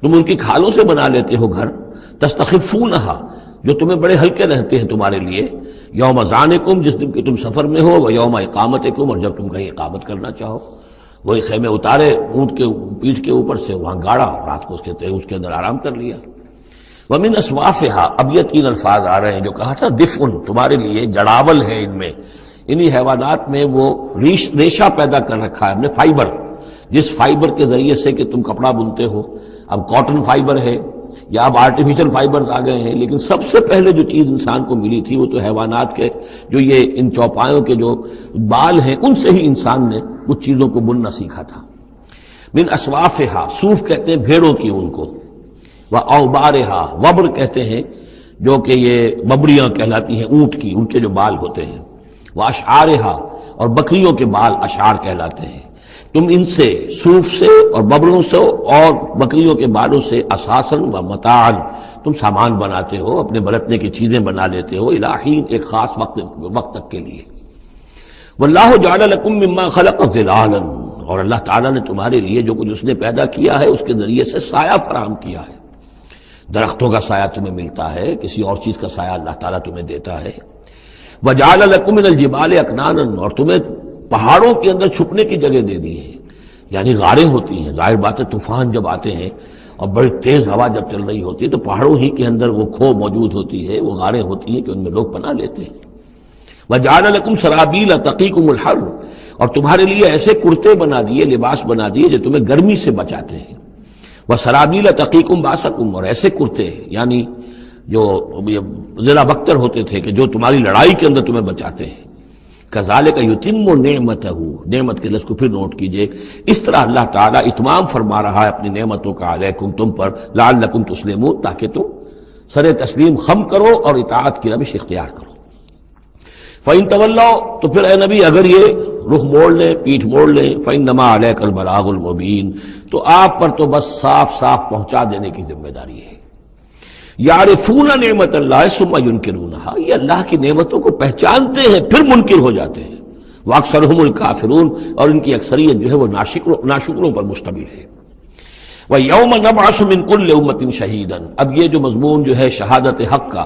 تم ان کی کھالوں سے بنا لیتے ہو گھر، تستخفونہا، جو تمہیں بڑے ہلکے رہتے ہیں تمہارے لیے، یوم ذانکم، جس دن کہ تم سفر میں ہو، و یوم اقامتکم، اور جب تم کہیں اقامت کرنا چاہو۔ وہی خیمے اتارے اونٹ کے پیٹھ کے اوپر سے، وہاں گاڑا، رات کو اس کے اندر آرام کر لیا۔ وَمِنْ أَصْوَافِهَا، اب یہ تین الفاظ آ رہے ہیں جو کہا تھا دفء، تمہارے لیے جڑاول ہے ان میں، انہی حیوانات میں وہ ریشہ پیدا کر رکھا ہے ہم نے، فائبر، جس فائبر کے ذریعے سے کہ تم کپڑا بنتے ہو، اب کاٹن فائبر ہے یا اب آرٹیفیشل فائبرز آ گئے ہیں، لیکن سب سے پہلے جو چیز انسان کو ملی تھی وہ تو حیوانات کے جو یہ ان چوپایوں کے جو بال ہیں ان سے ہی انسان نے کچھ چیزوں کو بننا سیکھا تھا۔ من اصوافہا، صوف کہتے ہیں بھیڑوں کی ان کو، واوبارہا، وبر کہتے ہیں جو کہ یہ ببریاں کہلاتی ہیں اونٹ کی، ان کے جو بال ہوتے ہیں، واشعارہا، اور بکریوں کے بال اشعار کہلاتے ہیں۔ تم ان سے، صوف سے اور ببروں سے اور بکریوں کے بالوں سے، اساساً و متاعاً، تم سامان بناتے ہو، اپنے برتنے کی چیزیں بنا لیتے ہو، الہین، ایک خاص وقت تک کے لیے۔ واللہ جعل لکم مما خلق ظلالا، اور اللہ تعالیٰ نے تمہارے لیے جو کچھ اس نے پیدا کیا ہے اس کے ذریعے سے سایہ فراہم کیا ہے۔ درختوں کا سایہ تمہیں ملتا ہے، کسی اور چیز کا سایہ اللہ تعالیٰ تمہیں دیتا ہے۔ وجعل لکم من الجبال اکنانا، اور تمہیں پہاڑوں کے اندر چھپنے کی جگہ دے دی ہے، یعنی غاریں ہوتی ہیں، ظاہر بات ہے طوفان جب آتے ہیں اور بڑی تیز ہوا جب چل رہی ہوتی ہے تو پہاڑوں ہی کے اندر وہ کھو موجود ہوتی ہے، وہ غاریں ہوتی ہیں کہ ان میں لوگ پناہ لیتے ہیں۔ وجعل لکم سرابیل تقیکم الحر، اور تمہارے لیے ایسے کرتے بنا دیے، لباس بنا دیے جو تمہیں گرمی سے بچاتے ہیں۔ وسرابیل تقیکم باسکم، اور ایسے کرتے یعنی جو ذرا بختر ہوتے تھے کہ جو تمہاری لڑائی کے اندر تمہیں بچاتے ہیں۔ کذالک یتم نعمتہ، نعمت کے لفظ کو پھر نوٹ کیجئے، اس طرح اللہ تعالیٰ اتمام فرما رہا ہے اپنی نعمتوں کا علیکم تم پر، لعلکم تسلمون، تاکہ تم سر تسلیم خم کرو اور اطاعت کی روش اختیار کرو۔ فَإِن تَوَلَّوْا، تو پھر اے نبی اگر یہ رخ موڑ لیں، پیٹھ موڑ لیں، فَإِنَّمَا عَلَيْكَ الْبَلَاغُ الْمُبِينُ، تو آپ پر تو بس صاف صاف پہنچا دینے کی ذمہ داری ہے۔ یعرفون نعمت اللہ ثم ینکرونہا، یہ اللہ کی نعمتوں کو پہچانتے ہیں پھر منکر ہو جاتے ہیں۔ واکثرہم الکافرون، اور ان کی اکثریت جو ہے وہ ناشکروں پر مشتمل ہے۔ وَيَوْمَ نَبْعَثُ مِن كُلِّ أُمَّةٍ شَهِيدًا، اب یہ جو مضمون جو ہے شہادت حق کا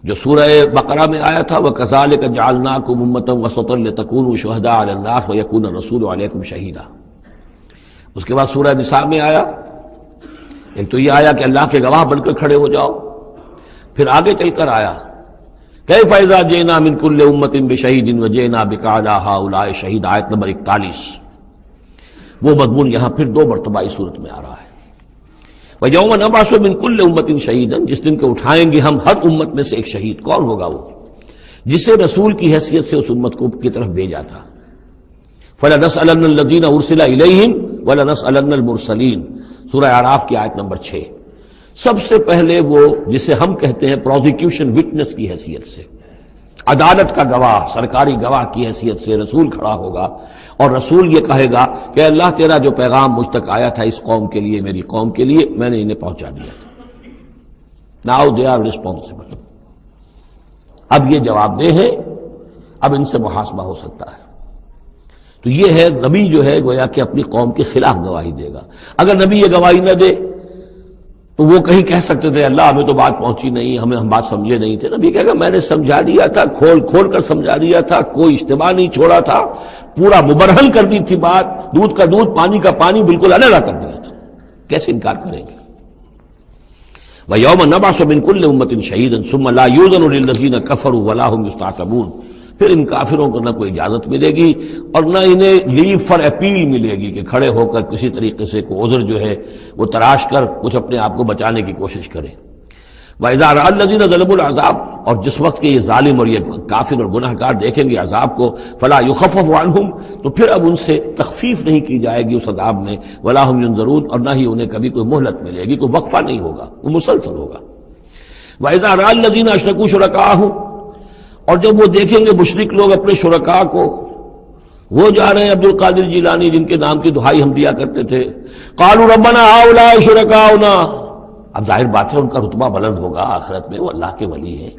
جو سورہ بقرہ میں آیا تھا، وَكَذَلِكَ جَعَلْنَاكُمْ أُمَّةً وَسَطًا لِتَكُونُوا شُهَدَاءَ عَلَى النَّاسِ وَيَكُونَ الرَّسُولُ عَلَيْكُمْ شَهِيدًا۔ اس کے بعد سورہ نساء میں آیا، ایک تو یہ آیا کہ اللہ کے گواہ بن کر کھڑے ہو جاؤ، پھر آگے چل کر آیا کیف اذا جئنا من كل امة بشہید وجئنا بک علی ہؤلاء شہید، آیت نمبر 41۔ وہ مضمون یہاں پھر دو مرتبہ اس صورت میں آ رہا ہے۔ وَيَوْمَ نَبْعَثُ مِن كُلِّ أُمَّةٍ شَهِيدًا، جس دن کو اٹھائیں گے ہم ہر امت میں سے ایک شہید۔ کون ہوگا وہ؟ جسے رسول کی حیثیت سے اس امت کو کی طرف بھیجا تھا۔ فَلَنَسْأَلَنَّ الَّذِينَ أُرْسِلَ إِلَيْهِمْ وَلَنَسْأَلَنَّ الْمُرْسَلِينَ، سورہ اعراف کی آیت نمبر 6۔ سب سے پہلے وہ جسے ہم کہتے ہیں پروزیکیوشن وٹنس کی حیثیت سے، عدالت کا گواہ، سرکاری گواہ کی حیثیت سے رسول کھڑا ہوگا، اور رسول یہ کہے گا کہ اللہ تیرا جو پیغام مجھ تک آیا تھا اس قوم کے لیے، میری قوم کے لیے، میں نے انہیں پہنچا دیا تھا۔ ناؤ دے آر ریسپانسبل، اب یہ جواب دہ ہیں، اب ان سے محاسبہ ہو سکتا ہے۔ تو یہ ہے نبی جو ہے گویا کہ اپنی قوم کے خلاف گواہی دے گا۔ اگر نبی یہ گواہی نہ دے تو وہ کہیں کہہ سکتے تھے اللہ ہمیں تو بات پہنچی نہیں، ہم بات سمجھے نہیں تھے۔ نبی کہے گا میں نے سمجھا دیا تھا، کھول کھول کر سمجھا دیا تھا، کوئی اشتباہ نہیں چھوڑا تھا، پورا مبرہن کر دی تھی بات، دودھ کا دودھ پانی کا پانی بالکل علیحدہ کر دیا تھا، کیسے انکار کریں گے؟ وَيَوْمَ نَبْعَثُ مِن كُلِّ أُمَّةٍ شَهِيدًا ثُمَّ لَا يُؤْذَنُ لِلَّذِينَ كَفَرُوا وَلَا هُمْ يُسْتَعْتَبُونَ، پھر ان کافروں کو نہ کوئی اجازت ملے گی اور نہ انہیں لیو فار اپیل ملے گی کہ کھڑے ہو کر کسی طریقے سے کوئی عذر جو ہے وہ تراش کر کچھ اپنے آپ کو بچانے کی کوشش کریں۔ وَإِذَا رَأَى الَّذِينَ ظَلَمُوا الْعَذَابَ، اور جس وقت کہ یہ ظالم اور یہ کافر اور گناہ گار دیکھیں گے عذاب کو، فَلَا يُخَفَّفُ عَنْهُمْ، تو پھر اب ان سے تخفیف نہیں کی جائے گی اس عذاب میں، وَلَا هُمْ يُنظَرُونَ، اور نہ ہی انہیں کبھی کوئی مہلت ملے گی، کوئی وقفہ نہیں ہوگا، وہ مسلسل ہوگا۔ وَإِذَا رَأَى الَّذِينَ أَشْرَكُوا شُرَكَاءَهُمْ، اور جب وہ دیکھیں گے مشرک لوگ اپنے شرکاء کو، وہ جا رہے ہیں عبد القادر جیلانی جن کے نام کی دہائی ہم دیا کرتے تھے، قالوا ربنا هؤلاء شركاؤنا، اب ظاہر بات ہے ان کا رتبہ بلند ہوگا آخرت میں، وہ اللہ کے ولی ہیں،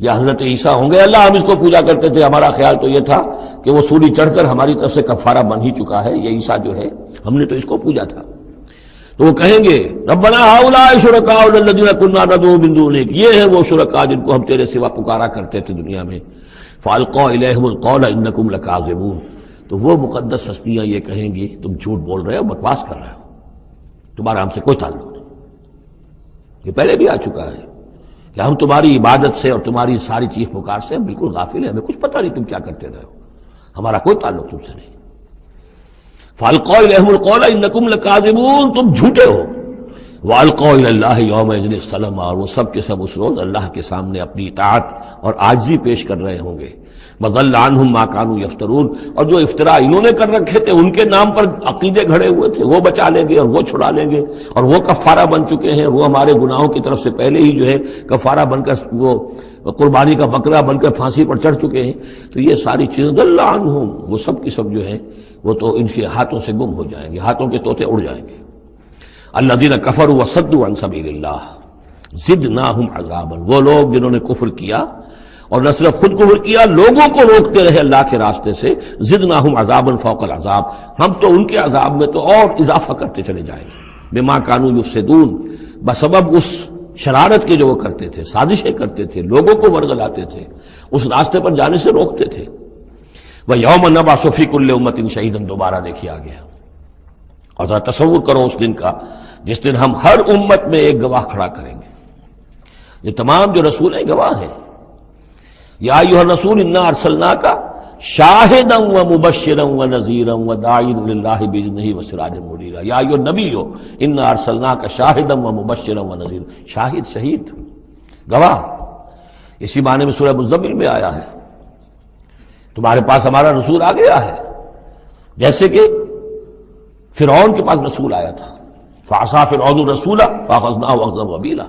یا حضرت عیسیٰ ہوں گے اللہ ہم اس کو پوجا کرتے تھے، ہمارا خیال تو یہ تھا کہ وہ سولی چڑھ کر ہماری طرف سے کفارہ بن ہی چکا ہے، یہ عیسیٰ جو ہے ہم نے تو اس کو پوجا تھا۔ تو وہ کہیں گے ربنا هؤلاء شركاؤنا الذين كنا ندعو من دونك، یہ ہے وہ شرکاء جن کو ہم تیرے سوا پکارا کرتے تھے دنیا میں، فالقوا اليهم القول انكم لكاذبون، تو وہ مقدس ہستیاں یہ کہیں گی تم جھوٹ بول رہے ہو، بکواس کر رہے ہو، تمہارا ہم سے کوئی تعلق نہیں۔ یہ پہلے بھی آ چکا ہے کہ ہم تمہاری عبادت سے اور تمہاری ساری چیخ پکار سے ہم بالکل غافل ہیں، ہمیں کچھ پتہ نہیں تم کیا کرتے رہے ہو، ہمارا کوئی تعلق تم سے نہیں۔ فَأَلْقَوْا إِلَيْهِمُ الْقَوْلَ إِنَّكُمْ لَكَاذِبُونَ، تم جھوٹے ہو۔ وَأَلْقَوْا إِلَى اللَّهِ يَوْمَئِذٍ السَّلَامَ، اور وہ سب کے سب اس روز اللہ کے سامنے اپنی اطاعت اور عاجزی پیش کر رہے ہوں گے۔ وَضَلَّ عَنْهُمْ مَا كَانُوا يَفْتَرُونَ، اور جو افطرا انہوں نے کر رکھے تھے، ان کے نام پر عقیدے گھڑے ہوئے تھے، وہ بچا لیں گے اور وہ چھڑا لیں گے، اور وہ کفارہ بن چکے ہیں، وہ ہمارے گناہوں کی طرف سے پہلے ہی جو ہے کفارہ بن کر وہ قربانی کا بکرا بن کر پھانسی پر چڑھ چکے ہیں۔ تو یہ ساری چیزیں ضل عنہم، وہ سب کی سب جو ہیں وہ تو ان کے ہاتھوں سے گم ہو جائیں گے، ہاتھوں کے طوطے اڑ جائیں گے۔ الذین کفروا وصدوا عن سبیل اللہ زدناہم عذابا، وہ لوگ جنہوں نے کفر کیا اور نہ صرف خود کفر کیا، لوگوں کو روکتے رہے اللہ کے راستے سے، زدناہم عذابا فوق العذاب، ہم تو ان کے عذاب میں تو اور اضافہ کرتے چلے جائیں گے، بما کانوا یفسدون، بسبب اس شرارت کے جو وہ کرتے تھے، سازشیں کرتے تھے، لوگوں کو ورگلاتے تھے، اس راستے پر جانے سے روکتے تھے۔ وَيَوْمَ نَبْعَثُ فِي كُلِّ أُمَّةٍ شَهِيدًا، دوبارہ دیکھیے آگے، اور ذرا تصور کرو اس دن کا جس دن ہم ہر امت میں ایک گواہ کھڑا کریں گے۔ یہ تمام جو رسول ہیں گواہ ہیں۔ یا ایھا الرسول انا ارسلناک شاہدا ومبشرا ونذیرا وداعیا الی اللہ باذنہ وسراجا منیرا، یا ایھا النبی انا ارسلناک شاہدا ومبشرا ونذیرا، شاہد شہید گواہ، اسی معنی میں سورہ مزمل میں آیا ہے تمہارے پاس ہمارا رسول آ گیا ہے، جیسے کہ فرعون کے پاس رسول آیا تھا، فعصى فرعون الرسول فاخذناه اخذا وبيلا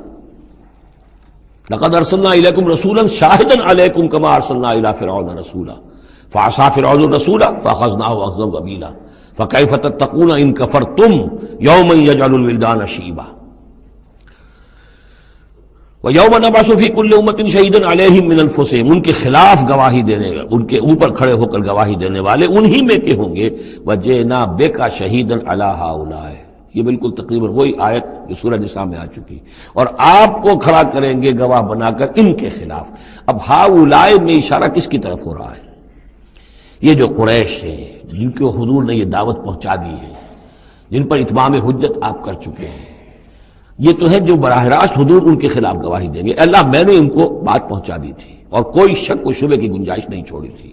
لقد ارسلنا اليكم رسولا شاهدا عليكم كما ارسلنا الى فرعون رسولا فعصى فرعون الرسول فاخذناه اخذا وبيلا فكيف تتقون ان كفرتم يوما يجعل الولدان شيبا وَيَوْمَ نَبْعَثُ فِي كُلِّ أُمَّةٍ شَهِيدًا عَلَيْهِمْ مِنْ أَنفُسِهِمْ، ان کے خلاف گواہی دینے، ان کے اوپر کھڑے ہو کر گواہی دینے والے انہی میں کے ہوں گے، وَجِئْنَا بِكَ شَهِيدًا عَلَىٰ هَٰؤُلَاءِ، یہ بالکل تقریباً وہی آیت جو سورہ نساء میں آ چکی، اور آپ کو کھڑا کریں گے گواہ بنا کر ان کے خلاف۔ اب ہؤلاء میں اشارہ کس کی طرف ہو رہا ہے؟ یہ جو قریش ہیں جن کو حضور نے یہ دعوت پہنچا دی ہے، جن پر اتمام حجت آپ کر چکے ہیں، یہ تو ہے جو براہ راست حضور ان کے خلاف گواہی دیں گے۔ اللہ میں نے ان کو بات پہنچا دی تھی اور کوئی شک و شبے کی گنجائش نہیں چھوڑی تھی،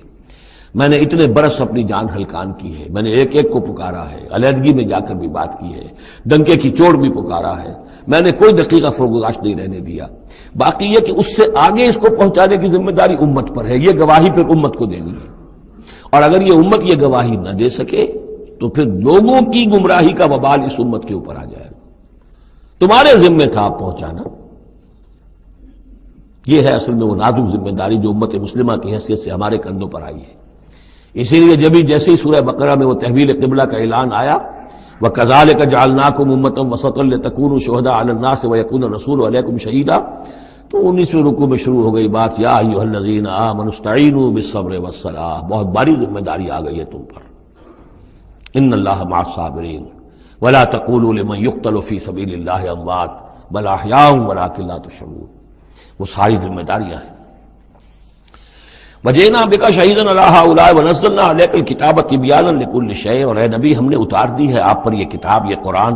میں نے اتنے برس اپنی جان ہلکان کی ہے، میں نے ایک ایک کو پکارا ہے، علیحدگی میں جا کر بھی بات کی ہے، ڈنکے کی چوٹ بھی پکارا ہے، میں نے کوئی دقیقہ فروگزاشت نہیں رہنے دیا۔ باقی یہ کہ اس سے آگے اس کو پہنچانے کی ذمہ داری امت پر ہے، یہ گواہی پھر امت کو دینی ہے، اور اگر یہ امت یہ گواہی نہ دے سکے تو پھر لوگوں کی گمراہی کا وبال اس امت کے اوپر آ جائے گا۔ تمہارے ذمہ تھا پہنچانا، یہ ہے اصل میں وہ نازک ذمہ داری جو امت مسلمہ کی حیثیت سے ہمارے کندھوں پر آئی ہے۔ اسی لیے جیسے ہی سورہ بقرہ میں وہ تحویل قبلہ کا اعلان آیا، وَكَذَلِكَ جَعَلْنَاكُمْ أُمَّةً وَسَطًا لِتَكُونُوا شُهَدَاءَ عَلَى النَّاسِ وَيَكُونَ الرَّسُولُ عَلَيْكُمْ شَهِيدًا، تو 19ویں رکوع میں شروع ہو گئی بات، یا ایھا الذین آمنوا استعینوا بالصبر والصلاۃ، بہت بڑی ذمہ داری آ گئی ہے تم پر، ان اللہ مع الصابرین ولا تقولوا لمن يقتل في سبيل الله اموات بل احياء ولكن لا تشعرون، وہ ساری ذمہ داریاں ہیں۔ وجئنا بك شهيدا على هؤلاء ونزلنا عليك الكتاب تبيانا لكل شيء، اور اے نبی ہم نے اتار دی ہے آپ پر یہ کتاب، یہ قرآن،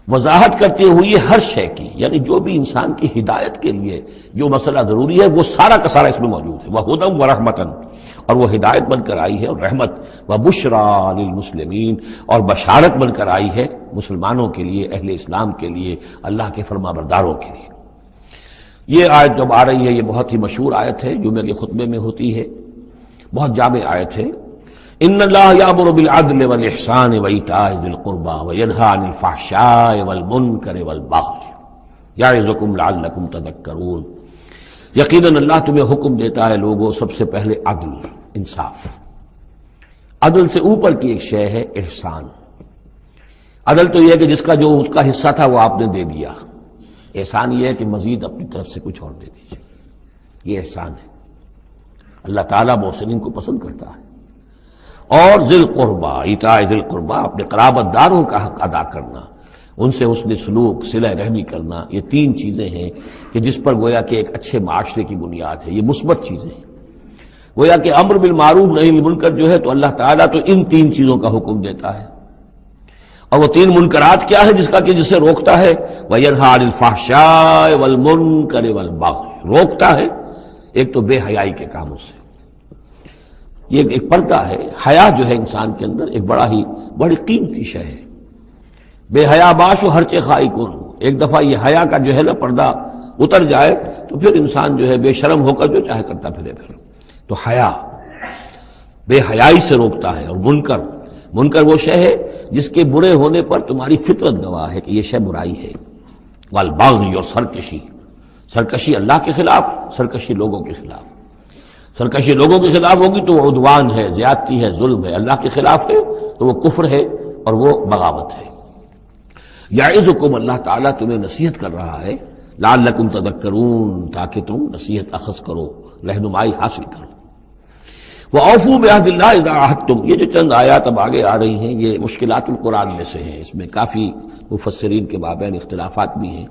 وضاحت کرتے ہوئے ہر شے کی، یعنی جو بھی انسان کی ہدایت کے لیے جو مسئلہ ضروری ہے وہ سارا کا سارا اس میں موجود ہے، وہدی ورحمۃ، اور وہ ہدایت بن کر آئی ہے اور رحمت، وبشریٰ للمسلمین، اور بشارت بن کر آئی ہے مسلمانوں کے لیے، اہل اسلام کے لیے، اللہ کے فرما برداروں کے لیے۔ یہ آیت جب آ رہی ہے یہ بہت ہی مشہور آیت ہے، جمعے کے خطبے میں ہوتی ہے، بہت جامع آیت ہے۔ ان اللہ یامر بالعدل والاحسان وایتاء ذی القربى وینہی عن الفحشاء والمنکر والبغی یعظکم لعلکم تذکرون، یقیناً اللہ تمہیں حکم دیتا ہے لوگوں سب سے پہلے عدل، انصاف۔ عدل سے اوپر کی ایک شے ہے احسان۔ عدل تو یہ ہے کہ جس کا جو اس کا حصہ تھا وہ آپ نے دے دیا، احسان یہ ہے کہ مزید اپنی طرف سے کچھ اور دے دیجیے، یہ احسان ہے۔ اللہ تعالیٰ محسنین کو پسند کرتا ہے۔ اور ذی القربیٰ، ایتاء ذی القربیٰ، اپنے قرابت داروں کا حق ادا کرنا، ان سے حسن سلوک، صلہ رحمی کرنا، یہ تین چیزیں ہیں کہ جس پر گویا کہ ایک اچھے معاشرے کی بنیاد ہے، یہ مثبت چیزیں ہیں۔ گویا کہ امر بالمعروف نہی عن المنکر جو ہے تو اللہ تعالیٰ تو ان تین چیزوں کا حکم دیتا ہے، اور وہ تین منکرات کیا ہے جس کا کہ جسے روکتا ہے، وَيَنْهَىٰ عَنِ الْفَحْشَاءِ وَالْمُنکَرِ وَالْبَغْيِ، روکتا ہے ایک تو بے حیائی کے کاموں سے، یہ ایک پردہ ہے، حیا جو ہے انسان کے اندر ایک بڑی قیمتی شے ہے، بے حیا باش و ہر چے خائی کن، ایک دفعہ یہ حیا کا جو ہے نا پردہ اتر جائے تو پھر انسان جو ہے بے شرم ہو کر جو چاہے کرتا پھرے پھر۔ تو حیا بے حیائی سے روکتا ہے، اور منکر وہ شے ہے جس کے برے ہونے پر تمہاری فطرت گواہ ہے کہ یہ شے برائی ہے، والبغی، اور سرکشی اللہ کے خلاف، سرکشی لوگوں کے خلاف۔ سرکشی لوگوں کے خلاف ہوگی تو وہ عدوان ہے، زیادتی ہے، ظلم ہے، اللہ کے خلاف ہے تو وہ کفر ہے اور وہ بغاوت ہے۔ یعظکم، اللہ تعالیٰ تمہیں نصیحت کر رہا ہے، لعلکم تذکرون، تاکہ تم نصیحت اخذ کرو، رہنمائی حاصل کرو۔ وَأَوْفُوا بِعَهْدِ اللَّهِ إِذَا عَاهَدتُّمْ، یہ جو چند آیات اب آگے آ رہی ہیں یہ مشکلات القرآن میں سے ہیں، اس میں کافی مفسرین کے مابین اختلافات بھی ہیں،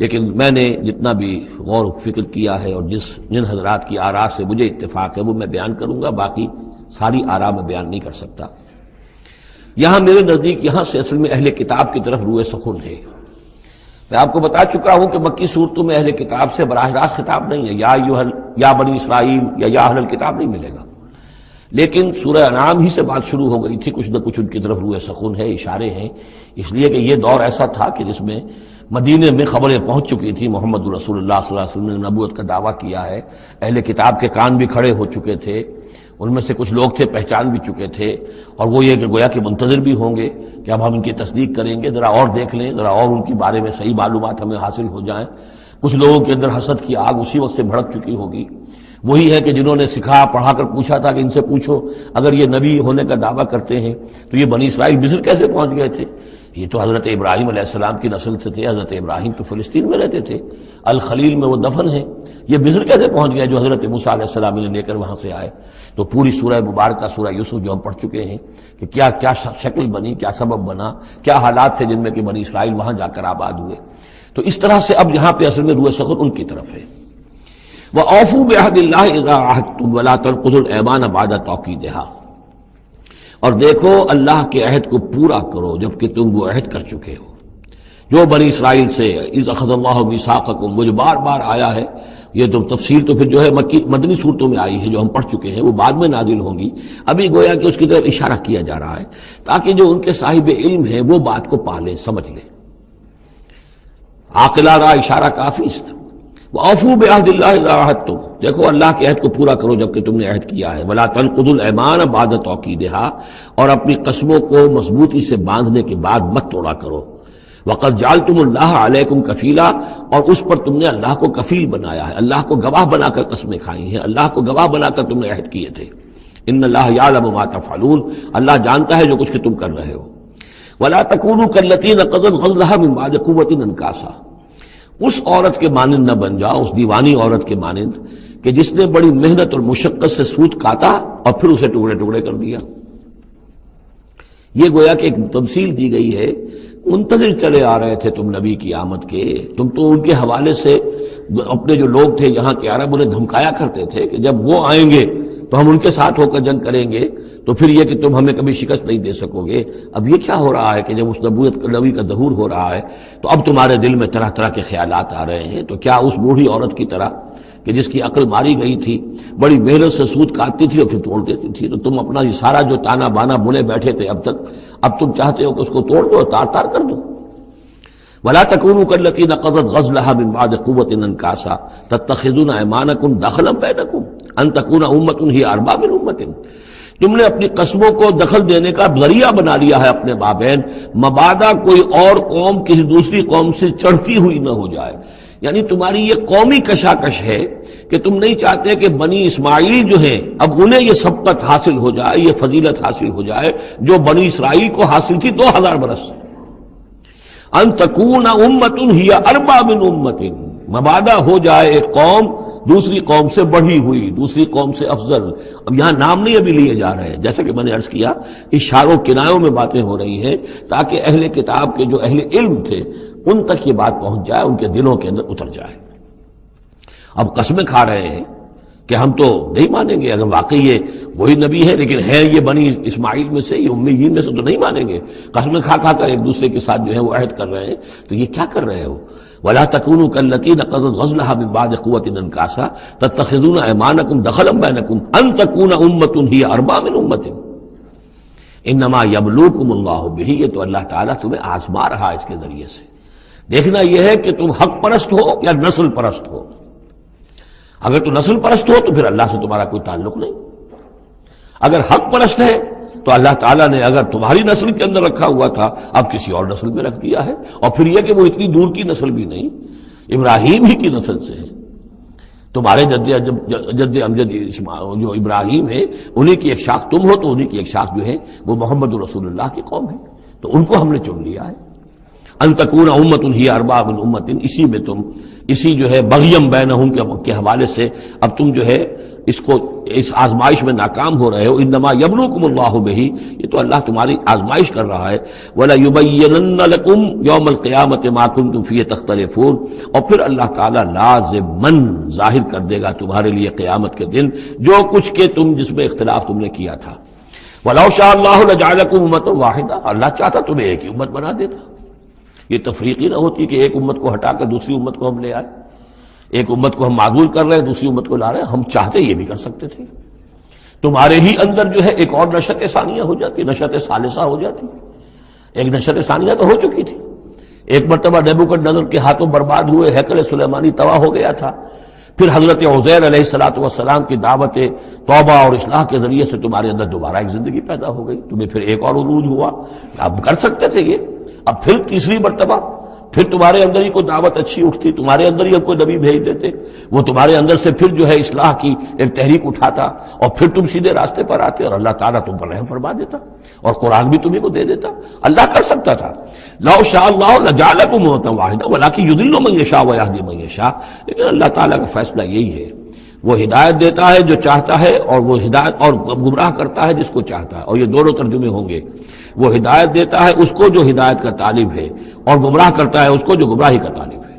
لیکن میں نے جتنا بھی غور و فکر کیا ہے اور جن حضرات کی آراء سے مجھے اتفاق ہے وہ میں بیان کروں گا، باقی ساری آراء میں بیان نہیں کر سکتا۔ یہاں میرے نزدیک یہاں سے اصل میں اہل کتاب کی طرف روئے سخن ہے۔ میں آپ کو بتا چکا ہوں کہ مکی صورتوں میں اہل کتاب سے براہ راست خطاب نہیں ہے، یا بنی اسرائیل یا اہل الکتاب نہیں ملے گا، لیکن سورہ انعام ہی سے بات شروع ہو گئی تھی، کچھ نہ کچھ ان کی طرف روئے سخن ہے، اشارے ہیں، اس لیے کہ یہ دور ایسا تھا کہ جس میں مدینے میں خبریں پہنچ چکی تھی، محمد رسول اللہ صلی اللہ علیہ وسلم نے نبوت کا دعویٰ کیا ہے، اہل کتاب کے کان بھی کھڑے ہو چکے تھے، ان میں سے کچھ لوگ تھے پہچان بھی چکے تھے، اور وہ یہ کہ گویا کہ منتظر بھی ہوں گے کہ اب ہم ان کی تصدیق کریں گے، ذرا اور دیکھ لیں، ذرا اور ان کے بارے میں صحیح معلومات ہمیں حاصل ہو جائیں۔ کچھ لوگوں کے اندر حسد کی آگ اسی وقت سے بھڑک چکی ہوگی، وہی ہے کہ جنہوں نے سکھا پڑھا کر پوچھا تھا کہ ان سے پوچھو اگر یہ نبی ہونے کا دعویٰ کرتے ہیں تو یہ بنی اسرائیل مصر کیسے پہنچ گئے تھے؟ یہ تو حضرت ابراہیم علیہ السلام کی نسل سے تھے، حضرت ابراہیم تو فلسطین میں رہتے تھے، الخلیل میں وہ دفن ہیں، یہ مصر کیسے پہنچ گئے جو حضرت موسیٰ علیہ السلام نے لے کر وہاں سے آئے؟ تو پوری سورہ مبارکہ سورہ یوسف جو ہم پڑھ چکے ہیں کہ کیا کیا شکل بنی، کیا سبب بنا، کیا حالات تھے جن میں کہ بنی اسرائیل وہاں جا کر آباد ہوئے۔ تو اس طرح سے اب یہاں پہ اصل میں روح سخط ان کی طرف ہے۔ وَأَوْفُوا بِعَهْدِ اللَّهِ إِذَا عَاهَدتُّمْ وَلَا تَنقُضُوا الْأَيْمَانَ بَعْدَ تَوْكِيدِهَا، اور دیکھو اللہ کے عہد کو پورا کرو جبکہ تم وہ عہد کر چکے ہو۔ جو بنی اسرائیل سے اذ اخذ اللہ میثاقکم، وہ جو بار بار آیا ہے، یہ تو تفصیل تو پھر جو ہے مدنی صورتوں میں آئی ہے جو ہم پڑھ چکے ہیں، وہ بعد میں نازل ہوں گی، ابھی گویا کہ اس کی طرف اشارہ کیا جا رہا ہے تاکہ جو ان کے صاحب علم ہیں وہ بات کو پا لیں، سمجھ لیں۔ عاقلہ را اشارہ کافی است۔ وَأَوْفُوا بِعَهْدِ اللَّهِ إِذَا عَاهَدتُّمْ، دیکھو اللہ کے عہد کو پورا کرو جبکہ تم نے عہد کیا ہے۔ وَلَا تَنقُضُوا الْأَيْمَانَ بَعْدَ تَوْكِيدِهَا، اور اپنی قسموں کو مضبوطی سے باندھنے کے بعد مت توڑا کرو۔ وَقَدْ جَعَلْتُمُ اللَّهَ عَلَيْكُمْ كَفِيلًا، اور اس پر تم نے اللہ کو کفیل بنایا ہے، اللہ کو گواہ بنا کر قسمیں کھائی ہیں، اللہ کو گواہ بنا کر تم نے عہد کیے تھے۔ إِنَّ اللَّهَ يَعْلَمُ مَا تَفْعَلُونَ، اللہ جانتا ہے جو کچھ کہ تم کر رہے ہو۔ وَلَا تَكُونُوا كَالَّتِي نَقَضَتْ غَزْلَهَا مِن بَعْدِ قُوَّةٍ أَنْكَاثًا، اس عورت کے مانند نہ بن جاؤ، اس دیوانی عورت کے مانند کہ جس نے بڑی محنت اور مشقت سے سوت کاٹا اور پھر اسے ٹکڑے ٹکڑے کر دیا۔ یہ گویا کہ ایک تمثیل دی گئی ہے، منتظر چلے آ رہے تھے تم نبی کی آمد کے، تم تو ان کے حوالے سے اپنے جو لوگ تھے یہاں کے عرب انہیں دھمکایا کرتے تھے کہ جب وہ آئیں گے تو ہم ان کے ساتھ ہو کر جنگ کریں گے، تو پھر یہ کہ تم ہمیں کبھی شکست نہیں دے سکو گے۔ اب یہ کیا ہو رہا ہے کہ جب اس نبی کا ظہور ہو رہا ہے تو اب تمہارے دل میں طرح طرح کے خیالات آ رہے ہیں۔ تو کیا اس بوڑھی عورت کی طرح کہ جس کی عقل ماری گئی تھی، بڑی محنت سے سود کاٹتی تھی اور پھر توڑ دیتی تھی، تو تم اپنا یہ سارا جو تانا بانا بنے بیٹھے تھے اب تک، اب تم چاہتے ہو کہ اس کو توڑ دو، تار تار کر دو۔ وَلَا تَكُونُوا كَالَّتِي نَقَضَتْ غَزْلَهَا مِن بَعْدِ قُوَّةٍ أَنْكَاثًا تَتَّخِذُونَ أَيْمَانَكُمْ دَخْلًا بَيْنَكُمْ أَن تَكُونَ أُمَّةٌ هِيَ أَرْبَىٰ مِنْ أُمَّةٍ، تم نے اپنی قسموں کو دخل دینے کا ذریعہ بنا لیا ہے اپنے مابین، مبادا کوئی اور قوم کسی دوسری قوم سے چڑھتی ہوئی نہ ہو جائے۔ یعنی تمہاری یہ قومی کشاکش ہے کہ تم نہیں چاہتے کہ بنی اسماعیل جو ہیں اب انہیں یہ سبقت حاصل ہو جائے، یہ فضیلت حاصل ہو جائے جو بنی اسرائیل کو حاصل تھی 2000 برس۔ ان تکون امۃ ہی اربع من امۃ، مبادا ہو جائے ایک قوم دوسری قوم سے بڑھی ہوئی، دوسری قوم سے افضل۔ اب یہاں نام نہیں ابھی لیے جا رہے ہیں، جیسا کہ میں نے عرض کیا اشاروں کنایوں میں باتیں ہو رہی ہیں تاکہ اہل کتاب کے جو اہل علم تھے ان تک یہ بات پہنچ جائے، ان کے دلوں کے اندر اتر جائے۔ اب قسمیں کھا رہے ہیں کہ ہم تو نہیں مانیں گے، اگر واقعی یہ وہی نبی ہے لیکن ہے یہ بنی اسماعیل میں سے، یہ امیین میں سے، تو نہیں مانیں گے۔ قسمیں کھا کھا کر ایک دوسرے کے ساتھ جو ہے وہ عہد کر رہے ہیں، تو یہ کیا کر رہے ہو؟ وَلَا تَكُونُوا كَالَّتِي نَقَضَتْ غَزْلَهَا مِن بَعْدِ قُوَّةٍ أَنْكَاثًا تَتَّخِذُونَ أَيْمَانَكُمْ دَخْلًا بَيْنَكُمْ أَن تَكُونَ أُمَّةٌ هِيَ أَرْبَىٰ مِنْ أُمَّةٍ إِنَّمَا يَبْلُوكُمُ اللَّهُ بِهِ، یہ تو اللہ تعالیٰ تمہیں آزما رہا ہے اس کے ذریعے سے۔ دیکھنا یہ ہے کہ تم حق پرست ہو یا نسل پرست ہو۔ اگر تو نسل پرست ہو تو پھر اللہ سے تمہارا کوئی تعلق نہیں، اگر حق پرست ہے تو اللہ تعالیٰ نے اگر تمہاری نسل کے اندر رکھا ہوا تھا اب کسی اور نسل میں رکھ دیا ہے، اور پھر یہ کہ وہ اتنی دور کی نسل بھی نہیں، ابراہیم ہی کی نسل سے ہے۔ تمہارے جد امجد جو ابراہیم ہے انہی کی ایک شاخ تم ہو، تو انہی کی ایک شاخ جو ہے وہ محمد رسول اللہ کی قوم ہے، تو ان کو ہم نے چن لیا ہے۔ ان تکون امۃ ہی اربع من امۃ، اسی میں تم اسی جو ہے بغیم بینہم کے حوالے سے اب تم جو ہے اس آزمائش میں ناکام ہو رہے ہو۔ انما یبلوکم اللہ بہ، یہ تو اللہ تمہاری آزمائش کر رہا ہے۔ ولا یبینن لکم یوم القیامۃ ما کنتم فیہ تختلفون، اور پھر اللہ تعالیٰ لازماً ظاہر کر دے گا تمہارے لیے قیامت کے دن جو کچھ کہ تم جس میں اختلاف تم نے کیا تھا۔ ولو شاء اللہ لجعلکم امۃ واحدہ، اللہ چاہتا تمہیں ایک ہی امت بنا دیتا۔ یہ تفریقی نہ ہوتی کہ ایک امت کو ہٹا کر دوسری امت کو ہم لے آئے، ایک امت کو ہم معذول کر رہے ہیں دوسری امت کو لا رہے ہیں، ہم چاہتے یہ بھی کر سکتے تھے۔ تمہارے ہی اندر جو ہے ایک اور نشأت ثانیہ ہو جاتی، نشأت ثالثہ ہو جاتی، ایک نشأت ثانیہ تو ہو چکی تھی، ایک مرتبہ نیبوکدنیزر کے ہاتھوں برباد ہوئے ہیکل سلیمانی تباہ ہو گیا تھا، پھر حضرت عزیر علیہ الصلوۃ والسلام کی دعوت توبہ اور اصلاح کے ذریعے سے تمہارے اندر دوبارہ ایک زندگی پیدا ہو گئی، تمہیں پھر ایک اور عروج ہوا، اب کر سکتے تھے یہ، اب پھر تیسری مرتبہ پھر تمہارے اندر ہی کوئی دعوت اچھی اٹھتی، تمہارے اندر ہی کوئی نبی بھیج دیتے، وہ تمہارے اندر سے پھر جو ہے اصلاح کی ایک تحریک اٹھاتا اور پھر تم سیدھے راستے پر آتے اور اللہ تعالیٰ تم پر رحم فرما دیتا اور قرآن بھی تمہیں کو دے دیتا۔ اللہ کر سکتا تھا، لو شاء اللہ لجعلکم امۃ واحدہ ولکن یضل من یشاء ویہدی من یشاء، لیکن اللہ تعالیٰ کا فیصلہ یہی ہے، وہ ہدایت دیتا ہے جو چاہتا ہے اور وہ ہدایت اور گمراہ کرتا ہے جس کو چاہتا ہے، اور یہ دونوں ترجمے ہوں گے، وہ ہدایت دیتا ہے اس کو جو ہدایت کا طالب ہے اور گمراہ کرتا ہے اس کو جو گمراہی کا طالب ہے۔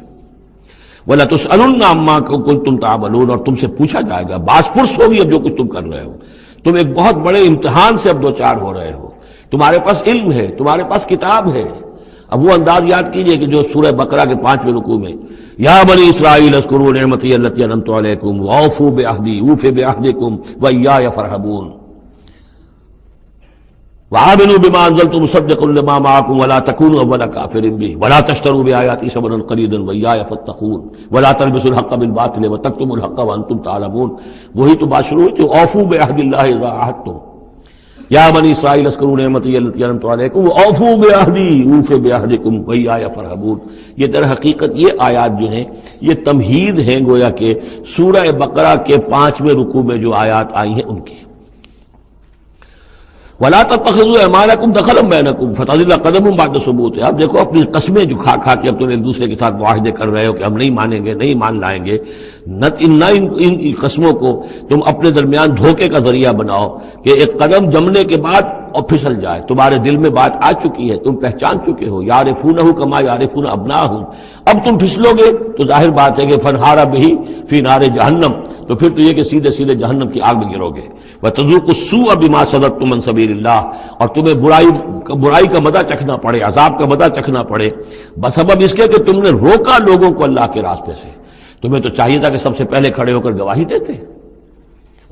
وَلَتُسْأَلُنَّ عَمَّا كُنتُمْ تَعْمَلُونَ، اور تم سے پوچھا جائے گا، باس پرس ہوگی اب جو کچھ تم کر رہے ہو، تم ایک بہت بڑے امتحان سے اب دو چار ہو رہے ہو، تمہارے پاس علم ہے، تمہارے پاس کتاب ہے۔ اب وہ انداز یاد کیجئے کہ جو سورہ بقرہ کے 5ویں رکوع میں یا بنی اسرائیل اذکروا نعمتی التی انعمت علیکم واوفوا بعہدی اوف بعہدکم وایای فارہبون وآمنوا بما انزلت مصدقا لما معکم ولا تکونوا اول کافر بہ ولا تشتروا بآیاتی ثمنا قلیلا وایای فاتقون ولا تلبسوا الحق بالباطل وتکتموا الحق وانتم تعلمون۔ وہی تو بات شروع ہوئی تھی، اوفوا بعہد اللہ اذا عاہدتم، یا بنی اسرائیل اذکروا نعمتی التی انعمت علیکم واوفوا بعہدی اوف بعہدکم وایای فارہبون۔ یہ در حقیقت یہ آیات جو ہیں یہ تمہید ہیں گویا کہ سورہ بقرہ کے 5ویں رکوع میں جو آیات آئی ہیں ان کی۔ وَلَا تَتَّخِذُوا أَيْمَانَكُمْ دَخَلًا بَيْنَكُمْ فَتَزِلَّ قَدَمٌ بَعْدَ ثُبُوتِهَا۔ اب دیکھو اپنی قسمیں جو کھا کھا کے اب تم ایک دوسرے کے ساتھ معاہدے کر رہے ہو کہ ہم نہیں مانیں گے، نہیں مان لائیں گے، نہ ان قسموں کو تم اپنے درمیان دھوکے کا ذریعہ بناؤ کہ ایک قدم جمنے کے بعد اور پھسل جائے، تمہارے دل میں بات آ چکی ہے، تم پہچان چکے ہو، یعرفونہ کما یعرفون ابناہم، اب تم پھسلو گے تو ظاہر بات ہے کہ فنہارا بہ فی نار جہنم، تو پھر تو یہ کہ سیدھے سیدھے جہنم کی آگ میں گرو گے۔ وَتَذُوقُوا السُّوءَ بِمَا صَدَدتُّم عَن سَبِيلِ اللَّهِ، اور تمہیں برائی کا مزہ چکھنا پڑے، عذاب کا مزہ چکھنا پڑے بسبب اس کے کہ تم نے روکا لوگوں کو اللہ کے راستے سے۔ تمہیں تو چاہیے تھا کہ سب سے پہلے کھڑے ہو کر گواہی دیتے۔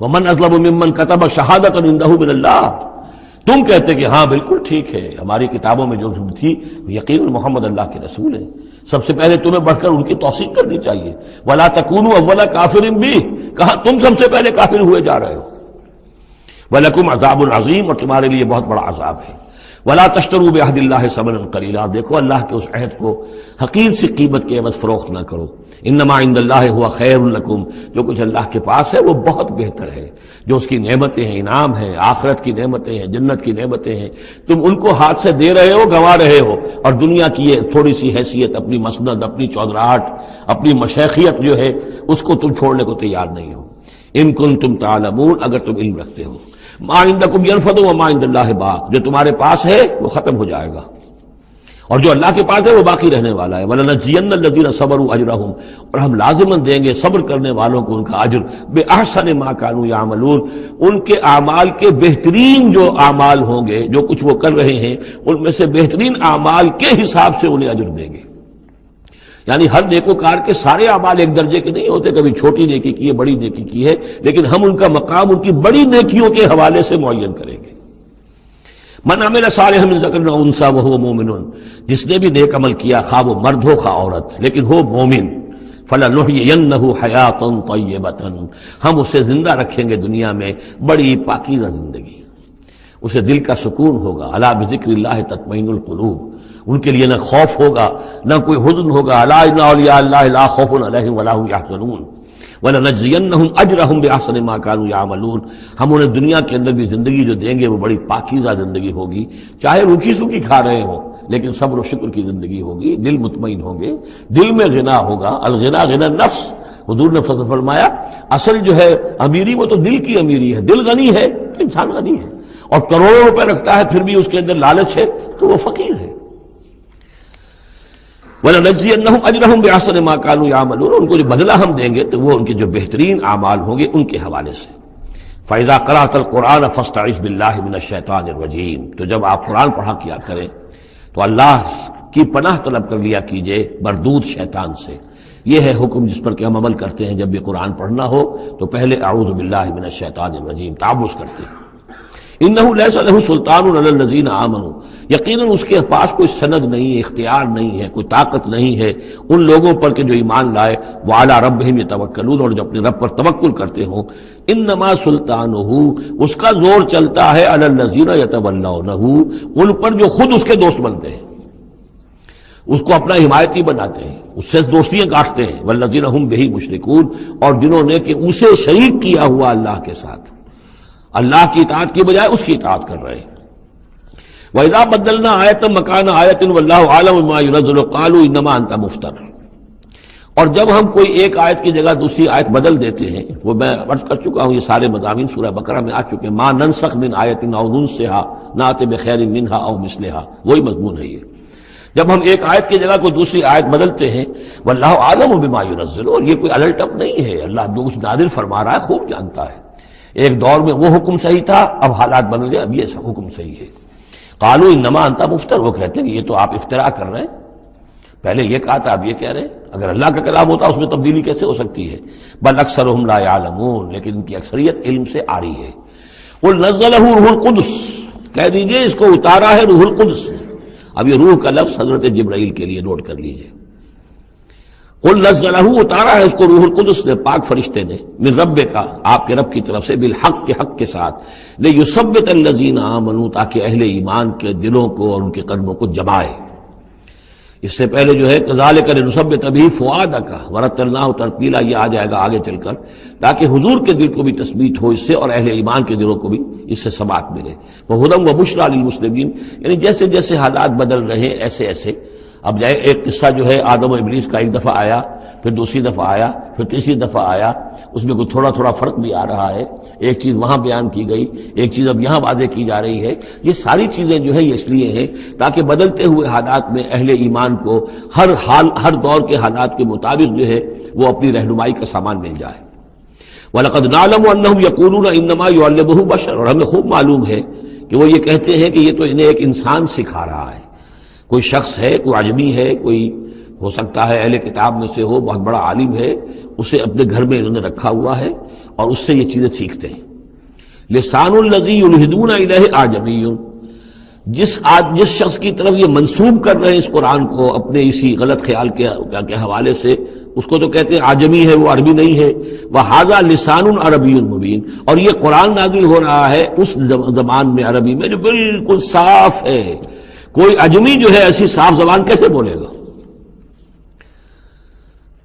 وَمَنْ أَظْلَمُ مِمَّنْ كَتَبَ شَهَادَةً عِندَهُ مِنَ اللَّهِ، تم کہتے کہ ہاں بالکل ٹھیک ہے، ہماری کتابوں میں جو تھی یقین محمد اللہ کے رسول ہیں، سب سے پہلے تمہیں بڑھ کر ان کی توثیق کرنی چاہیے۔ وَلَا تَكُونُوا أَوَّلَ كَافِرٍ بِهِ، کہاں تم سب سے پہلے کافر ہوئے جا رہے ہو۔ وَلَكُمْ عَذَابٌ عَظِيمٌ، اور تمہارے لیے بہت بڑا عذاب ہے۔ وَلَا تَشْتَرُوا بِعَهْدِ اللَّهِ ثَمَنًا قَلِيلًا، دیکھو اللہ کے اس عہد کو حقیر سی قیمت کے عوض فروخت نہ کرو۔ انما عند اللہ هو خیر لکم، جو کچھ اللہ کے پاس ہے وہ بہت بہتر ہے، جو اس کی نعمتیں ہیں، انعام ہیں، آخرت کی نعمتیں ہیں، جنت کی نعمتیں ہیں، تم ان کو ہاتھ سے دے رہے ہو، گنوا رہے ہو، اور دنیا کی یہ تھوڑی سی حیثیت، اپنی مسند، اپنی چودراہٹ، اپنی مشیخیت جو ہے اس کو تم چھوڑنے کو تیار نہیں ہو۔ ان کنتم تعلمون، اگر تم علم رکھتے ہو۔ ما عندکم ینفد وما عند اللہ باق، جو تمہارے پاس ہے وہ ختم ہو جائے گا اور جو اللہ کے پاس ہے وہ باقی رہنے والا ہے۔ وَلَنَجْزِيَنَّ الَّذِينَ صَبَرُوا أَجْرَهُمْ، اور ہم لازماً دیں گے صبر کرنے والوں کو ان کا اجر، بِأَحْسَنِ مَا كَانُوا يَعْمَلُونَ، ان کے اعمال کے بہترین جو اعمال ہوں گے، جو کچھ وہ کر رہے ہیں ان میں سے بہترین اعمال کے حساب سے انہیں اجر دیں گے۔ یعنی ہر نیکوکار کے سارے اعمال ایک درجے کے نہیں ہوتے، کبھی چھوٹی نیکی کی ہے، بڑی نیکی کی ہے، لیکن ہم ان کا مقام ان کی بڑی نیکیوں کے حوالے سے معین کریں گے۔ من عمل صالحا من ذکر او انثی وهو مؤمن، جس نے بھی نیک عمل کیا، خواہ وہ مرد ہو خواہ عورت، لیکن ہو مومن، فلنحیینہ حیاۃ طیبۃ، ہم اسے زندہ رکھیں گے دنیا میں بڑی پاکیزہ زندگی، اسے دل کا سکون ہوگا۔ الا بذکر اللہ تطمئن القلوب، ان کے لیے نہ خوف ہوگا نہ کوئی حزن ہوگا۔ الا ان اولیاء اللہ لا خوف علیہم ولا هم یحزنون وَلَنَجْزِيَنَّهُمْ أَجْرَهُمْ بِأَحْسَنِ مَا كَانُوا يَعْمَلُونَ، ہم انہیں دنیا کے اندر بھی زندگی جو دیں گے وہ بڑی پاکیزہ زندگی ہوگی، چاہے روکھی سوکھی کھا رہے ہوں لیکن صبر و شکر کی زندگی ہوگی، دل مطمئن ہوں گے، دل میں غنا ہوگا۔ الغنا غنا النفس، حضور نے فرمایا اصل جو ہے امیری وہ تو دل کی امیری ہے، دل غنی ہے تو انسان غنی ہے، اور کروڑوں روپے رکھتا ہے پھر بھی اس کے اندر لالچ ہے تو وہ فقیر ہے۔ وَلَنَجْزِيَنَّهُمْ أَجْرَهُمْ بِأَحْسَنِ مَا كَانُوا يَعْمَلُونَ، ان کو جو بدلہ ہم دیں گے تو وہ ان کے جو بہترین اعمال ہوں گے ان کے حوالے سے۔ فَإِذَا قَرَأْتَ الْقُرْآنَ فَاسْتَعِذْ بِاللَّهِ مِنَ الشَّيْطَانِ الرَّجِيمِ، تو جب آپ قرآن پڑھا کیا کریں تو اللہ کی پناہ طلب کر لیا کیجئے مردود شیطان سے۔ یہ ہے حکم جس پر کہ ہم عمل کرتے ہیں، جب بھی قرآن پڑھنا ہو تو پہلے اعوذ باللہ من الشیطان الرجیم تعوذ کرتے ہیں۔ انہ لیس لہ سلطان علی الذین آمنوا، یقیناً اس کے پاس کوئی سند نہیں ہے، اختیار نہیں ہے، کوئی طاقت نہیں ہے ان لوگوں پر کہ جو ایمان لائے، وعلی ربہم یتوکلون، اور جو اپنے رب پر توکل کرتے ہوں، انما سلطانہ، اس کا زور چلتا ہے علی الذین یتولونہ، ان پر جو خود اس کے دوست بنتے ہیں، اس کو اپنا حمایتی بناتے ہیں، اس سے دوستیاں کاٹتے ہیں، والذین ہم بہ مشرکون، اور جنہوں نے کہ اسے شریک کیا ہوا اللہ کے ساتھ، اللہ کی اطاعت کی بجائے اس کی اطاعت کر رہے ہیں۔ وَإِذَا بَدَّلْنَا آیَةً مَّكَانَ آیَةٍ وَاللَّهُ أَعْلَمُ بِمَا يُنَزِّلُ قَالُوا إِنَّمَا أَنتَ مُفْتَرٍ، اور جب ہم کوئی ایک آیت کی جگہ دوسری آیت بدل دیتے ہیں، وہ میں عرض کر چکا ہوں، یہ سارے مضامین سورہ بقرہ میں آ چکے ہیں، مَا نَنسَخْ مِنْ آیَةٍ أَوْ نُنسِهَا نَأْتِ بِخَيْرٍ مِنْهَا أَوْ مِثْلِهَا، وہی مضمون ہے یہ۔ جب ہم ایک آیت کی جگہ کوئی دوسری آیت بدلتے ہیں، واللہ عالم بما ينزل، اور یہ کوئی الٹ اپ نہیں ہے، اللہ جو کچھ نازل فرما رہا ہے خوب جانتا ہے۔ ایک دور میں وہ حکم صحیح تھا، اب حالات بدل گئے، اب یہ حکم صحیح ہے۔ قالوا انما انت مفتر، وہ کہتے ہیں کہ یہ تو آپ افتراء کر رہے ہیں، پہلے یہ کہا تھا اب یہ کہہ رہے ہیں، اگر اللہ کا کلام ہوتا اس میں تبدیلی کیسے ہو سکتی ہے؟ بل اکثرهم لا يعلمون، لیکن ان کی اکثریت علم سے آ رہی ہے۔ قل نزلہ روح القدس، کہہ دیجئے اس کو اتارا ہے روح القدس نے۔ اب یہ روح کا لفظ حضرت جبرائیل کے لیے نوٹ کر لیجئے۔ قل نزلہ، اتارا ہے اس کو روح القدس نے، پاک فرشتے نے، من ربک، آپ کے رب کی طرف سے، بالحق، کے حق کے ساتھ، لیثبت الذین آمنوا، تاکہ اہل ایمان کے دلوں کو اور ان کے قلبوں کو جمائے۔ اس سے پہلے جو ہے کذالک لنثبت بہ فؤادک ورتلناہ ترتیلا، یہ آ جائے گا آگے چل کر، تاکہ حضور کے دل کو بھی تثبیت ہو اس سے، اور اہل ایمان کے دلوں کو بھی اس سے ثبات ملے۔ وہدی وبشریٰ للمسلمین، یعنی جیسے جیسے حالات بدل رہے ہیں ایسے ایسے، اب جائے ایک قصہ جو ہے آدم و ابلیس کا، ایک دفعہ آیا، پھر دوسری دفعہ آیا، پھر تیسری دفعہ آیا، اس میں کوئی تھوڑا تھوڑا فرق بھی آ رہا ہے، ایک چیز وہاں بیان کی گئی، ایک چیز اب یہاں واضح کی جا رہی ہے۔ یہ ساری چیزیں جو ہے یہ اس لیے ہیں تاکہ بدلتے ہوئے حالات میں اہل ایمان کو ہر حال، ہر دور کے حالات کے مطابق جو ہے وہ اپنی رہنمائی کا سامان مل جائے۔ وَلَقَدْ نَعْلَمُ أَنَّهُمْ يَقُولُونَ إِنَّمَا يُعَلِّمُهُ بَشَرٌ، اور ہمیں خوب معلوم ہے کہ وہ یہ کہتے ہیں کہ یہ تو انہیں ایک انسان سکھا رہا ہے، کوئی شخص ہے، کوئی عجمی ہے، کوئی ہو سکتا ہے اہل کتاب میں سے ہو، بہت بڑا عالم ہے، اسے اپنے گھر میں انہوں نے رکھا ہوا ہے اور اس سے یہ چیزیں سیکھتے ہیں۔ لسان الذی یلحدون الیہ اعجمی، جس شخص کی طرف یہ منسوب کر رہے ہیں اس قرآن کو اپنے اسی غلط خیال کے حوالے سے، اس کو تو کہتے ہیں عجمی ہے، وہ عربی نہیں ہے۔ وہذا لسان عربی مبین، اور یہ قرآن نازل ہو رہا ہے اس زبان میں، عربی میں جو بالکل صاف ہے، کوئی عجمی جو ہے ایسی صاف زبان کیسے بولے گا؟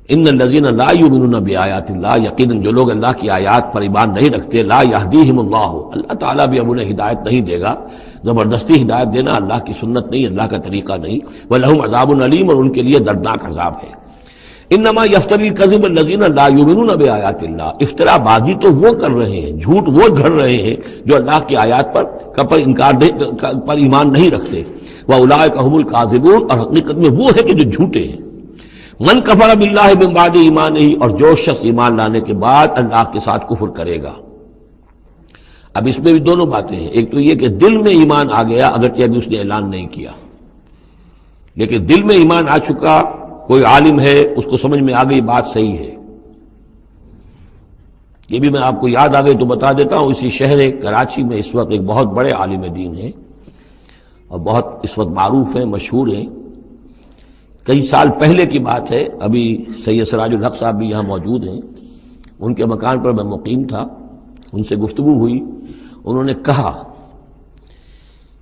ان الذین لا یؤمنون بآیات اللہ، یقیناً جو لوگ اللہ کی آیات پر ایمان نہیں رکھتے، لا یہدیہم اللہ، اللہ تعالیٰ بھی اب انہیں ہدایت نہیں دے گا، زبردستی ہدایت دینا اللہ کی سنت نہیں، اللہ کا طریقہ نہیں۔ وَلَهُمْ عَذَابٌ عَلِيمٌ، اور ان کے لیے دردناک عذاب ہے۔ انما یفتری الکذب الذین لا یؤمنون بآیات اللہ، افترا بازی تو وہ کر رہے ہیں، جھوٹ وہ گھڑ رہے ہیں جو اللہ کی آیات پر ایمان نہیں رکھتے۔ وَأُولَٰئِکَ هُمُ الْكَاذِبُونَ، اور حقیقت میں وہ ہے کہ جو جھوٹے ہیں۔ من کفر باللہ من بعد ایمانہ، اور جو شخص ایمان لانے کے بعد اللہ کے ساتھ کفر کرے گا۔ اب اس میں بھی دونوں باتیں ہیں، ایک تو یہ کہ دل میں ایمان آ گیا اگرچہ ابھی اس نے اعلان نہیں کیا، لیکن دل میں ایمان آ چکا، کوئی عالم ہے اس کو سمجھ میں آ گئی بات صحیح ہے۔ یہ بھی میں آپ کو یاد آ گئی تو بتا دیتا ہوں، اسی شہر کراچی میں اس وقت ایک بہت بڑے عالم دین ہیں اور بہت اس وقت معروف ہیں، مشہور ہیں۔ کئی سال پہلے کی بات ہے، ابھی سید سراج الحق صاحب بھی یہاں موجود ہیں، ان کے مکان پر میں مقیم تھا، ان سے گفتگو ہوئی، انہوں نے کہا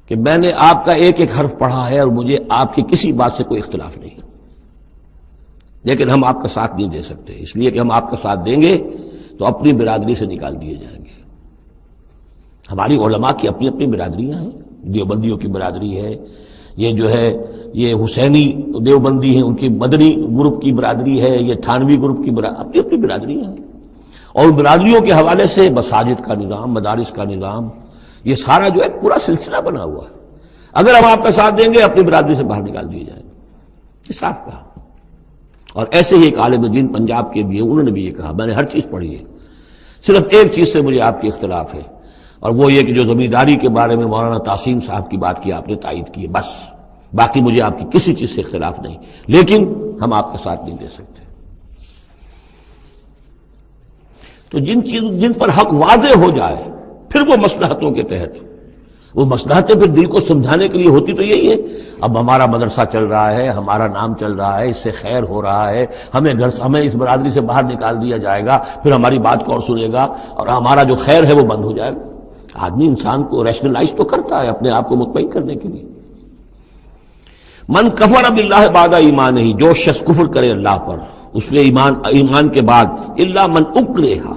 کہ میں نے آپ کا ایک ایک حرف پڑھا ہے اور مجھے آپ کی کسی بات سے کوئی اختلاف نہیں، لیکن ہم آپ کا ساتھ نہیں دے سکتے، اس لیے کہ ہم آپ کا ساتھ دیں گے تو اپنی برادری سے نکال دیے جائیں گے۔ ہماری علماء کی اپنی اپنی برادریاں ہیں، دیوبندیوں کی برادری ہے، یہ جو ہے یہ حسینی دیوبندی ہیں، ان کی مدنی گروپ کی برادری ہے، یہ تھانوی گروپ کی اپنی اپنی برادریاں ہیں، اور برادریوں کے حوالے سے مساجد کا نظام، مدارس کا نظام، یہ سارا جو ہے پورا سلسلہ بنا ہوا ہے۔ اگر ہم آپ کا ساتھ دیں گے اپنی برادری سے باہر نکال دیے جائیں گے، یہ صاف کہا۔ اور ایسے ہی ایک عالم دین پنجاب کے بھی ہیں، انہوں نے بھی یہ کہا، میں نے ہر چیز پڑھی ہے، صرف ایک چیز سے مجھے آپ کی اختلاف ہے، اور وہ یہ کہ جو زمینداری کے بارے میں مولانا تحسین صاحب کی بات کی آپ نے تائید کی ہے، بس باقی مجھے آپ کی کسی چیز سے اختلاف نہیں، لیکن ہم آپ کا ساتھ نہیں دے سکتے۔ تو جن پر حق واضح ہو جائے پھر وہ مصلحتوں کے تحت وہ مصلحتیں پھر دل کو سمجھانے کے لیے ہوتی تو یہی ہے، اب ہمارا مدرسہ چل رہا ہے، ہمارا نام چل رہا ہے، اس سے خیر ہو رہا ہے، ہمیں اس برادری سے باہر نکال دیا جائے گا، پھر ہماری بات کو اور سنے گا اور ہمارا جو خیر ہے وہ بند ہو جائے گا۔ آدمی انسان کو ریشنلائز تو کرتا ہے اپنے آپ کو مطمئن کرنے کے لیے۔ من کفر باللہ بعد ایمان ہی، جو شخص کفر کرے اللہ پر اس میں ایمان کے بعد، الا من اکرہ،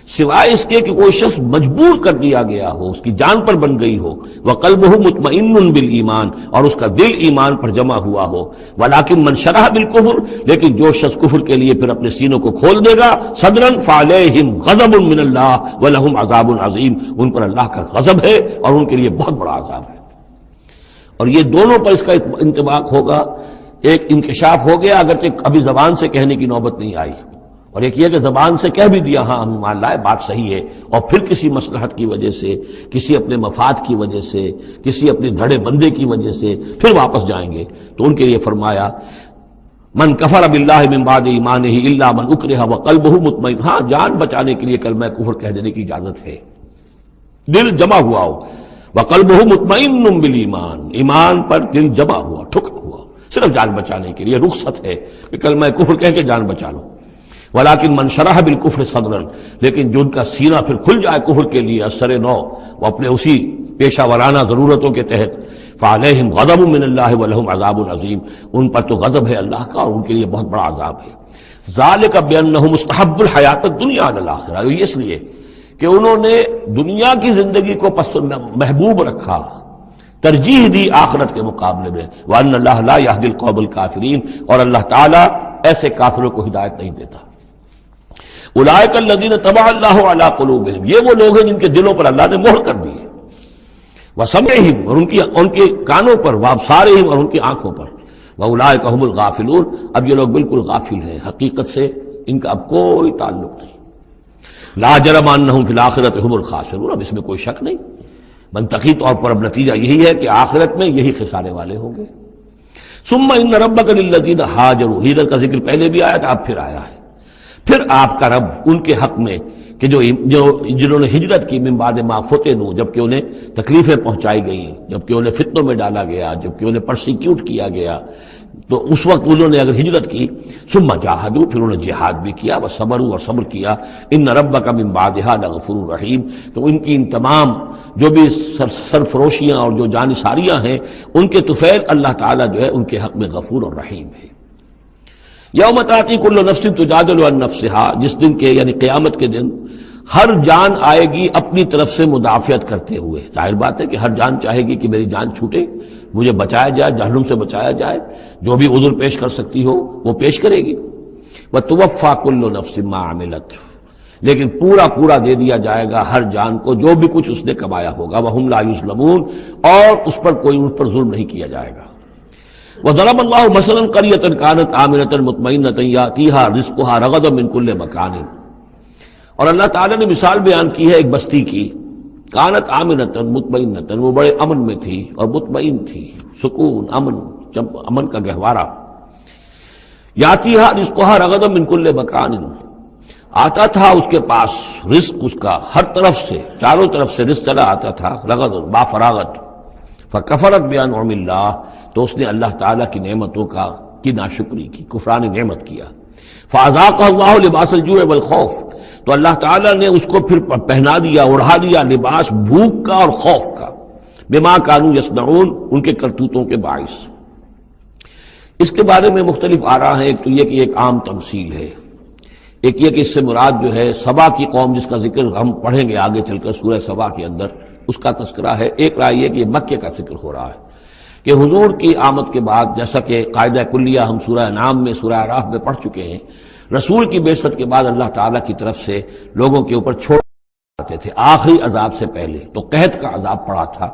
سوائے اس کے کہ کوئی شخص مجبور کر دیا گیا ہو، اس کی جان پر بن گئی ہو، وقلبہ مطمئن بالایمان، اور اس کا دل ایمان پر جمع ہوا ہو، ولکن من شرح بالکفر، لیکن جو شخص کفر کے لیے پھر اپنے سینوں کو کھول دے گا، صدرا فعلیہم غضب من اللہ ولہم عذاب عظیم، ان پر اللہ کا غضب ہے اور ان کے لیے بہت بڑا عذاب ہے۔ اور یہ دونوں پر اس کا انطباق ہوگا، ایک انکشاف ہو گیا اگرچہ ابھی زبان سے کہنے کی نوبت نہیں آئی، اور ایک یہ کہ زبان سے کہہ بھی دیا ہاں ہم مان لائے بات صحیح ہے، اور پھر کسی مصلحت کی وجہ سے، کسی اپنے مفاد کی وجہ سے، کسی اپنے دھڑے بندے کی وجہ سے پھر واپس جائیں گے، تو ان کے لیے فرمایا من کفر باللہ من بعد ایمانہ الا من اکرہ وقلبہ مطمئن، ہاں جان بچانے کے لیے کلمہ کفر کہہ دینے کی اجازت ہے، دل جمع ہوا ہو، وقلبہ مطمئن بالایمان، ایمان پر دل جمع ہوا، ٹھکا ہوا، صرف جان بچانے کے لیے رخصت ہے کہ کلمہ کفر کہہ کے جان بچا لو۔ ولیکن من شرح بالکفر صدرا، لیکن جو ان کا سینہ پھر کھل جائے کفر کے لیے اثر نو، وہ اپنے اسی پیشہ ورانہ ضرورتوں کے تحت، فعلیہم غضب من اللہ ولہم عذاب عظیم، ان پر تو غضب ہے اللہ کا اور ان کے لیے بہت بڑا عذاب ہے۔ ذالک بانہم مستحب الحیات الدنیا علی الآخرہ، یہ اس لیے کہ انہوں نے دنیا کی زندگی کو محبوب رکھا، ترجیح دی آخرت کے مقابلے میں، وان اللہ لا یہدی القوم الکافرین، اور اللہ تعالیٰ ایسے کافروں کو ہدایت نہیں دیتا۔ اولئک الذین طبع اللہ علی قلوبہم، یہ وہ لوگ ہیں جن کے دلوں پر اللہ نے مہر کر دی ہے، وسمعہم، اور ان کے کانوں پر، وابصارہم، اور ان کی آنکھوں پر، واولئک هم الغافلون، اب یہ لوگ بالکل غافل ہیں، حقیقت سے ان کا اب کوئی تعلق نہیں۔ لا جرم انہم فی الآخرۃ هم الخاسرون، اب اس میں کوئی شک نہیں، منطقی طور پر اب نتیجہ یہی ہے کہ آخرت میں یہی خسارے والے ہوں گے۔ ثم ان ربک للذین ہاجروا، ہجرت کا ذکر پہلے بھی آیا تھا اب پھر آیا ہے، پھر آپ کا رب ان کے حق میں کہ جنہوں نے ہجرت کی من بعد ما فتنوا، جبکہ انہیں تکلیفیں پہنچائی گئیں، جبکہ انہیں فتنوں میں ڈالا گیا، جبکہ انہیں پرسیکیوٹ کیا گیا، تو اس وقت انہوں نے اگر ہجرت کی، ثم جاہدوا، پھر انہوں نے جہاد بھی کیا، وصبروا، اور صبر کیا، ان ربک من بعدها لغفور رحیم، تو ان کی ان تمام جو بھی سرفروشیاں اور جو جانثاریاں ہیں ان کے طفیل اللہ تعالیٰ جو ہے ان کے حق میں غفور اور رحیم ہے۔ یوم تاتی کل نفس تجادل عن نفسها، جس دن کے یعنی قیامت کے دن ہر جان آئے گی اپنی طرف سے مدافعت کرتے ہوئے، ظاہر بات ہے کہ ہر جان چاہے گی کہ میری جان چھوٹے، مجھے بچایا جائے، جہنم سے بچایا جائے، جو بھی عذر پیش کر سکتی ہو وہ پیش کرے گی۔ وتوفى كل نفس ما عملت، لیکن پورا دے دیا جائے گا ہر جان کو جو بھی کچھ اس نے کمایا ہوگا، وهم لا يظلمون، اور اس پر کوئی ان پر ظلم نہیں کیا جائے گا۔ وضرب اللہ مثلا قریۃ کانت آمنۃ مطمئنۃ یاتیہا رزقہا رغدا من کل مکان، اور اللہ تعالیٰ نے مثال بیان کی ہے ایک بستی کی، کانت آمنۃ مطمئنۃ، وہ بڑے امن میں تھی اور مطمئن تھی، سکون، امن کا گہوارہ، یاتیہا رزقہا رغدا من کل مکان، آتا تھا اس کے پاس رزق اس کا ہر طرف سے، چاروں طرف سے رزق چلا آتا تھا، رغد با فراغت، فکفرت بانعم اللہ، تو اس نے اللہ تعالیٰ کی نعمتوں کی ناشکری کی، کفران نعمت کیا، فاذاقہ اللہ لباس الجوع والخوف، تو اللہ تعالیٰ نے اس کو پھر پہنا دیا، اڑھا دیا لباس بھوک کا اور خوف کا، بما کانوا یصنعون، ان کے کرتوتوں کے باعث۔ اس کے بارے میں مختلف آراء ہیں، ایک تو یہ کہ ایک عام تمثیل ہے، ایک یہ کہ اس سے مراد جو ہے سبا کی قوم جس کا ذکر ہم پڑھیں گے آگے چل کر سورہ سبا کے اندر، اس کا تذکرہ ہے۔ ایک رائے یہ کہ یہ مکے کا ذکر ہو رہا ہے کہ حضور کی آمد کے بعد، جیسا کہ قاعدہ کلیہ ہم سورہ انعام میں، سورہ اعراف میں پڑھ چکے ہیں، رسول کی بعثت کے بعد اللہ تعالیٰ کی طرف سے لوگوں کے اوپر چھوڑ آتے تھے آخری عذاب سے پہلے، تو قحط کا عذاب پڑا تھا،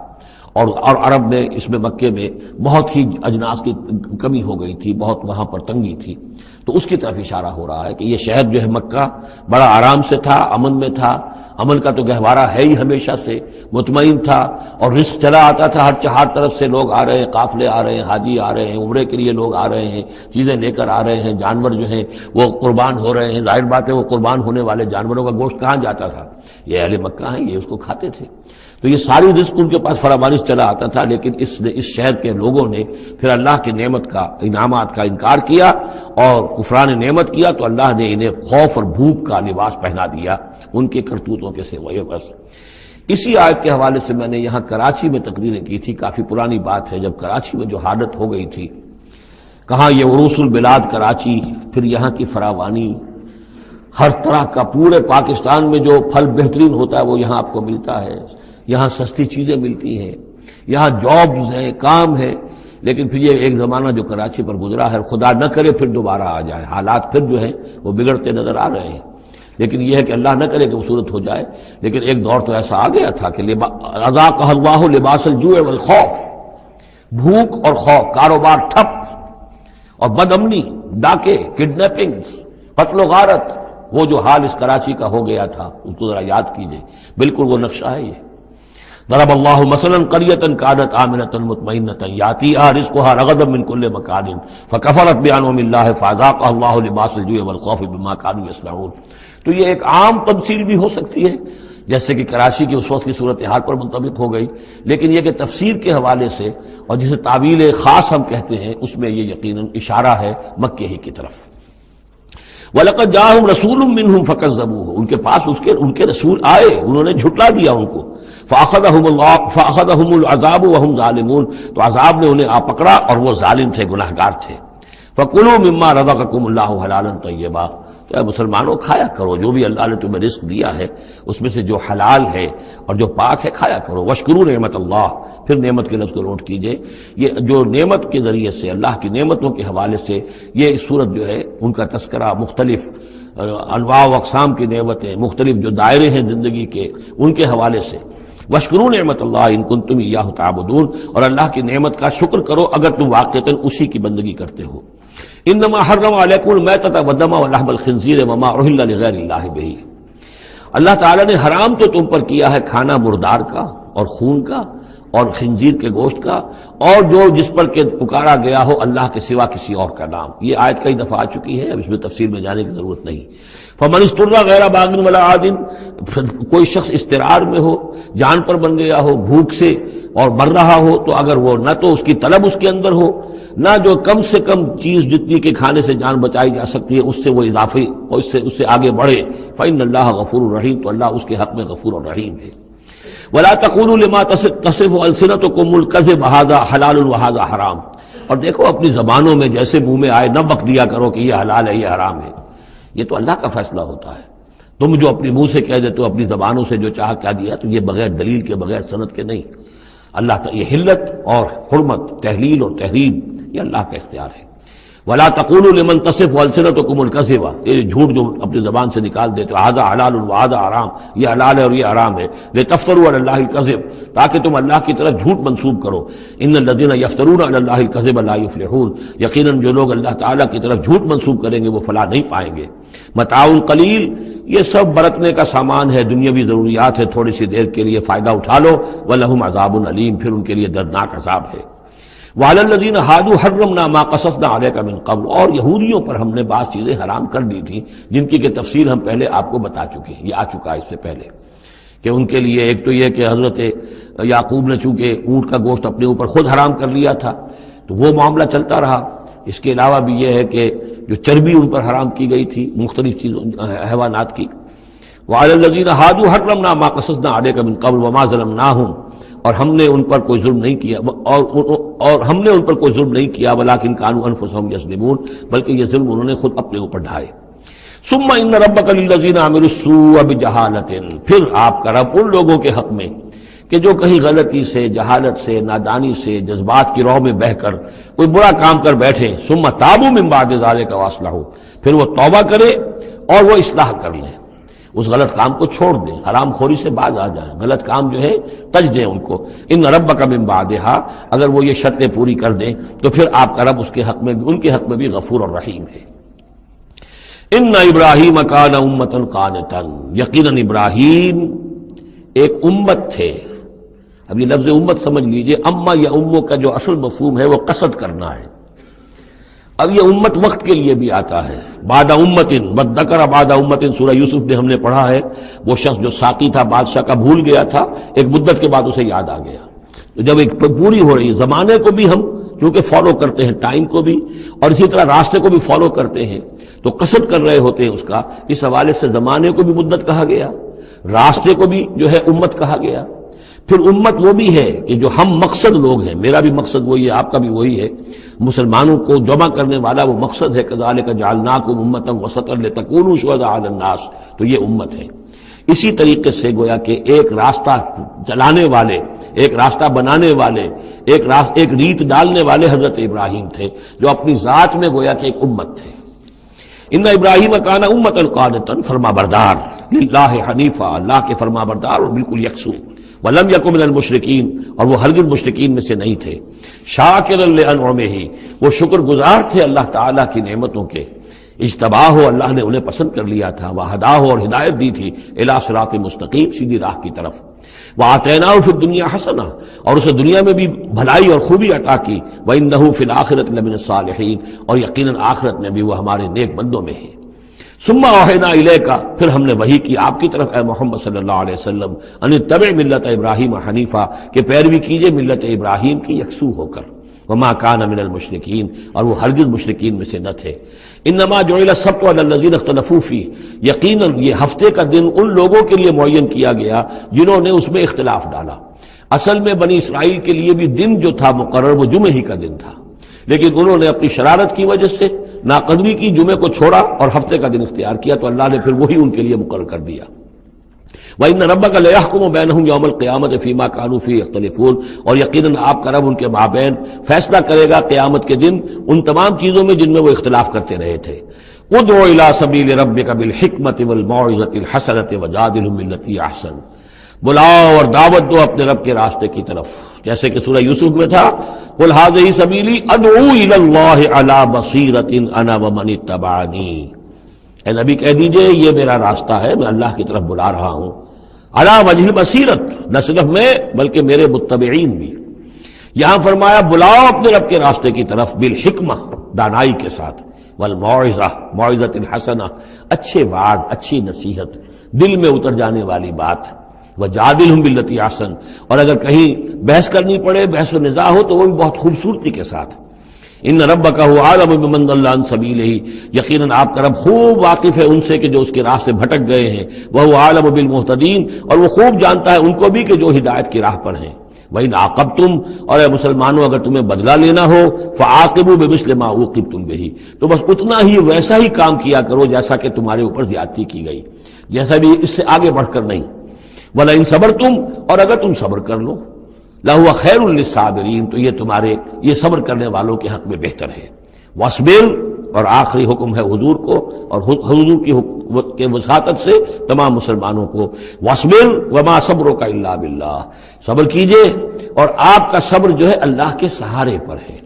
اور عرب میں اس میں مکے میں بہت ہی اجناس کی کمی ہو گئی تھی، بہت وہاں پر تنگی تھی، تو اس کی طرف اشارہ ہو رہا ہے کہ یہ شہر جو ہے مکہ بڑا آرام سے تھا، امن میں تھا، امن کا تو گہوارہ ہے ہی ہمیشہ سے، مطمئن تھا، اور رزق چلا آتا تھا، ہر طرف سے لوگ آ رہے ہیں، قافلے آ رہے ہیں، حاجی آ رہے ہیں، عمرے کے لیے لوگ آ رہے ہیں، چیزیں لے کر آ رہے ہیں، جانور جو ہیں وہ قربان ہو رہے ہیں، ظاہر بات ہے وہ قربان ہونے والے جانوروں کا گوشت کہاں جاتا تھا، یہ اہل مکہ ہیں، یہ اس کو کھاتے تھے، تو یہ ساری رزق ان کے پاس فراوانی سے چلا آتا تھا، لیکن اس شہر کے لوگوں نے پھر اللہ کی نعمت کا، انعامات کا انکار کیا اور کفران نعمت کیا، تو اللہ نے انہیں خوف اور بھوک کا لباس پہنا دیا ان کے کرتوتوں کے سوائے بس۔ اسی آیت کے حوالے سے میں نے یہاں کراچی میں تقریریں کی تھی، کافی پرانی بات ہے، جب کراچی میں جو حالت ہو گئی تھی، کہاں یہ عروس البلاد کراچی، پھر یہاں کی فراوانی، ہر طرح کا پورے پاکستان میں جو پھل بہترین ہوتا ہے وہ یہاں آپ کو ملتا ہے، یہاں سستی چیزیں ملتی ہیں، یہاں جابز ہیں، کام ہے، لیکن پھر یہ ایک زمانہ جو کراچی پر گزرا ہے، خدا نہ کرے پھر دوبارہ آ جائے، حالات پھر جو ہیں وہ بگڑتے نظر آ رہے ہیں، لیکن یہ ہے کہ اللہ نہ کرے کہ وہ صورت ہو جائے۔ لیکن ایک دور تو ایسا آ گیا تھا کہ اذاقہ اللہ لباس الجوع والخوف، بھوک اور خوف، کاروبار ٹھپ اور بد امنی، ڈاکے، کڈنیپنگ، قتل و غارت، وہ جو حال اس کراچی کا ہو گیا تھا اس کو ذرا یاد کیجئے، بالکل وہ نقشہ ہے یہ۔ ضرب اللہ مثلا قریۃ کانت آمنۃ مطمئنۃ یاتیھا رزقھا رغدا من کل مکان فکفرت بانعم اللہ فاذاقھا اللہ لباس الجوع والخوف بما کانوا یصنعون۔ تو یہ ایک عام تمثیل بھی ہو سکتی ہے، جیسے کہ کراچی کی اس وقت کی صورتحال پر منطبق ہو گئی، لیکن یہ کہ تفسیر کے حوالے سے اور جسے تعویل خاص ہم کہتے ہیں، اس میں یہ یقیناً اشارہ ہے مکے ہی کی طرف۔ وَلَقَدْ جَاءَهُمْ رَسُولٌ مِّنْهُمْ فَكَذَّبُوهُ، ان کے پاس ان کے رسول آئے، انہوں نے جھٹلا دیا ان کو، فَأَخَذَهُمُ الْعَذَابُ وَهُمْ ظَالِمُونَ، تو عذاب نے انہیں آ پکڑا اور وہ ظالم تھے، گناہگار تھے۔ فَكُلُوا مِمَّا رَزَقَكُمُ اللَّهُ حَلَالًا طَيِّبًا، تو اے مسلمانوں کھایا کرو جو بھی اللہ نے تمہیں رزق دیا ہے اس میں سے جو حلال ہے اور جو پاک ہے کھایا کرو۔ واشکروا نعمت اللہ، پھر نعمت کے لفظ کو نوٹ کیجئے، یہ جو نعمت کے ذریعے سے، اللہ کی نعمتوں کے حوالے سے یہ صورت جو ہے ان کا تذکرہ، مختلف انواع و اقسام کی نعمتیں، مختلف جو دائرے ہیں زندگی کے، ان کے حوالے سے۔ واشکروا نعمت اللہ ان کنتم ایاہ تعبدون، اور اللہ کی نعمت کا شکر کرو اگر تم واقعتاً اسی کی بندگی کرتے ہو۔ انما حرم علیکم المیتۃ والدم ولحم الخنزیر وما اہل لغیر اللہ بہ، اللہ تعالیٰ نے حرام تو تم پر کیا ہے کھانا مردار کا اور خون کا اور خنزیر کے گوشت کا، اور جو جس پر کہ پکارا گیا ہو اللہ کے سوا کسی اور کا نام۔ یہ آیت کئی دفعہ آ چکی ہے، اب اس میں تفصیل میں جانے کی ضرورت نہیں۔ فمن اضطر غیر باغ ولا عاد، کوئی شخص اضطرار میں ہو، جان پر بن گیا ہو، بھوک سے اور مر رہا ہو، تو اگر وہ نہ تو اس کی طلب اس کے اندر ہو، نہ جو کم سے کم چیز جتنی کہ کھانے سے جان بچائی جا سکتی ہے اس سے وہ اضافی اور اس سے آگے بڑھے، فإن اللہ غفور الرحیم، تو اللہ اس کے حق میں غفور الرحیم ہے۔ ولا تقولوا لما تصف السنتكم الكذب هذا حلال وهذا حرام، اور دیکھو اپنی زبانوں میں جیسے منہ میں آئے نہ بک دیا کرو کہ یہ حلال ہے یہ حرام ہے، یہ تو اللہ کا فیصلہ ہوتا ہے۔ تم جو اپنی منہ سے کہہ دیتے ہو، اپنی زبانوں سے جو چاہ کہہ دیا، تو یہ بغیر دلیل کے، بغیر سند کے نہیں۔ اللہ تعالی یہ حلت اور حرمت، تحلیل اور تحریم، یہ اللہ کا اختیار ہے۔ ولا تقولوا لمن تصف السنتكم الكذب، یہ جھوٹ جو اپنی زبان سے نکال دیتے ہو، هذا حلال وهذا حرام، یہ حلال ہے اور یہ حرام ہے، لتفتروا على الله الكذب، تاکہ تم اللہ کی طرف جھوٹ منسوب کرو۔ ان الذين يفترون على الله الكذب لا يفلحون، یقیناً جو لوگ اللہ تعالیٰ کی طرف جھوٹ منسوب کریں گے وہ فلاح نہیں پائیں گے۔ متاع قلیل، یہ سب برتنے کا سامان ہے، دنیاوی ضروریات ہے، تھوڑی سی دیر کے لیے فائدہ اٹھا لو، وَلَهُمْ عَذَابٌ أَلِيمٌ، پھر ان کے لیے دردناک عذاب ہے۔ وَعَلَى الَّذِينَ هَادُوا حَرَّمْنَا مَا قَصَصْنَا عَلَيْكَ مِن قَبْلُ، اور یہودیوں پر ہم نے بعض چیزیں حرام کر دی تھیں جن کی کہ تفصیل ہم پہلے آپ کو بتا چکے ہیں، یہ آ چکا ہے اس سے پہلے، کہ ان کے لیے ایک تو یہ کہ حضرت یعقوب نے چونکہ اونٹ کا گوشت اپنے اوپر خود حرام کر لیا تھا تو وہ معاملہ چلتا رہا۔ اس کے علاوہ بھی یہ ہے کہ جو چربی ان پر حرام کی گئی تھی مختلف چیزوں حیوانات کی۔ وَعَلَى الَّذِينَ هَادُوا حَرَّمْنَا مَا قَصَصْنَا عَلَيْكَ مِن قَبْلُ وَمَا ظَلَمْنَاهُمْ، اور ہم نے ان پر کوئی ظلم نہیں کیا، اور ہم نے ان پر کوئی ظلم نہیں کیا، وَلَٰكِن كَانُوا أَنفُسَهُمْ يَظْلِمُونَ، بلکہ یہ ظلم انہوں نے خود اپنے اوپر ڈھائے۔ ثُمَّ إِنَّ رَبَّكَ لِلَّذِينَ عَمِلُوا السُّوءَ بِجَهَالَةٍ، پھر آپ کا رب ان لوگوں کے حق میں کہ جو کہیں غلطی سے، جہالت سے، نادانی سے، جذبات کی راہ میں بہہ کر کوئی برا کام کر بیٹھے، ثُمَّ تَابُوا مِن بَعْدِ ذَلِكَ وَأَصْلَحُوا، پھر وہ توبہ کرے اور وہ اصلاح کر لیں، اس غلط کام کو چھوڑ دیں، حرام خوری سے باز آ جائیں، غلط کام جو ہے تج دیں ان کو۔ ان ربک من بعدہا، اگر وہ یہ شرطیں پوری کر دیں تو پھر آپ کا رب اس کے حق میں، ان کے حق میں بھی غفور اور رحیم ہے۔ ان ابراہیم کان امۃ قانتا، یقیناً ابراہیم ایک امت تھے۔ اب یہ لفظ امت سمجھ لیجئے، اما یا امو کا جو اصل مفہوم ہے وہ قصد کرنا ہے۔ اب یہ امت وقت کے لیے بھی آتا ہے، بعد امت بدذکر بعد امت، سورہ یوسف میں ہم نے پڑھا ہے، وہ شخص جو ساقی تھا بادشاہ کا بھول گیا تھا، ایک مدت کے بعد اسے یاد آ گیا. تو جب ایک پوری ہو رہی ہے، زمانے کو بھی ہم کیونکہ فالو کرتے ہیں، ٹائم کو بھی، اور اسی طرح راستے کو بھی فالو کرتے ہیں، تو قصد کر رہے ہوتے ہیں اس کا، اس حوالے سے زمانے کو بھی مدت کہا گیا، راستے کو بھی جو ہے امت کہا گیا. پھر امت وہ بھی ہے کہ جو ہم مقصد لوگ ہیں، میرا بھی مقصد وہی ہے، آپ کا بھی وہی ہے، مسلمانوں کو جمع کرنے والا وہ مقصد ہے، کذالک جعلناکم امۃ وسطا لتکونوا شہداء علی الناس، تو یہ امت ہے. اسی طریقے سے گویا کہ ایک راستہ چلانے والے، ایک راستہ بنانے والے، ایک ریت ڈالنے والے حضرت ابراہیم تھے، جو اپنی ذات میں گویا کہ ایک امت تھے. ان ابراہیم کان امۃ قانتا، فرما بردار، للہ حنیفا، اللہ کے فرما بردار اور بالکل یکسو، ولم یکن من المشرکین، اور وہ ہرگز مشرکین میں سے نہیں تھے. شاکرا لانعمہ، وہ شکر گزار تھے اللہ تعالیٰ کی نعمتوں کے. اجتباہ ہو، اللہ نے انہیں پسند کر لیا تھا، وہداہ اور ہدایت دی تھی، الی صراط مستقیم، سیدھی راہ کی طرف. وآتیناہ فی الدنیا حسنہ، اور اسے دنیا میں بھی بھلائی اور خوبی عطا کی. وإنہ فی الآخرۃ لمن الصالحین، اور یقیناً آخرت میں بھی وہ ہمارے نیک بندوں میں ہیں. ثم اوحینا الیک، پھر ہم نے وحی کی آپ کی طرف اے محمد صلی اللہ علیہ وسلم، ان اتبع ملت ابراہیم حنیفا، کہ پیروی کیجئے ملت ابراہیم کی یکسو ہو کر. وما کان من المشرکین، اور وہ ہرگز مشرکین میں سے نہ تھے. انما جعل السبت علی الذین اختلفوا فیہ، یقیناً یہ ہفتے کا دن ان لوگوں کے لیے معین کیا گیا جنہوں نے اس میں اختلاف ڈالا. اصل میں بنی اسرائیل کے لیے بھی دن جو تھا مقرر وہ جمعہ ہی کا دن تھا، لیکن انہوں نے اپنی شرارت کی وجہ سے ناقدری کی، جمعے کو چھوڑا اور ہفتے کا دن اختیار کیا، تو اللہ نے پھر وہی ان کے لیے مقرر کر دیا. وَإِنَّ رَبَّكَ لَيَحْكُمُ بَيْنَهُمْ يَوْمَ الْقِيَامَةِ فِي مَا كَانُوا فِيهِ يَخْتَلِفُونَ، اور یقیناً آپ کا رب ان کے مابین فیصلہ کرے گا قیامت کے دن ان تمام چیزوں میں جن میں وہ اختلاف کرتے رہے تھے. ادع الى سبیل ربک بالحکمۃ والموعظۃ الحسنۃ وجادلھم باللتی احسن، بلاؤ اور دعوت دو اپنے رب کے راستے کی طرف، جیسے کہ سورہ یوسف میں تھا، قل ھذہ سبیلی ادعو الی اللہ علی بصیرۃ انا ومن اتبعنی. اے نبی کہہ دیجئے یہ میرا راستہ ہے، میں اللہ کی طرف بلا رہا ہوں، علی وجہ البصیرۃ، نہ صرف میں بلکہ میرے متبعین بھی. یہاں فرمایا بلاؤ اپنے رب کے راستے کی طرف، بالحکمہ، دانائی کے ساتھ، والموعظہ، موعظۃ الحسنہ، اچھے واعظ، اچھی نصیحت، دل میں اتر جانے والی بات. وجادلھم باللتی احسن، اور اگر کہیں بحث کرنی پڑے، بحث و نزاع ہو تو وہ بھی بہت خوبصورتی کے ساتھ. ان ربک هو اعلم بمن ضل عن سبیلہ، یقیناً آپ کا رب خوب واقف ہے ان سے کہ جو اس کے راہ سے بھٹک گئے ہیں. وهو اعلم بالمہتدین، اور وہ خوب جانتا ہے ان کو بھی کہ جو ہدایت کی راہ پر ہیں. وَإِنْ عَاقَبْتُمْ، اور اے مسلمانوں اگر تمہیں بدلہ لینا ہو، فَعَاقِبُوا بِمِثْلِ مَا عُوقِبْتُمْ بِهِ، تو بس اتنا ہی ویسا ہی کام کیا کرو جیسا کہ تمہارے اوپر زیادتی کی گئی، جیسا بھی اس سے آگے بڑھ کر نہیں. وَلَئِنْ صَبَرْتُمْ، اور اگر تم صبر کر لو، لَهُوَ خَيْرٌ لِّلصَّابِرِينَ، تو یہ تمہارے یہ صبر کرنے والوں کے حق میں بہتر ہے. وَاصْبِرْ، اور آخری حکم ہے حضور کو اور حضور کی وساطت سے تمام مسلمانوں کو، وَاصْبِرْ وَمَا صَبْرُكَ إِلَّا بِاللَّهِ، صبر کیجئے اور آپ کا صبر جو ہے اللہ کے سہارے پر ہے.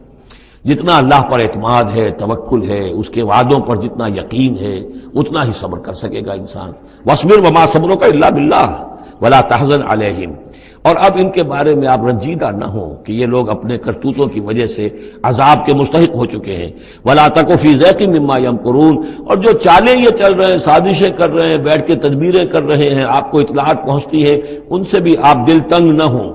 جتنا اللہ پر اعتماد ہے، توکل ہے، اس کے وعدوں پر جتنا یقین ہے، اتنا ہی صبر کر سکے گا انسان. وَاصْبِرْ وَمَا صَبْرُكَ إِلَّا بِاللَّهِ وَلَا تَحْزَنْ عَلَيْهِمْ، اور اب ان کے بارے میں آپ رنجیدہ نہ ہوں کہ یہ لوگ اپنے کرتوتوں کی وجہ سے عذاب کے مستحق ہو چکے ہیں. وَلَا تَكُ فِي ضَيْقٍ مِّمَّا يَمْكُرُونَ، اور جو چالیں یہ چل رہے ہیں، سازشیں کر رہے ہیں، بیٹھ کے تدبیریں کر رہے ہیں، آپ کو اطلاعات پہنچتی ہے، ان سے بھی آپ دل تنگ نہ ہوں،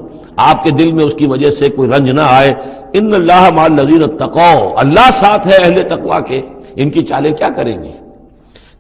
آپ کے دل میں اس کی وجہ سے کوئی رنج نہ آئے. ان اللہ مع الذین اتقوا، اللہ ساتھ ہے اہل تقوی کے. ان کی چالیں کیا کریں گے؟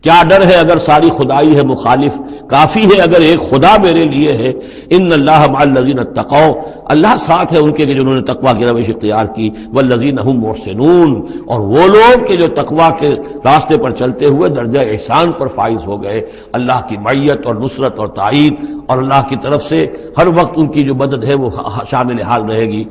کیا ڈر ہے اگر ساری خدائی ہے مخالف، کافی ہے اگر ایک خدا میرے لیے ہے. ان اللہ مع الذین اتقوا، اللہ ساتھ ہے ان کے جنہوں نے تقوی کی روش اختیار کی. والذین هم محسنون، اور وہ لوگ کہ جو تقوی کے راستے پر چلتے ہوئے درجہ احسان پر فائز ہو گئے. اللہ کی معیت اور نصرت اور تائید اور اللہ کی طرف سے ہر وقت ان کی جو مدد ہے وہ شامل حال رہے گی.